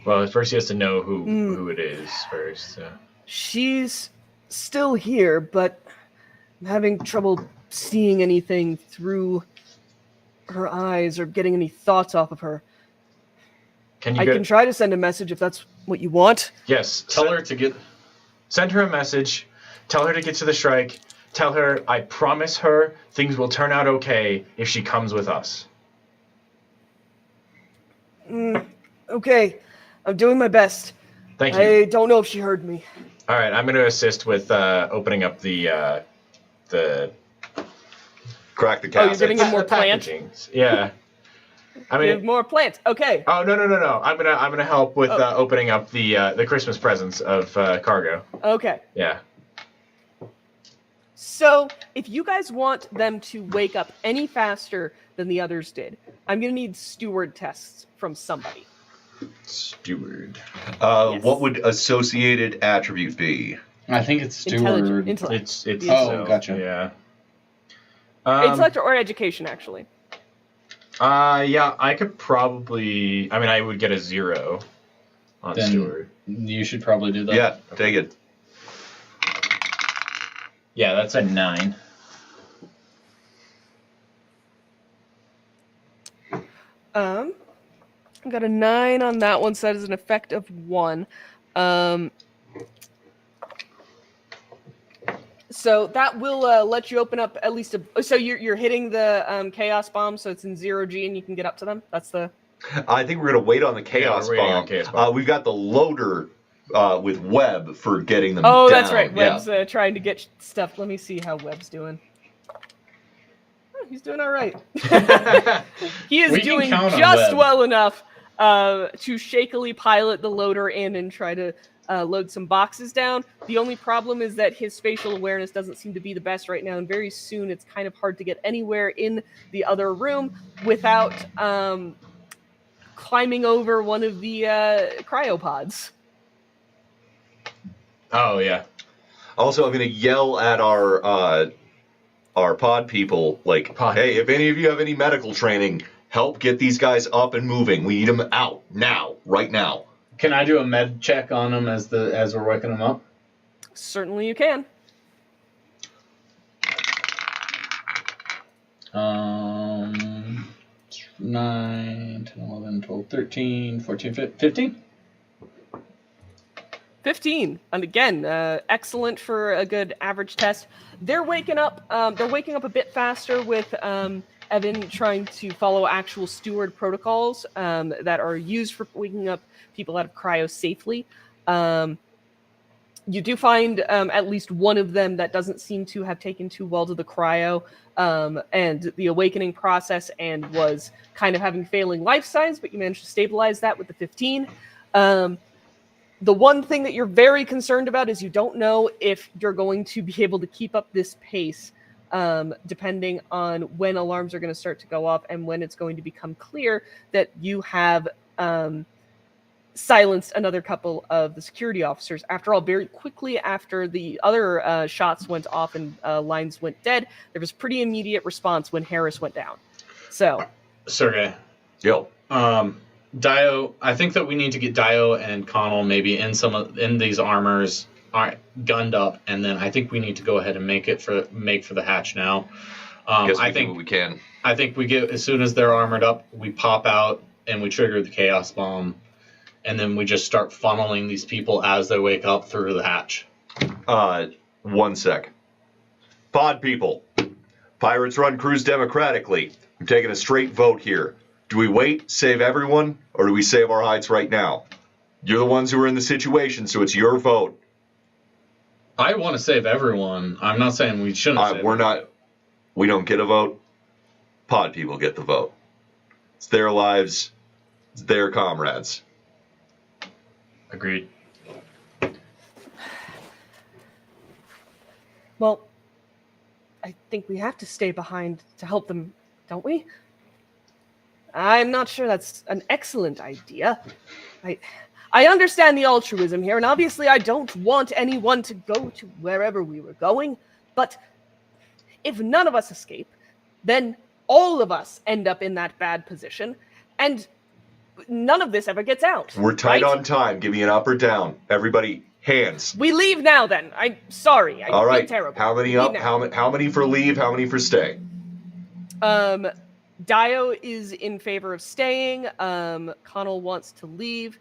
Well, first he has to know who it is first. So. She's still here, but I'm having trouble seeing anything through her eyes or getting any thoughts off of her. I can try to send a message if that's what you want. Yes. Send her a message. Tell her to get to the strike. Tell her I promise her things will turn out okay if she comes with us. Okay. I'm doing my best. Thank you. I don't know if she heard me. All right. I'm going to assist with opening up the crack the Oh, cassette. you're giving him more plant? packagings. Yeah. I mean, Give more plants. Okay. Oh no! I'm gonna help with opening up the Christmas presents of cargo. Okay. Yeah. So, if you guys want them to wake up any faster than the others did, I'm gonna need steward tests from somebody. Steward. Yes. What would associated attribute be? I think it's steward. Intellect. It's gotcha. Yeah. Intellect or education, actually. Yeah, I could probably. I mean, I would get a 0 on Then steward. You should probably do that. Yeah, take it. Yeah, that's That's a 9. I got a 9 on that one, so that is an effect of 1. So that will let you open up at least a. So you're hitting the chaos bomb, so it's in 0G, and you can get up to them. That's the. I think we're gonna wait on the chaos we're waiting on bomb. chaos bomb. We've got the loader with Webb for getting them Oh, down. that's right. Yeah. Webb's trying to get stuff. Let me see how Webb's doing. Oh, he's doing all right. He is We can doing count on just Webb. well enough to shakily pilot the loader in and try to load some boxes down. The only problem is that his spatial awareness doesn't seem to be the best right now, and very soon it's kind of hard to get anywhere in the other room without climbing over one of the cryopods. Oh yeah. Also, I'm gonna yell at our pod people, like, hey, if any of you have any medical training, help get these guys up and moving. We need them out now, right now. Can I do a med check on them as we're waking them up? Certainly you can. 9, 10, 11, 12, 13, 14, 15? 15, and again, excellent for a good average test. They're waking up. They're waking up a bit faster with Evan trying to follow actual steward protocols that are used for waking up people out of cryo safely. You do find at least one of them that doesn't seem to have taken too well to the cryo and the awakening process and was kind of having failing life signs, but you managed to stabilize that with the 15. The one thing that you're very concerned about is you don't know if you're going to be able to keep up this pace, depending on when alarms are going to start to go off and when it's going to become clear that you have silenced another couple of the security officers. After all, very quickly after the other shots went off and lines went dead, there was pretty immediate response when Harris went down. So, Sergey. Yo. Dio, I think that we need to get Dio and Connell maybe in these armors, gunned up, and then I think we need to go ahead and make for the hatch now. Guess we I do think what we can. I think we get as soon as they're armored up, we pop out and we trigger the chaos bomb, and then we just start funneling these people as they wake up through the hatch. 1 sec. Pod people, pirates run crews democratically. I'm taking a straight vote here. Do we wait, save everyone, or do we save our hides right now? You're the ones who are in the situation, so it's your vote. I want to save everyone. I'm not saying we shouldn't. Save everyone. We don't get a vote. Pod people get the vote. It's their lives. It's their comrades. Agreed. well, I think we have to stay behind to help them, don't we? I'm not sure that's an excellent idea. I understand the altruism here, and obviously I don't want anyone to go to wherever we were going, but if none of us escape, then all of us end up in that bad position, and none of this ever gets out. We're tight right? on time. Give me an up or down. Everybody, hands. We leave now, then. I'm sorry. I All right. feel terrible. How many We leave up? now. How many for leave? How many for stay? Dio is in favor of staying. Connell wants to leave.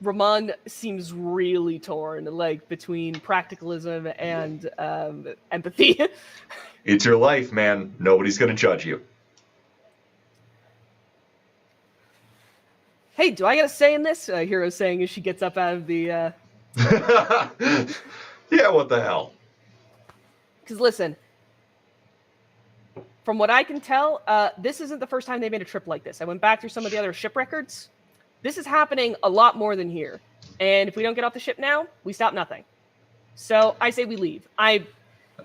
Ramon seems really torn, like between practicalism and empathy. It's your life, man. Nobody's gonna judge you. Hey, do I get a say in this? Hero's saying as she gets up out of the. Yeah, what the hell? Because listen, from what I can tell, this isn't the first time they made a trip like this. I went back through some of the other ship records. This is happening a lot more than here. And if we don't get off the ship now, we stop nothing. So I say we leave. I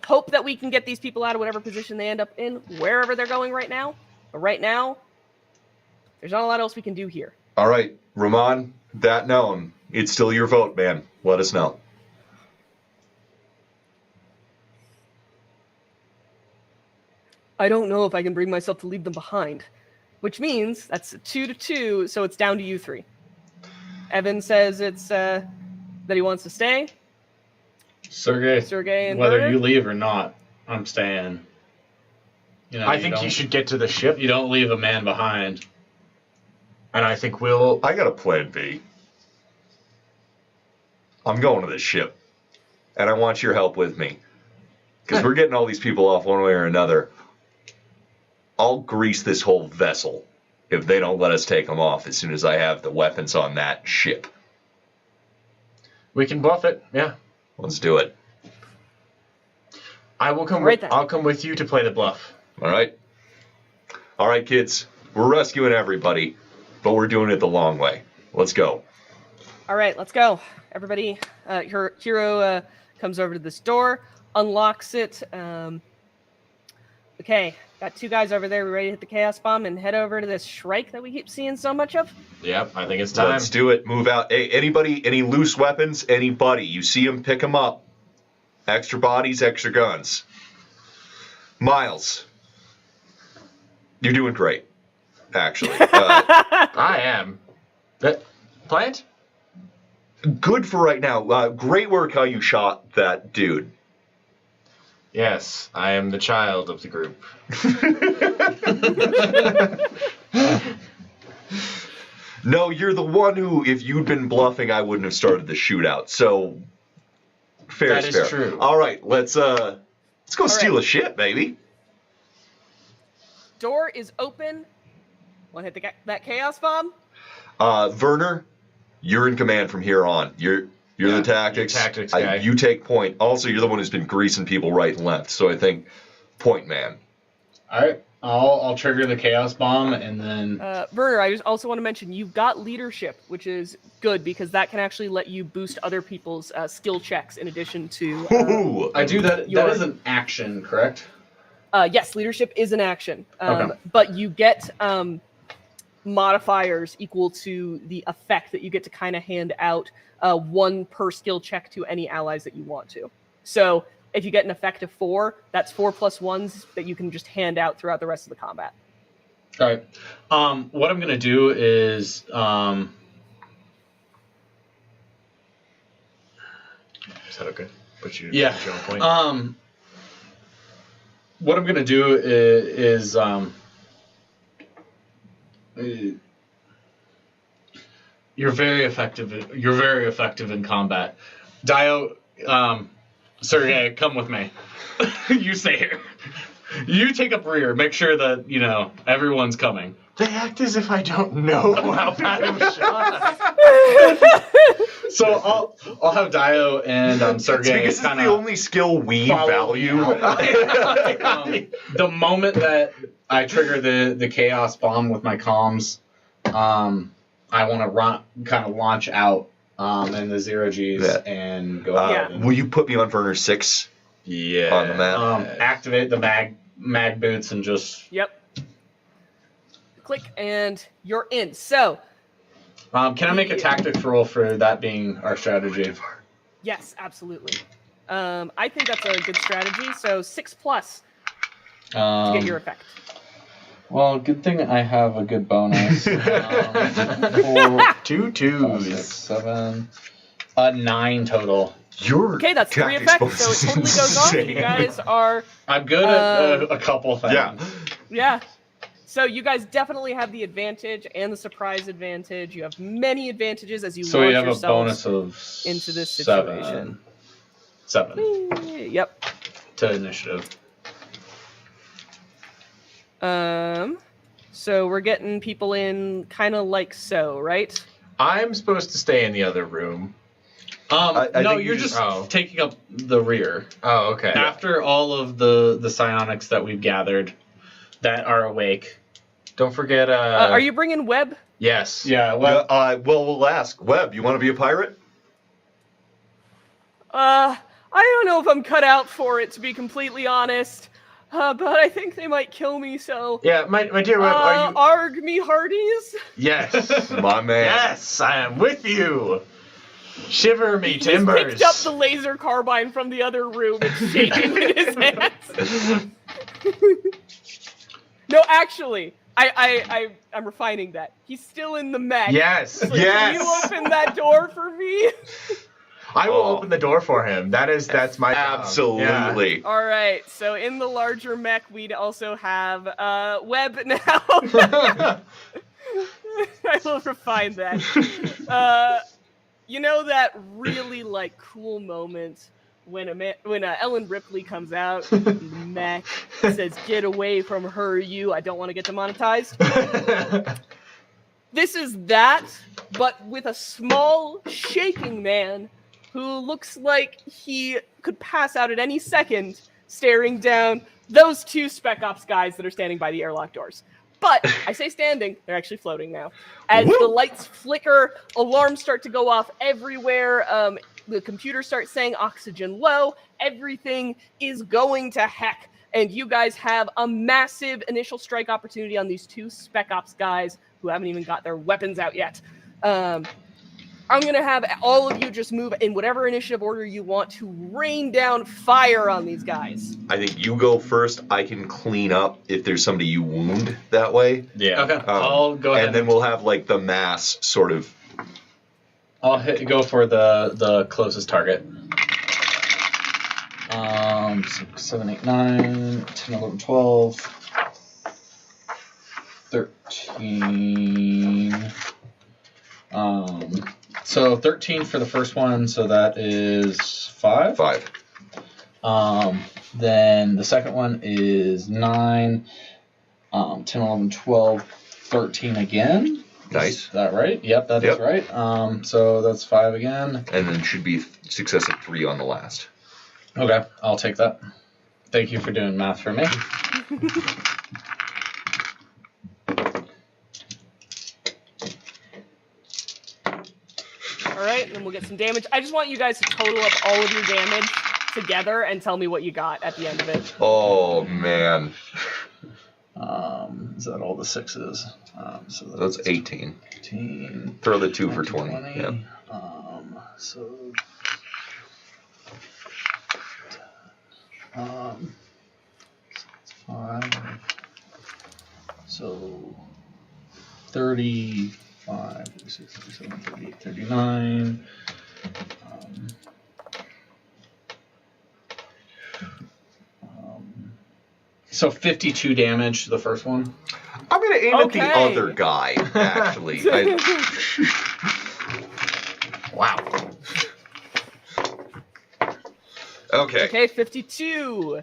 hope that we can get these people out of whatever position they end up in, wherever they're going right now. But right now, there's not a lot else we can do here. All right, Ramon, that known. It's still your vote, man. Let us know. I don't know if I can bring myself to leave them behind, which means that's a 2-2, so it's down to you three. Evan says it's that he wants to stay. Sergey and whether Burner? you leave or not, I'm staying. You know, I think you should get to the ship, You don't leave a man behind. and I think we'll. I got a plan B. I'm going to this ship, and I want your help with me. Because we're getting all these people off one way or another. I'll grease this whole vessel if they don't let us take them off as soon as I have the weapons on that ship. We can bluff it. Yeah. Let's do it. I will come. Right then. I'll come with you to play the bluff. All right? All right, kids. We're rescuing everybody, but we're doing it the long way. Let's go. All right, let's go. Everybody, Hero comes over to this door, unlocks it. Okay, got two guys over there. We ready to hit the Chaos Bomb and head over to this Shrike that we keep seeing so much of? Yep, I think it's time. Let's do it. Move out. Hey, anybody, any loose weapons? Anybody, you see them, pick them up. Extra bodies, extra guns. Miles, you're doing great, actually. I am. Plant? Good for right now. Great work how you shot that dude. Yes, I am the child of the group. No, you're the one who, if you'd been bluffing, I wouldn't have started the shootout. So, fair That is is fair. true. All right, let's go steal right. a ship, baby. Door is open. Want to hit that Chaos Bomb? Werner, you're in command from here on. You're the tactics. tactics guy. You take point. Also, you're the one who's been greasing people right and left. So I think point man. All right, I'll trigger the Chaos Bomb and then. Werner, I just also want to mention you've got leadership, which is good because that can actually let you boost other people's skill checks in addition to. Ooh. I do that. Your- That is an action, correct? Yes, leadership is an action, Okay. but you get modifiers equal to the effect that you get to kind of hand out one per skill check to any allies that you want to. So if you get an effect of 4, that's 4 plus 1s that you can just hand out throughout the rest of the combat. All right. What I'm gonna do is Is that okay? Put you yeah. put you on point. What I'm gonna do is you're very effective. You're very effective in combat. Dio, Sergey, come with me. You stay here. You take up rear. Make sure that everyone's coming. They act as if I don't know how bad of a shot. So I'll have Dio and It's Sergey because it's kind the of only skill we follow value. the moment that I trigger the Chaos Bomb with my comms, I want to kind of launch out in the 0 Gs Yeah. and go out. And, Will you put me on Werner 6 Yeah. on the map? activate the mag boots and just. Yep. Click, and you're in. So, Can I make a tactics roll for that being our strategy? yes, absolutely. I think that's a good strategy. So 6 plus to get your effect. Well, good thing I have a good bonus. 4, 2 5, 6, twos. 7, 9 total. Your Okay, that's 3 tactics effects, so it totally bonus is goes off. You insane. guys are, I'm good at a couple things. Yeah. So you guys definitely have the advantage and the surprise advantage. You have many advantages as you So we launch have a yourselves bonus of into this 7. situation. 7 Yep. to initiative. So we're getting people in kind of like so, right? I'm supposed to stay in the other room. I No, think you're you just just- taking up the rear. Oh, okay. After all of the psionics that we've gathered that are awake. Don't forget. Are you bringing Webb? Yes. Yeah, well, We'll ask. Webb, you want to be a pirate? I don't know if I'm cut out for it, to be completely honest. But I think they might kill me, so... Yeah, my dear Webb, are you? Arg me hearties? Yes. My man. Yes, I am with you. Shiver me He's timbers. picked up the laser carbine from the other room and shaking in his hands. No, actually, I'm refining that. He's still in the mech. Yes. So Yes. Can you open that door for me? I will Oh. open the door for him. That's my job. Absolutely. All right. So in the larger mech, we'd also have Webb now. Yeah. I will refine that. You know that really like cool moment when Ellen Ripley comes out in the mech, says, "Get away from her, you! I don't want to get demonetized." This is that, but with a small, shaking man who looks like he could pass out at any second, staring down those two Spec Ops guys that are standing by the airlock doors. But I say standing, they're actually floating now. As the lights flicker, alarms start to go off everywhere. The computer starts saying oxygen low. Everything is going to heck. And you guys have a massive initial strike opportunity on these two Spec Ops guys who haven't even got their weapons out yet. I'm going to have all of you just move in whatever initiative order you want to rain down fire on these guys. I think you go first. I can clean up if there's somebody you wound that way. Yeah. Okay, I'll go ahead. And then we'll have like the mass sort of. I'll go for the closest target. 6, 7, 8, 9, 10, 11, 12, 13. So 13 for the first one, so that is 5. 5. Then the second one is 9, 10, 11, 12, 13 again. Nice. Is that right? Yep, that is Yep. right. So that's 5 again. And then should be success at 3 on the last. Okay, I'll take that. Thank you for doing math for me. All right, and then we'll get some damage. I just want you guys to total up all of your damage together and tell me what you got at the end of it. Oh man. Is that all the 6s? So That's 18. 18. Throw the 2 for 20. Yep. So. 5. So 35, 36, 37, 38, 39. So 52 damage to the first one. I'm gonna aim at the Okay. other guy. Actually. Wow. Okay. Okay, 52.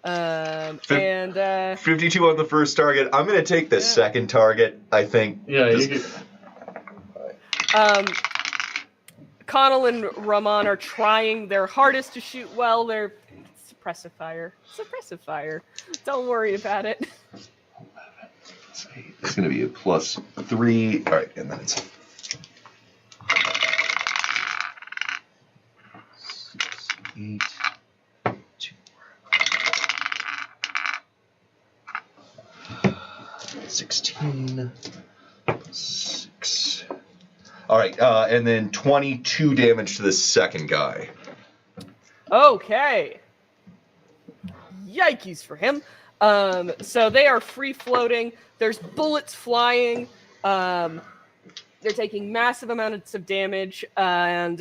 And 52 on the first target. I'm gonna take the second target. I think. Yeah, Just- you could, Connell and Rahman are trying their hardest to shoot well. They're suppressive fire. Suppressive fire. Don't worry about it. It's gonna be a +3. All right, and then it's. 6, 8, 2, 16, 6. All right, and then 22 damage to the second guy. Okay. Yikes for him. So they are free floating. There's bullets flying. They're taking massive amounts of damage. And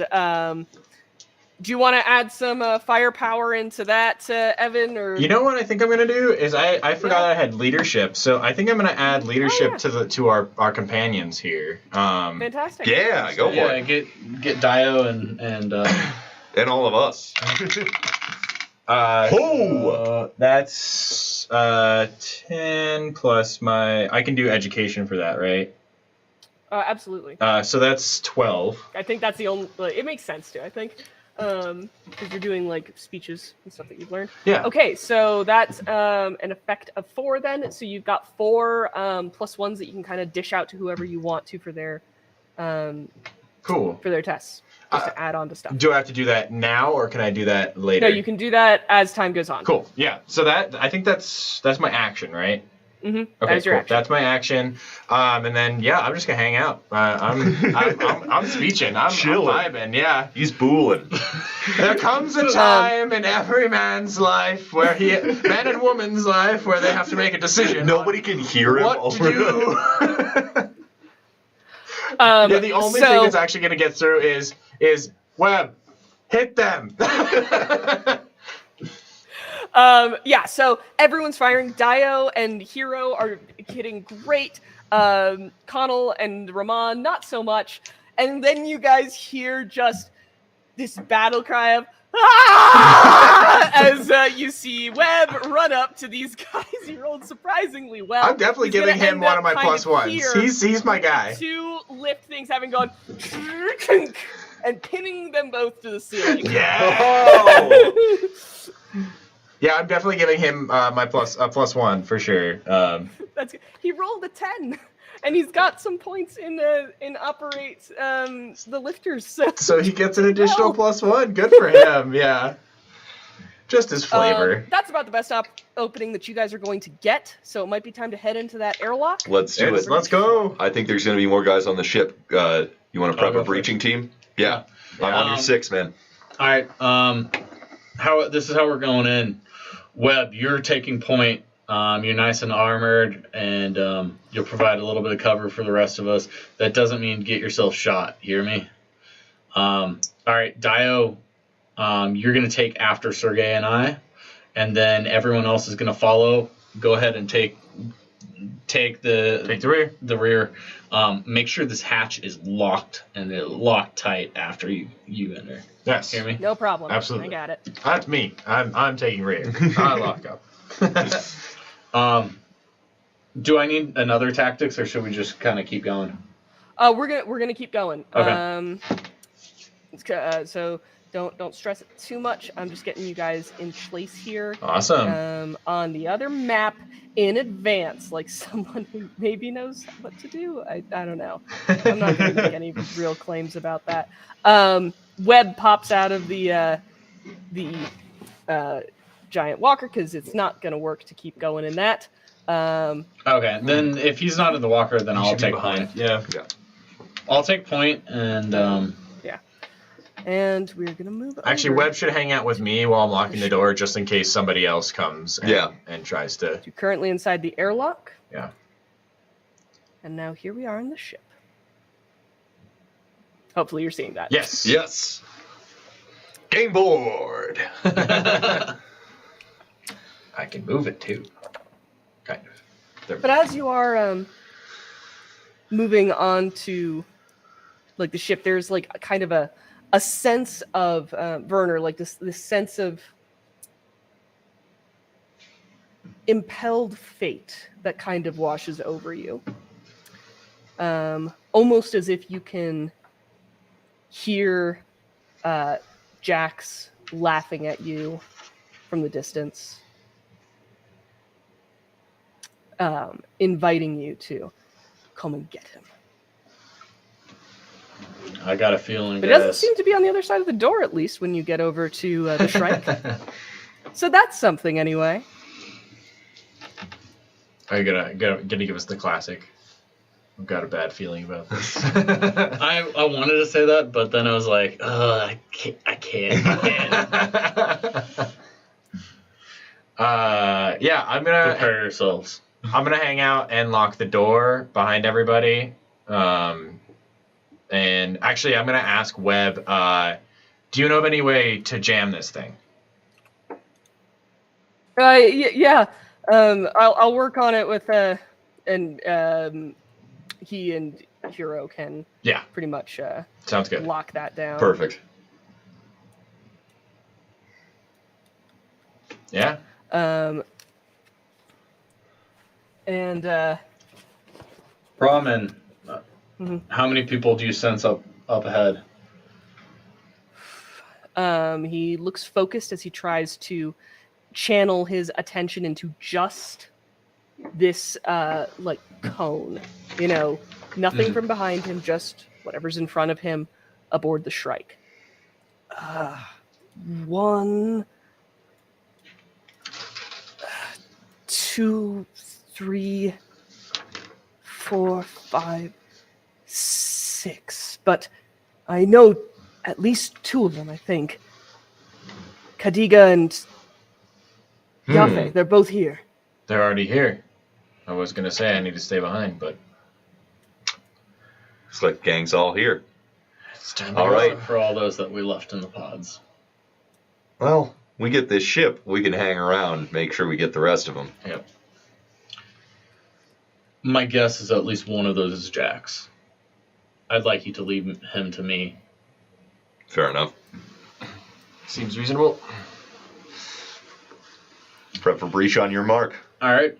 do you want to add some firepower into that, Evan? Or You know what I think I'm gonna do is I forgot I had leadership, so I think I'm gonna add leadership to our companions here. Fantastic. Yeah, go for yeah, it. get Dio and And all of us. That's 10 plus my. I can do education for that, right? Absolutely. So that's 12. I think that's the only. It makes sense too. I think because you're doing like speeches and stuff that you've learned. Yeah. Okay, so that's an effect of 4 then. So you've got 4 +1s that you can kind of dish out to whoever you want to for their Cool. for their tests, just to add on to stuff. Do I have to do that now, or can I do that later? No, you can do that as time goes on. Cool. Yeah. So I think that's my action, right? Mm-hmm. Okay, That is your cool. action. That's my action. And then I'm just gonna hang out. I'm speeching. I'm Chilling. vibing. Yeah. He's booling. There comes a time in every man's life man and woman's life, where they have to make a decision. Nobody can hear him What to over do? Yeah, the only thing that's actually gonna get through is Webb. Hit them. Yeah, so everyone's firing. Dio and Hero are hitting great. Connell and Rahman, not so much. And then you guys hear just this battle cry of "Ah!" as you see Webb run up to these guys. He rolled surprisingly well. I'm definitely He's gonna giving him end one up of my kind plus of ones. here He's my guy. Two lift things having gone and pinning them both to the ceiling. Yeah. Oh! Yeah, I'm definitely giving him my plus one for sure. That's good. He rolled a 10, and he's got some points in operate the lifters. So he gets an additional plus one. Good for him. Yeah. Just his flavor. That's about the best opening that you guys are going to get. So it might be time to head into that airlock. Let's do it. Let's go. I think there's going to be more guys on the ship. You want to prep go a for it. breaching team? Yeah. I'm on your 6, man. All right. This is how we're going in. Webb, you're taking point. You're nice and armored, and you'll provide a little bit of cover for the rest of us. That doesn't mean get yourself shot. Hear me? All right, Dio, you're going to take after Sergey and I, and then everyone else is going to follow. Go ahead and take the rear. Make sure this hatch is locked and locked tight after you enter. Yes. Hear me? No problem. Absolutely. I got it. That's me. I'm taking rear. I lock up. Do I need another tactics, or should we just kind of keep going? We're gonna keep going. Okay. So don't stress it too much. I'm just getting you guys in place here. Awesome. On the other map in advance, like someone who maybe knows what to do. I don't know. I'm not gonna make any real claims about that. Webb pops out of the giant walker because it's not gonna work to keep going in that. Okay, then if he's not in the walker, then I'll take point. Yeah. I'll take point, and And we're gonna move. Actually, over. Webb should hang out with me while I'm locking the door, just in case somebody else comes. And tries to. You're currently inside the airlock. Yeah. And now here we are in the ship. Hopefully you're seeing that. Yes. Yes. Game board. I can move it too. Kind of. There. But as you are moving on to like the ship, there's like a kind of a sense of Werner, like this sense of impelled fate that kind of washes over you. Almost as if you can hear Jax laughing at you from the distance, inviting you to come and get him. I got a feeling. But it doesn't seem to be on the other side of the door, at least when you get over to the Shrike. So that's something, anyway. Are you gonna give us the classic? I've got a bad feeling about this. I wanted to say that, but then I was like, I can't. Yeah, I'm gonna Prepare yourselves. I'm gonna hang out and lock the door behind everybody. And actually, I'm gonna ask Webb. Do you know of any way to jam this thing? Yeah. I'll work on it with and he and Hero can pretty much Sounds good. lock that down. Perfect. Yeah. And Ramen, Mhm. how many people do you sense up ahead? he looks focused as he tries to channel his attention into just this like cone. You know, nothing from behind him, just whatever's in front of him aboard the Shrike. 1, 2, 3, 4, 5, 6. But I know at least 2 of them, I think. Kadiga and Yafe, they're both here. They're already here. I was gonna say I need to stay behind, but It's like gang's all here. It's time to All go. right. For all those that we left in the pods. Well, we get this ship. We can hang around, make sure we get the rest of them. Yep. My guess is at least one of those is Jack's. I'd like you to leave him to me. Fair enough. Seems reasonable. Prep for breach on your mark. All right.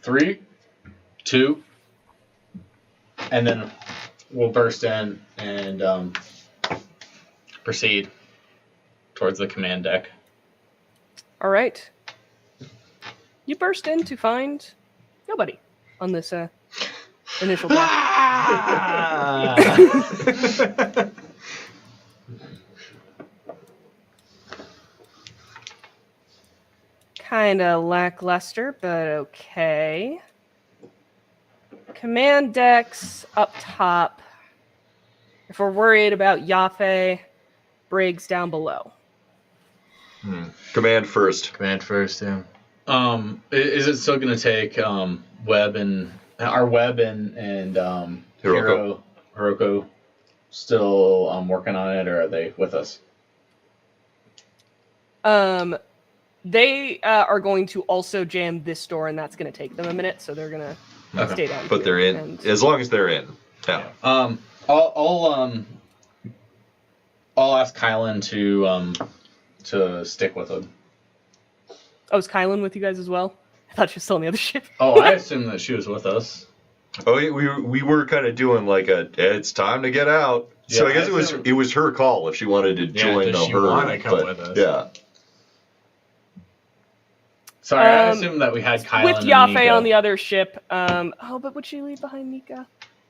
3, 2, and then we'll burst in and proceed towards the command deck. All right. You burst in to find nobody on this initial deck. Kind of lackluster, but okay. Command decks up top. If we're worried about Yaffe, Briggs down below. Command first. Command first, yeah. Is it still going to take Webb and Hiroko still working on it, or are they with us? They are going to also jam this door, and that's going to take them a minute, so they're going to Okay. stay down. But here, they're in. and- As long as they're in. Yeah. I'll ask Kylan to stick with him. Oh, is Kylan with you guys as well? I thought she was still on the other ship. Oh, I assume that she was with us. Oh, we were kind of doing like it's time to get out. So Yeah, I guess I it was her call if she wanted to join does she her. wanna come with us? Yeah. Sorry, I assumed that we had Kylan With and Yaffe Nico. on the other ship. But would she leave behind Nika?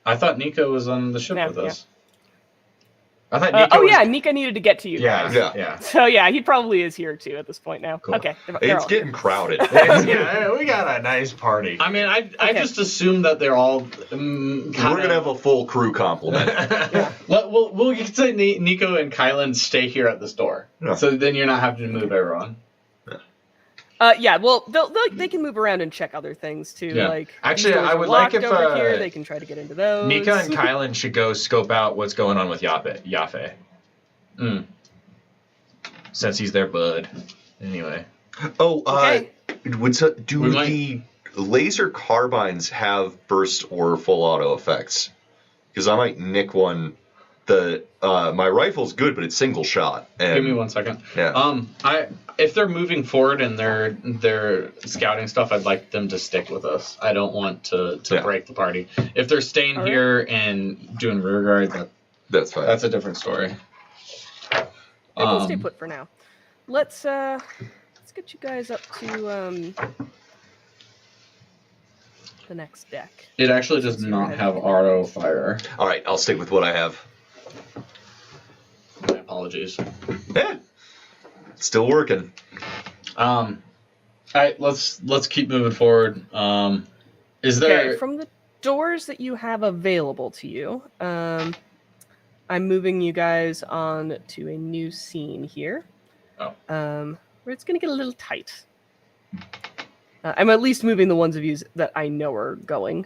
I thought Nico was on the ship Yeah, with us. I thought Nico was... Yeah, Nika needed to get to you Yeah, guys. yeah. So yeah, he probably is here too at this point now. Cool. Okay, they're It's all getting here. crowded. Yeah, we got a nice party. I mean, I Okay. just assumed that they're all. We're gonna have a full crew complement. We'll get to say Nico and Kylan stay here at the store, Yeah. so then you're not having to move everyone. Yeah, well, they can move around and check other things too. Yeah. Like Actually, these doors I are would like locked if, over here. They can try to get into those. Nika and Kylan should go scope out what's going on with Yaffe. Mm. Since he's their bud. Anyway. Oh, Okay. do We might- the laser carbines have burst or full auto effects? Because I might nick one. My rifle's good, but it's single shot. And, Give me 1 second. Yeah. If they're moving forward and they're scouting stuff, I'd like them to stick with us. I don't want to Yeah. break the party. If they're staying All right. here and doing rear guard, That's fine. that's a different story. They can stay put for now. Let's get you guys up to the next deck. It actually does not have auto fire. All right, I'll stick with what I have. My apologies. Yeah. Still working. All right, let's keep moving forward. Is there? Okay, from the doors that you have available to you, I'm moving you guys on to a new scene here. Oh. Where it's going to get a little tight. I'm at least moving the ones of you that I know are going,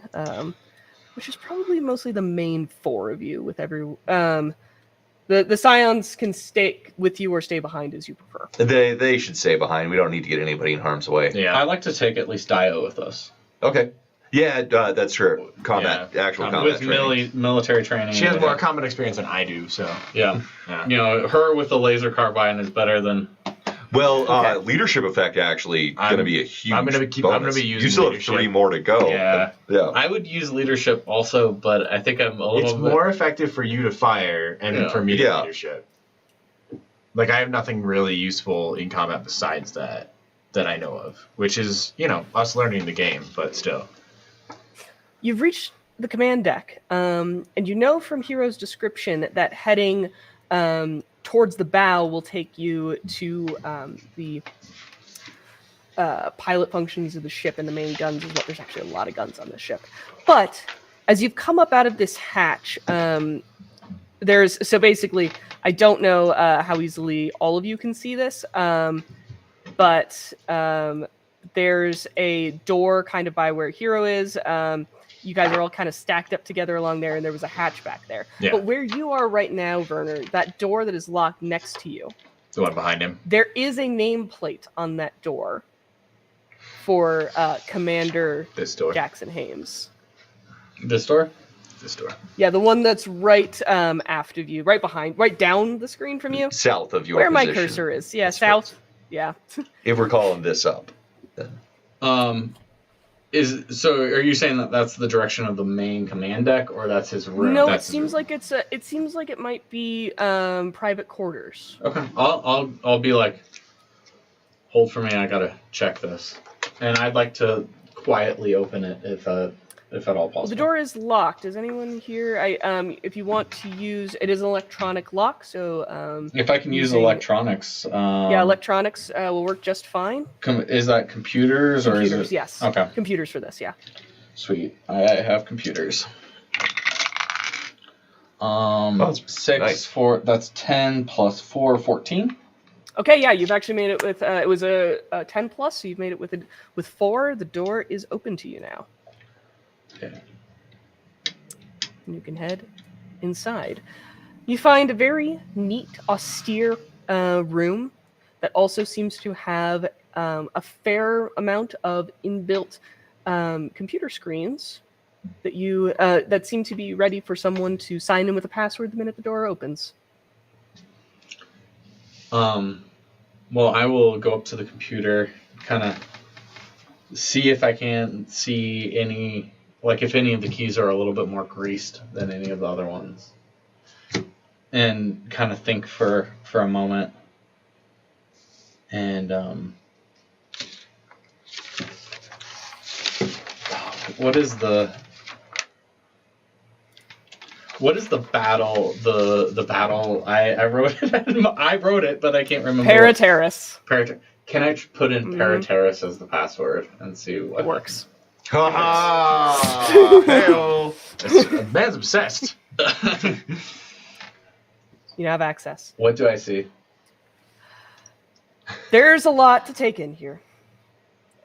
which is probably mostly the main 4 of you. With every the Scions can stay with you or stay behind as you prefer. They should stay behind. We don't need to get anybody in harm's way. Yeah. I'd like to take at least Dio with us. Okay. Yeah, that's true. Actual combat with training. military training. She has more combat experience than I do, so. Yeah. Yeah. You know, her with the laser carbine is better than. Well, Okay. Leadership effect actually going to be a huge I'm gonna bonus. be using You still have leadership. 3 more to go. Yeah. Yeah. I would use leadership also, but I think I'm a little It's bit. more effective for you to fire and Yeah. for me to Yeah. leadership. Like, I have nothing really useful in combat besides that I know of, which is, us learning the game, but still. You've reached the command deck, and you know from Hero's description that heading towards the bow will take you to the pilot functions of the ship and the main guns. Is what there's actually a lot of guns on this ship. But as you've come up out of this hatch, so basically, I don't know how easily all of you can see this, but there's a door kind of by where Hero is. you guys are all kind of stacked up together along there, and there was a hatch back there. Yeah. But where you are right now, Werner, that door that is locked next to you, The one behind him. there is a nameplate on that door for Commander This door. Jackson Hames. This door? This door. Yeah, the one that's right aft of you, right down the screen from you. South of your Where my position. cursor is. Yeah, That's south. right. Yeah. If we're calling this up. So are you saying that that's the direction of the main command deck, or that's his room? No, That's it his seems room. like it seems like it might be private quarters. Okay. I'll be like, hold for me. I gotta check this, and I'd like to quietly open it if at all possible. Well, the door is locked. Is anyone here? If you want to use, it is an electronic lock, so If I can use using- electronics. yeah, electronics will work just fine. Is that computers or is Computers, it? yes. Okay. Computers for this, yeah. Sweet. I have computers. that's 6 nice. 4. That's 10 plus 4, 14. Okay, yeah, you've actually made it with. It was a 10 plus, so you've made it with 4. The door is open to you now. Okay. You can head inside. You find a very neat, austere room that also seems to have a fair amount of inbuilt computer screens that that seem to be ready for someone to sign in with a password the minute the door opens. Well, I will go up to the computer, kind of see if I can see any, like if any of the keys are a little bit more greased than any of the other ones, and kind of think for a moment. And what is the battle? The battle. I wrote it. I wrote it, but I can't remember. Paraterrace. Can I put in Mhm. Paraterrace as the password and see what It works. Ha ha! Man's obsessed. You have access. What do I see? There's a lot to take in here.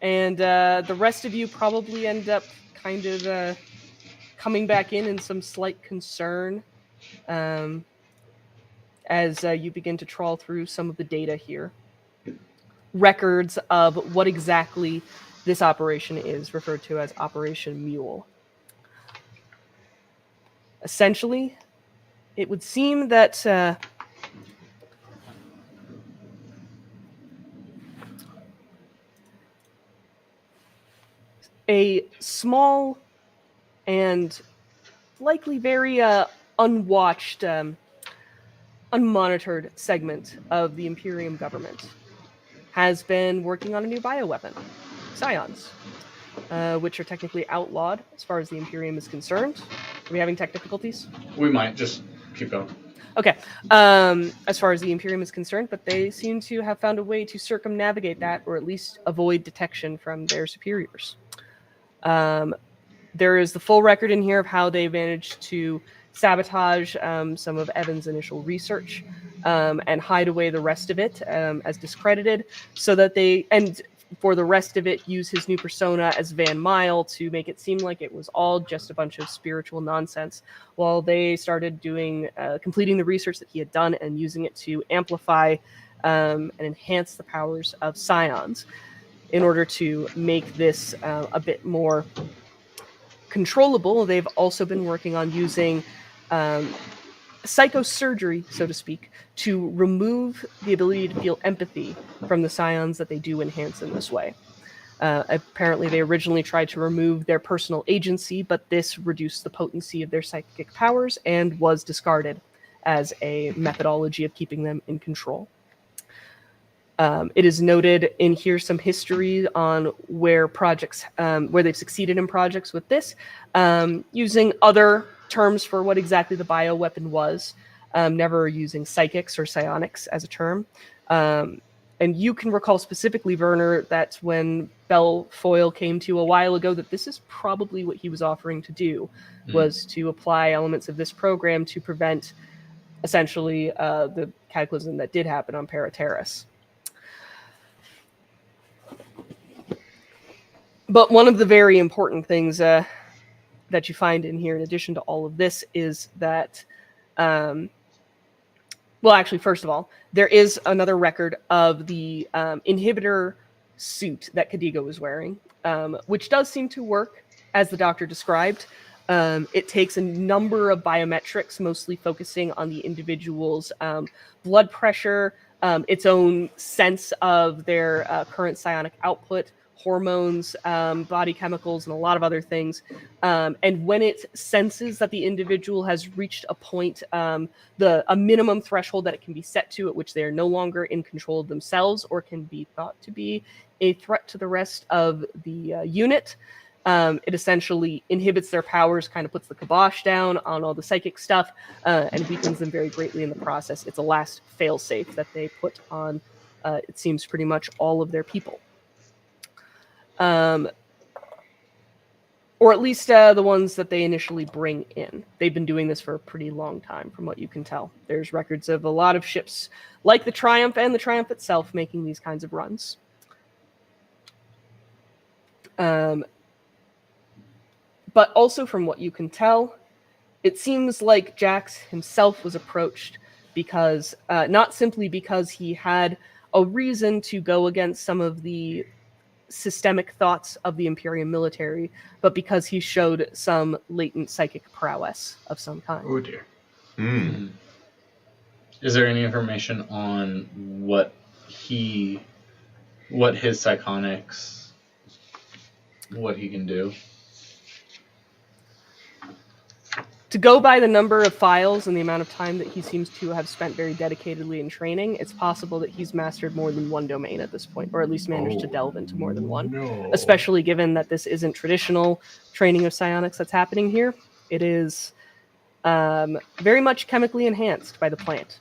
And the rest of you probably end up kind of coming back in some slight concern as you begin to trawl through some of the data here. Records of what exactly this operation is, referred to as Operation Mule. Essentially, it would seem that a small and likely very unwatched, unmonitored segment of the Imperium government has been working on a new bioweapon, psions, which are technically outlawed as far as the Imperium is concerned. Are we having tech difficulties? We might just keep going. Okay. As far as the Imperium is concerned, but they seem to have found a way to circumnavigate that, or at least avoid detection from their superiors. There is the full record in here of how they managed to sabotage some of Evan's initial research and hide away the rest of it as discredited, so that and for the rest of it, use his new persona as Van Mile to make it seem like it was all just a bunch of spiritual nonsense, while they started completing the research that he had done and using it to amplify and enhance the powers of psions in order to make this a bit more controllable. They've also been working on using psychosurgery, so to speak, to remove the ability to feel empathy from the psions that they do enhance in this way. Apparently, they originally tried to remove their personal agency, but this reduced the potency of their psychic powers and was discarded as a methodology of keeping them in control. It is noted in here some history on where they've succeeded in projects with this, using other terms for what exactly the bioweapon was, never using psychics or psionics as a term. And you can recall specifically, Werner, that when Belfoyle came to you a while ago, that this is probably what he was offering to do, was to apply elements of this program to prevent, essentially, the cataclysm that did happen on Paraterrace. But one of the very important things that you find in here, in addition to all of this, is that, well, actually, first of all, there is another record of the inhibitor suit that Kadigo was wearing, which does seem to work as the doctor described. It takes a number of biometrics, mostly focusing on the individual's blood pressure, its own sense of their current psionic output, hormones, body chemicals, and a lot of other things. And when it senses that the individual has reached a point, a minimum threshold that it can be set to, at which they are no longer in control of themselves or can be thought to be a threat to the rest of the unit, it essentially inhibits their powers, kind of puts the kibosh down on all the psychic stuff, and weakens them very greatly in the process. It's a last fail-safe that they put on, it seems, pretty much all of their people. Or at least the ones that they initially bring in. They've been doing this for a pretty long time, from what you can tell. There's records of a lot of ships, like the Triumph and the Triumph itself, making these kinds of runs. But also, from what you can tell, it seems like Jax himself was approached because, not simply because he had a reason to go against some of the systemic thoughts of the Imperium military, but because he showed some latent psychic prowess of some kind. Oh dear. Is there any information on what his psionics, what he can do? To go by the number of files and the amount of time that he seems to have spent very dedicatedly in training, it's possible that he's mastered more than one domain at this point, or at least managed to delve into more than one. No. Especially given that this isn't traditional training of psionics that's happening here. It is very much chemically enhanced by the plant.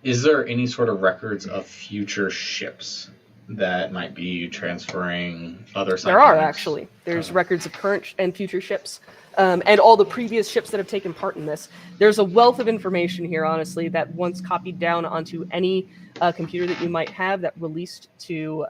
Is there any sort of records of future ships that might be transferring other There are, psionics? actually. There's records of current and future ships, and all the previous ships that have taken part in this. There's a wealth of information here, honestly, that once copied down onto any computer that you might have, that released to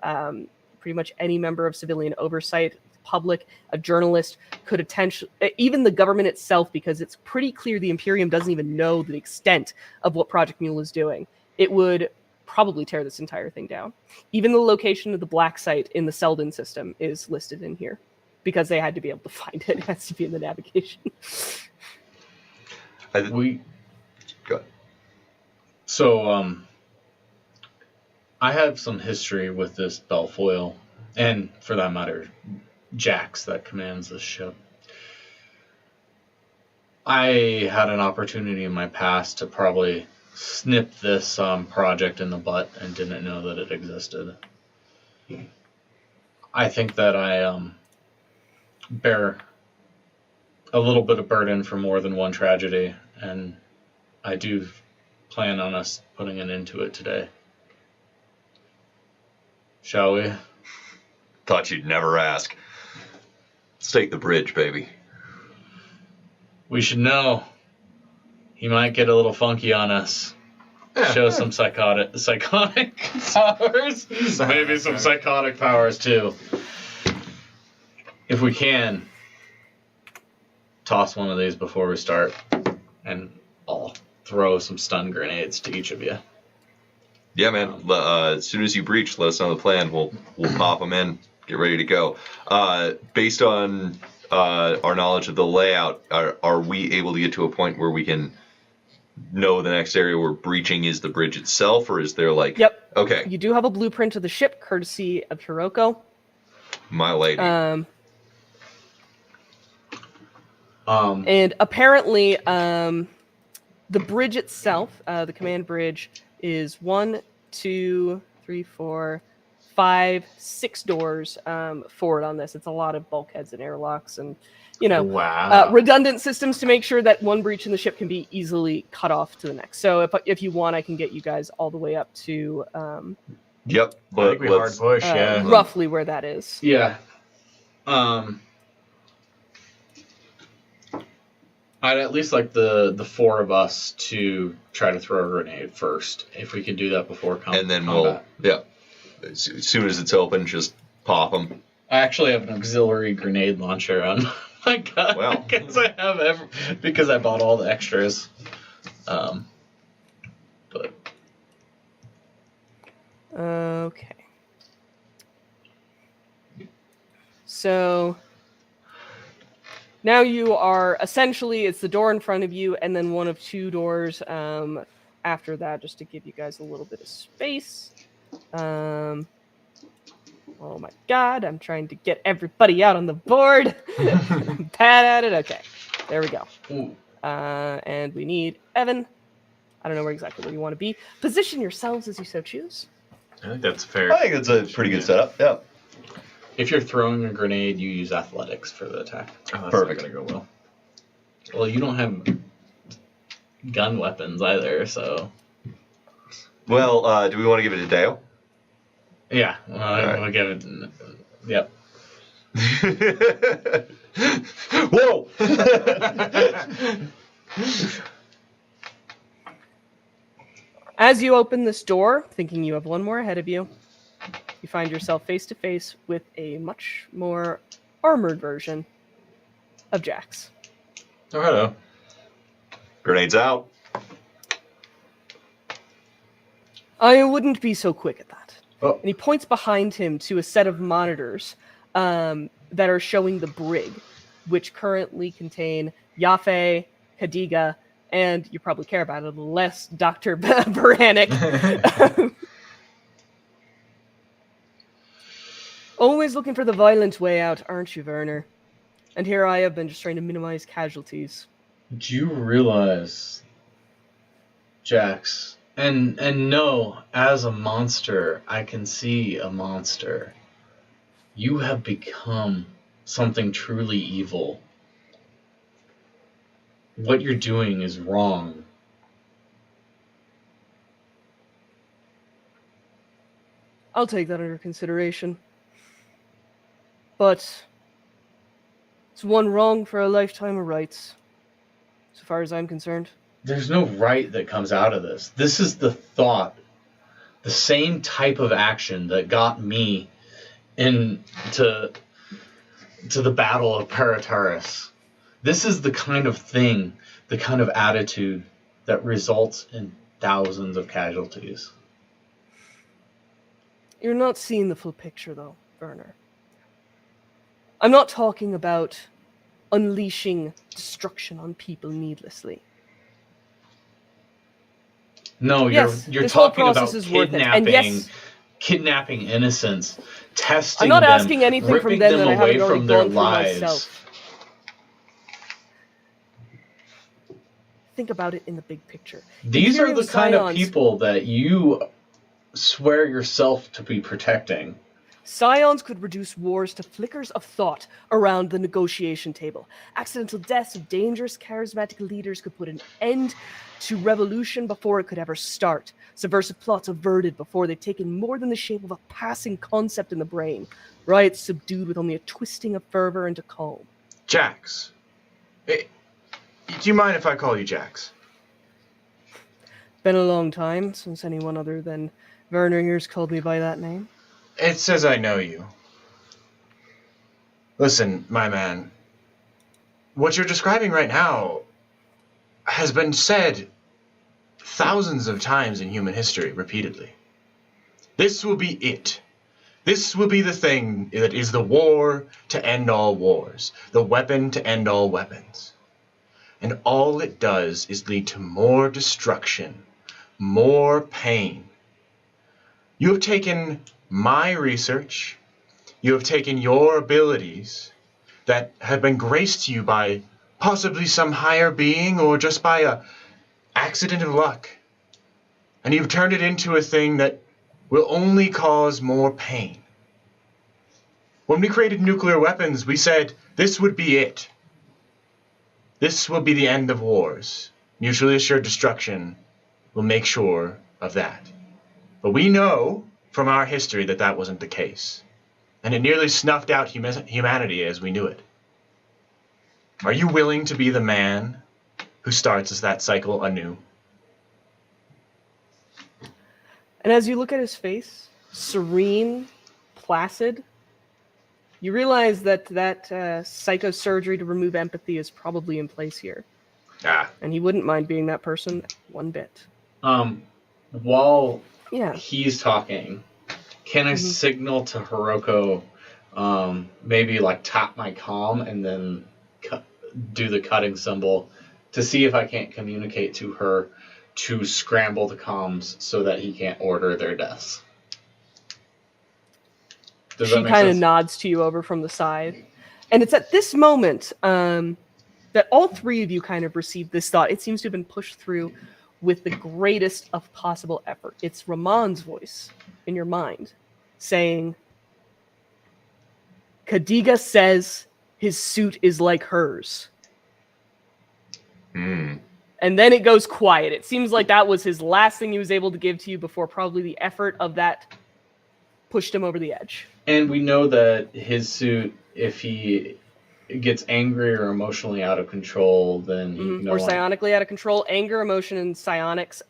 pretty much any member of civilian oversight, public, a journalist, could attention, even the government itself, because it's pretty clear the Imperium doesn't even know the extent of what Project Mule is doing. It would probably tear this entire thing down. Even the location of the black site in the Selden system is listed in here because they had to be able to find it. It has to be in the navigation. We Go ahead. So I have some history with this Belfoil, and for that matter, Jax that commands this ship. I had an opportunity in my past to probably snip this project in the butt and didn't know that it existed. I think that I bear a little bit of burden for more than one tragedy, and I do plan on us putting an end to it today. Shall we? Thought you'd never ask. Let's take the bridge, baby. We should know. He might get a little funky on us. Show some psychotic powers. Maybe some psychotic powers too. If we can, toss one of these before we start, and I'll throw some stun grenades to each of you. Yeah, man. As soon as you breach, let us know the plan. We'll pop them in. Get ready to go. Based on our knowledge of the layout, are we able to get to a point where we can know the next area where breaching is the bridge itself, or is there like... Yep. Okay. You do have a blueprint of the ship, courtesy of Hiroko. My lady. And apparently, the bridge itself, the command bridge, is 1, 2, 3, 4, 5, 6 doors forward on this. It's a lot of bulkheads and airlocks and, Wow. redundant systems to make sure that one breach in the ship can be easily cut off to the next. So if you want, I can get you guys all the way up to Yep. I think we hard push, yeah. roughly where that is. Yeah. I'd at least like the four of us to try to throw a grenade first, if we can do that before And then combat. as soon as it's open, just pop them. I actually have an auxiliary grenade launcher on my gun Well. because I bought all the extras. But Okay. So now you are essentially, it's the door in front of you and then one of two doors after that, just to give you guys a little bit of space. Oh my god, I'm trying to get everybody out on the board. I'm bad at it. Okay, there we go. ooh, And we need Evan. I don't know exactly where you want to be. Position yourselves as you so choose. I think that's fair. I think it's a pretty good setup. Yeah. if you're throwing a grenade, you use athletics for the attack. Oh, that's Perfect. not gonna go well. Well, you don't have gun weapons either, so Well, do we want to give it to Dale? yeah. Well, Alright. we'll give it. Yep. Whoa! As you open this door, thinking you have one more ahead of you, you find yourself face to face with a much more armored version of Jax. Oh, hello. Grenades out. I wouldn't be so quick at that. Oh. And he points behind him to a set of monitors that are showing the brig, which currently contain Yafe, Kadiga, and you probably care about it a little less, Dr. Baranek. Always looking for the violent way out, aren't you, Werner? And here I have been just trying to minimize casualties. Do you realize, Jax, and no, as a monster, I can see a monster. You have become something truly evil. What you're doing is wrong. I'll take that under consideration. But it's one wrong for a lifetime of rights, so far as I'm concerned. There's no right that comes out of this. This is the thought, the same type of action that got me into the Battle of Parataris. This is the kind of thing, the kind of attitude that results in thousands of casualties. You're not seeing the full picture, though, Werner. I'm not talking about unleashing destruction on people needlessly. No, Yes, you're this whole talking about process is worth it. And kidnapping innocents, testing I'm not them, asking anything from ripping them that I away haven't already from their gone through lives. myself. Think about it in the big picture. These are the Imperial kind of Scions- people that you swear yourself to be protecting. Scions could reduce wars to flickers of thought around the negotiation table. Accidental deaths of dangerous, charismatic leaders could put an end to revolution before it could ever start. Subversive plots averted before they've taken more than the shape of a passing concept in the brain. Riots subdued with only a twisting of fervor into calm. Jax. Do you mind if I call you Jax? Been a long time since anyone other than Werner here's called me by that name. It says I know you. Listen, my man. What you're describing right now has been said thousands of times in human history, repeatedly. This will be it. This will be the thing that is the war to end all wars, the weapon to end all weapons. And all it does is lead to more destruction, more pain. You have taken my research, you have taken your abilities that have been graced to you by possibly some higher being or just by a accident of luck, and you've turned it into a thing that will only cause more pain. When we created nuclear weapons, we said this would be it. This will be the end of wars. Mutually assured destruction will make sure of that. But we know from our history that that wasn't the case. And it nearly snuffed out humanity as we knew it. Are you willing to be the man who starts that cycle anew? And as you look at his face, serene, placid, You realize that psychosurgery to remove empathy is probably in place here, Ah. and he wouldn't mind being that person one bit. While Yeah. he's talking, can I Mhm. signal to Hiroko, maybe like tap my comm and then do the cutting symbol to see if I can't communicate to her to scramble the comms so that he can't order their deaths? Does She that make kind of sense? nods to you over from the side. And it's at this moment that all three of you kind of receive this thought. It seems to have been pushed through with the greatest of possible effort. It's Ramon's voice in your mind saying, Kadiga says his suit is like hers. Hmm. And then it goes quiet. It seems like that was his last thing he was able to give to you before probably the effort of that pushed him over the edge. And we know that his suit, if he gets angry or emotionally out of control, then he Or psionically out of control. Anger, emotion, and psionics.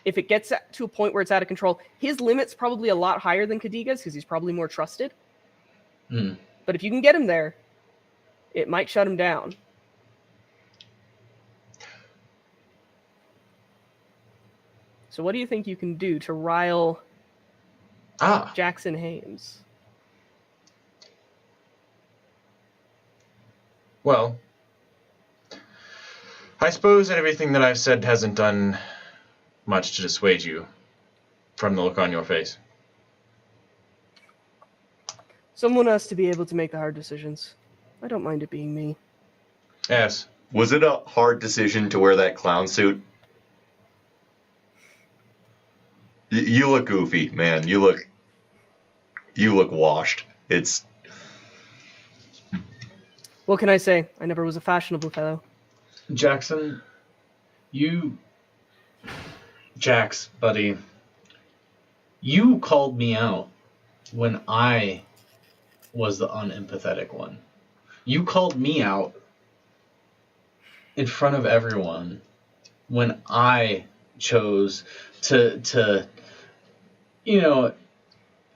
If it gets to a point where it's out of control, his limit's probably a lot higher than Kadiga's because he's probably more trusted. But if you can get him there, it might shut him down. So what do you think you can do to rile Jackson Hames? Well, I suppose everything that I've said hasn't done much to dissuade you from the look on your face. Someone has to be able to make the hard decisions. I don't mind it being me. Yes. Was it a hard decision to wear that clown suit? You look goofy, man. You look washed. It's... What can I say? I never was a fashionable fellow. Jackson, Jax, buddy, you called me out when I was the unempathetic one. You called me out in front of everyone when I chose to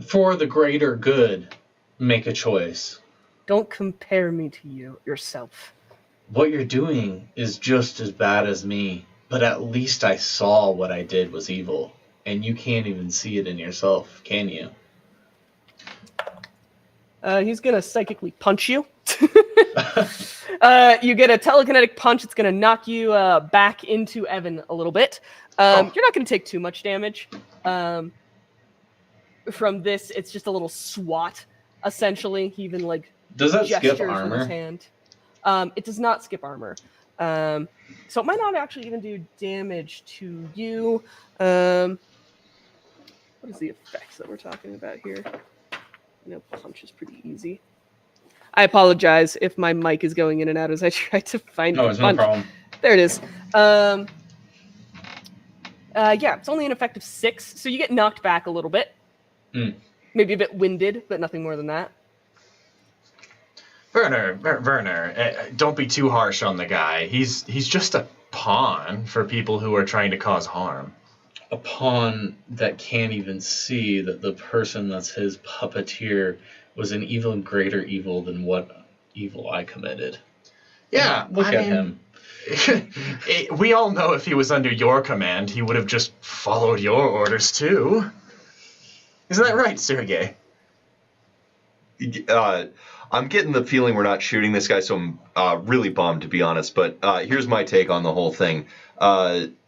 for the greater good, make a choice. Don't compare me to you yourself. What you're doing is just as bad as me, but at least I saw what I did was evil, and you can't even see it in yourself, can you? He's gonna psychically punch you. You get a telekinetic punch. It's gonna knock you back into Evan a little bit. You're not gonna take too much damage from this. It's just a little swat, essentially. He even does that gestures skip with his armor? hand. It does not skip armor. So it might not actually even do damage to you. What is the effects that we're talking about here? I know punch is pretty easy. I apologize if my mic is going in and out as I try to find No, the it's punch. no problem. There it is. Yeah, it's only an effect of 6, so you get knocked back a little bit. Maybe a bit winded, but nothing more than that. Werner, don't be too harsh on the guy. He's just a pawn for people who are trying to cause harm. A pawn that can't even see that the person that's his puppeteer was an even greater evil than what evil I committed. Yeah, Look at him. We all know if he was under your command, he would have just followed your orders too. Isn't that right, Sergey? I'm getting the feeling we're not shooting this guy, so I'm really bummed, to be honest. But here's my take on the whole thing.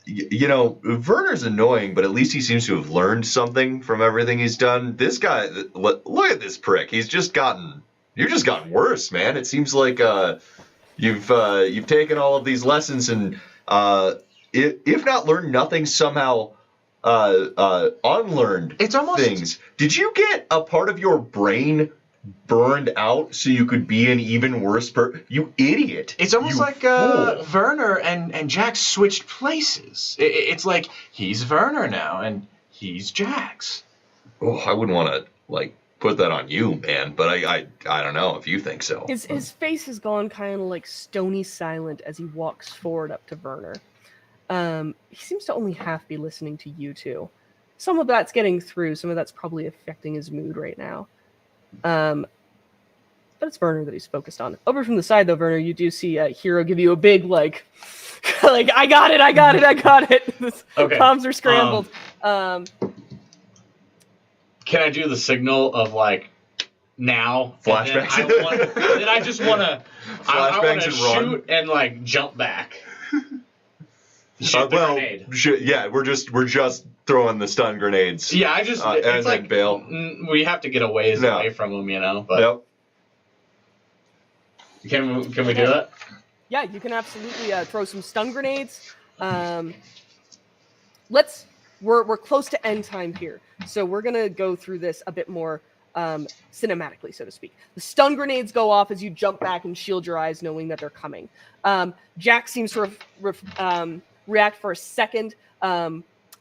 Werner's annoying, but at least he seems to have learned something from everything he's done. This guy, look at this prick. You've just gotten worse, man. It seems like you've taken all of these lessons and if not learned nothing, somehow unlearned It's almost things. Did you get a part of your brain burned out so you could be an even worse person? You idiot. It's almost You like fool. Werner and Jax switched places. It's like he's Werner now and he's Jax. Oh, I wouldn't want to put that on you, man, but I don't know if you think so. His face has gone kind of stony silent as he walks forward up to Werner. He seems to only half be listening to you two. Some of that's getting through. Some of that's probably affecting his mood right now. But but it's Werner that he's focused on. Over from the side, though, Werner, you do see Hero give you a big, like, like, I got it. The Okay, comms are scrambled. Can I do the signal of like now? Flashbacks. Then I just want to. I want Flashbacks to and run. shoot and like jump back. Shoot the Well, grenade. yeah, we're just throwing the stun grenades. Yeah, I just and it's then like bail. we have to get away from them, you know. But Yep. can we do that? Yeah, you can absolutely throw some stun grenades. We're close to end time here, so we're gonna go through this a bit more cinematically, so to speak. The stun grenades go off as you jump back and shield your eyes, knowing that they're coming. Jack seems to react for a second,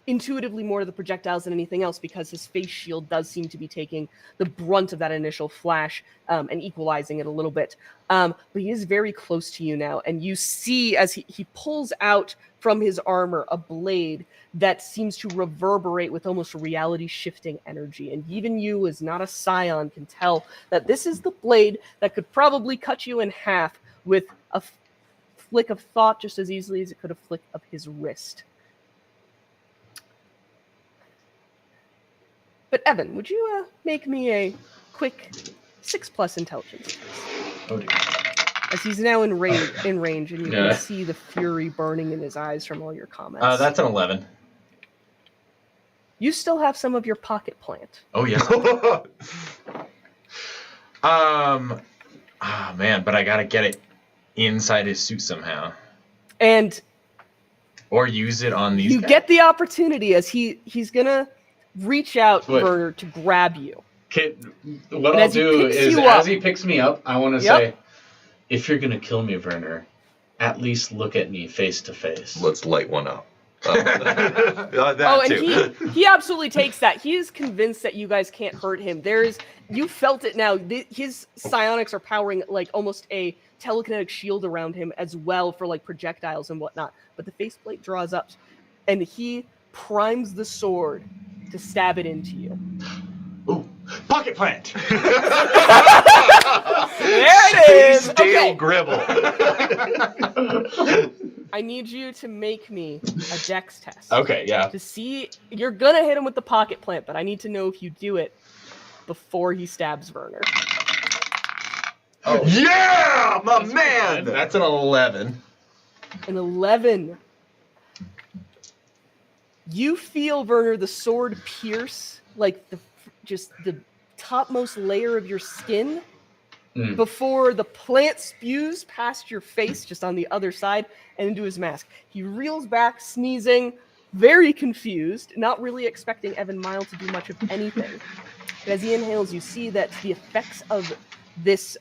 intuitively more to the projectiles than anything else, because his face shield does seem to be taking the brunt of that initial flash and equalizing it a little bit. But he is very close to you now, and you see as he pulls out from his armor a blade that seems to reverberate with almost reality-shifting energy. And even you, as not a scion, can tell that this is the blade that could probably cut you in half with a flick of thought just as easily as it could a flick of his wrist. But Evan, would you make me a quick 6+ intelligence? Oh, dear. As he's now in range, and you can see the fury burning in his eyes from all your comments. That's an 11. You still have some of your pocket plant. Oh yeah. Man, but I gotta get it inside his suit somehow, And or use it on these. you guys. get the opportunity as he's gonna reach out Werner to grab you. What And I'll as he do picks is, you up- as he picks me up, I want to say, if you're gonna kill me, Werner, at least look at me face to face. Let's light one up. He absolutely takes that. He is convinced that you guys can't hurt him. You felt it now. His psionics are powering like almost a telekinetic shield around him as well for like projectiles and whatnot. But the faceplate draws up, and he primes the sword to stab it into you. Ooh, pocket plant. There it is. Stale Okay. gribble. I need you to make me a dex test. Okay, yeah. To see, you're gonna hit him with the pocket plant, but I need to know if you do it before he stabs Werner. Oh, Yeah, my man. that's an 11. An 11. You feel, Werner, the sword pierce like just the topmost layer of your skin before the plant spews past your face, just on the other side, and into his mask. He reels back, sneezing, very confused, not really expecting Evan Mile to do much of anything. But as he inhales, you see that the effects of this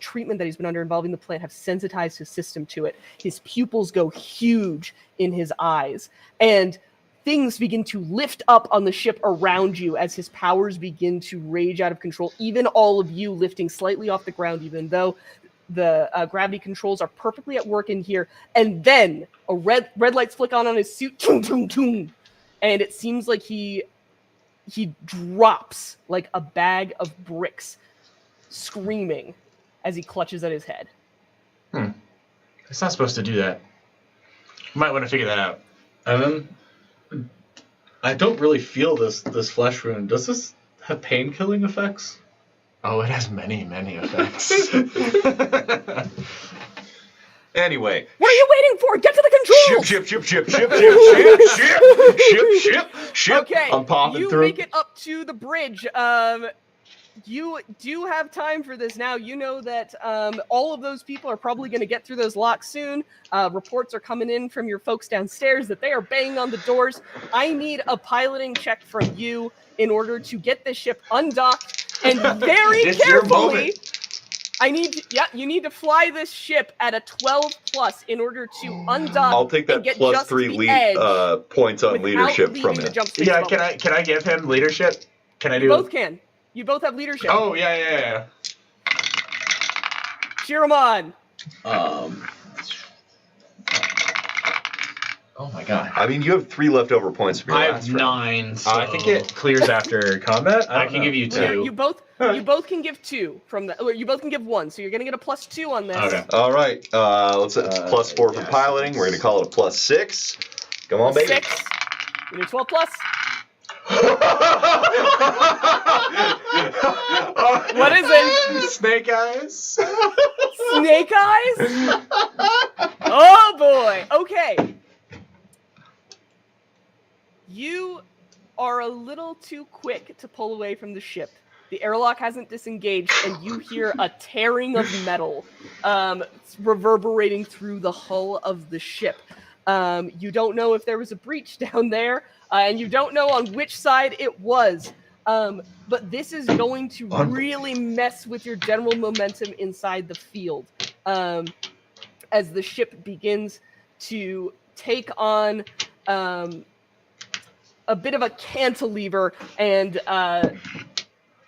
treatment that he's been under involving the plant have sensitized his system to it. His pupils go huge in his eyes, and things begin to lift up on the ship around you as his powers begin to rage out of control. Even all of you lifting slightly off the ground, even though the gravity controls are perfectly at work in here. And then a red lights flick on his suit, toom, toom, toom, and it seems like he drops like a bag of bricks, screaming as he clutches at his head. It's not supposed to do that. Might want to figure that out. Evan, I don't really feel this flesh wound. Does this have pain-killing effects? Oh, it has many, many effects. Anyway. What are you waiting for? Get to the controls! Ship. Okay, I'm popping you through. make it up to the bridge. You do have time for this now. You know that all of those people are probably going to get through those locks soon. Reports are coming in from your folks downstairs that they are banging on the doors. I need a piloting check from you in order to get this ship undocked and very It's your carefully. moment. You need to fly this ship at a 12+ in order to undock. I'll take and that get plus just 3 the edge points on without leadership leaving from the it. jump space Yeah, bubble. can I give him leadership? Can I do? You both can. You both have leadership. Oh yeah. Cheer them on. Oh my god. I mean, you have 3 leftover points from your I last have round. 9. So I think it clears after combat. I can give you 2. You both You both can give 2 from the. Or you both can give 1, so you're gonna get a +2 on this. Okay. All right. Let's +4 for yes. piloting. We're gonna call it a +6. Come on, baby. 6. You need 12 plus. What is it? Snake eyes. Snake eyes? Oh boy. Okay. You are a little too quick to pull away from the ship. The airlock hasn't disengaged, and you hear a tearing of metal reverberating through the hull of the ship. You don't know if there was a breach down there, and you don't know on which side it was. But this is going to really mess with your general momentum inside the field as the ship begins to take on a bit of a cantilever, and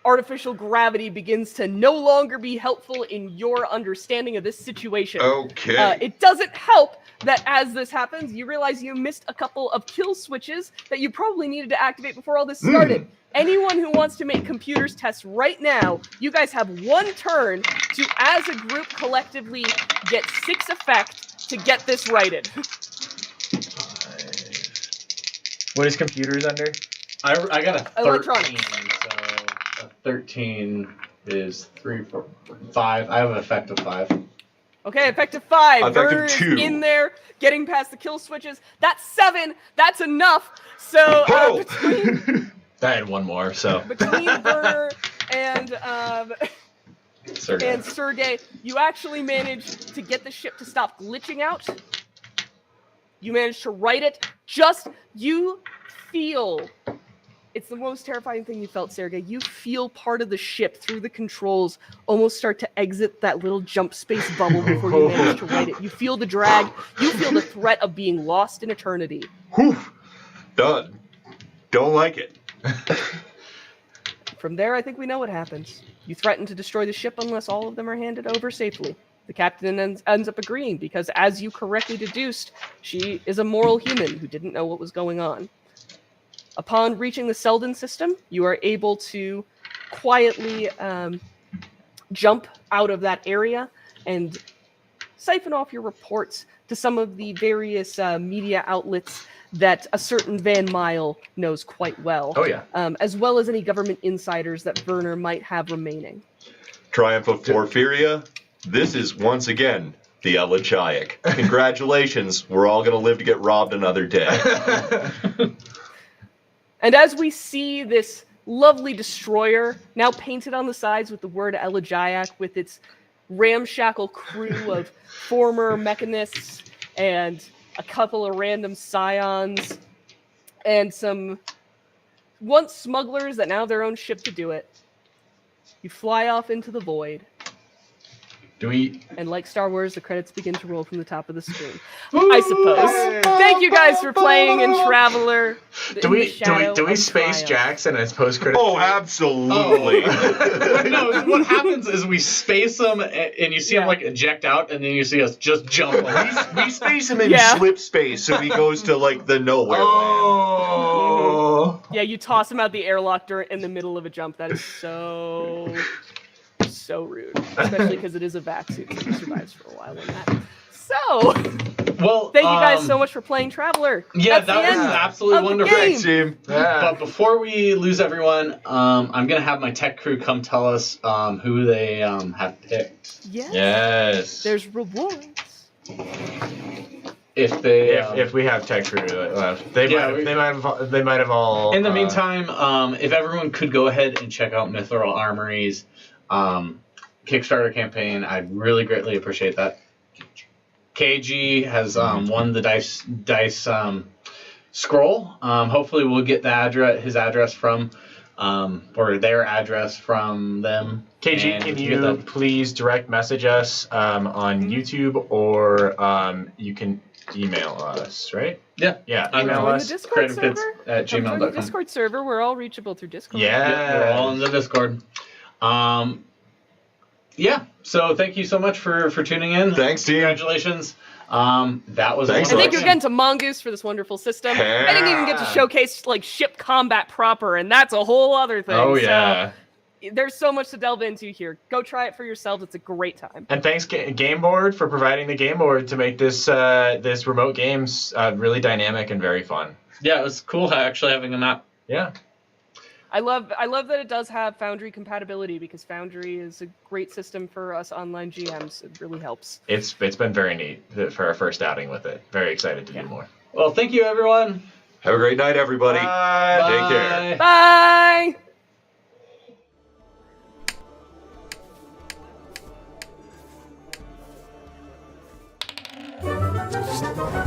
artificial gravity begins to no longer be helpful in your understanding of this situation. Okay. It doesn't help that as this happens, you realize you missed a couple of kill switches that you probably needed to activate before all this started. Anyone who wants to make computers tests right now, you guys have 1 turn to, as a group, collectively get 6 effect to get this righted. What is computers under? I got a 13, Electronics. so a 13 is 3, 4, 5. I have an effect of 5. Okay, effective 5. Effective Burner is 2. in there, getting past the kill switches. That's 7. That's enough. So between I had 1 more, so. Burner and Sergey. Sergey, you actually managed to get the ship to stop glitching out. You managed to right it. You feel. It's the most terrifying thing you felt, Sergey. You feel part of the ship through the controls almost start to exit that little jump space bubble before you manage to right it. You feel the drag. You feel the threat of being lost in eternity. Whew. Done. Don't like it. From there, I think we know what happens. You threaten to destroy the ship unless all of them are handed over safely. The captain ends up agreeing because, as you correctly deduced, she is a moral human who didn't know what was going on. Upon reaching the Selden system, you are able to quietly jump out of that area and siphon off your reports to some of the various media outlets that a certain Van Mile knows quite well. Oh, yeah. As well as any government insiders that Werner might have remaining. Triumph of Porfiria. This is once again the Elegiac. Congratulations. We're all going to live to get robbed another day. And as we see this lovely destroyer, now painted on the sides with the word Elegiac, with its ramshackle crew of former mechanists and a couple of random scions and some once smugglers that now have their own ship to do it, you fly off into the void. Do we? And like Star Wars, the credits begin to roll from the top of the screen. I suppose. Thank you guys for playing in Traveler. Do we space Jackson as post credits? Oh, absolutely. No, what happens is we space them, and you see him like eject out, and then you see us just jump. We space him in slip space, so he goes to like the nowhere land. Oh. Yeah, you toss him out the airlock in the middle of a jump. That is so rude, especially because it is a vac suit, so he survives for a while in that. So, well, thank you guys so much for playing Traveler. Yeah, That's that was absolutely wonderful. Thanks, team. Yeah. But before we lose everyone, I'm gonna have my tech crew come tell us who they have picked. Yes. There's rewards. If they if we have tech crew left, they might have all. In the meantime, if everyone could go ahead and check out Mithril Armory's Kickstarter campaign, I'd really greatly appreciate that. KG has won the dice scroll. Hopefully, we'll get his address from or their address from them. KG, can you please direct message us on YouTube, or you can email us, right? Yeah. Email us. The Discord server? @gmail.com. The Discord server, we're all reachable through Discord. Yeah. We're all in the Discord. So thank you so much for tuning in. Thanks, team. Congratulations. That was Thanks, And thank wonderful. you again to Mongoose for this wonderful system. I didn't even get to showcase like ship combat proper, and that's a whole other thing. Oh yeah. So, there's so much to delve into here. Go try it for yourselves. It's a great time. And thanks Game Board for providing the game board to make this remote games really dynamic and very fun. Yeah, it was cool actually having a map. Yeah. I love that it does have Foundry compatibility, because Foundry is a great system for us online GMs. It really helps. It's been very neat for our first outing with it. Very excited to do more. Well, thank you, everyone. Have a great night, everybody. Bye. Take care. Bye!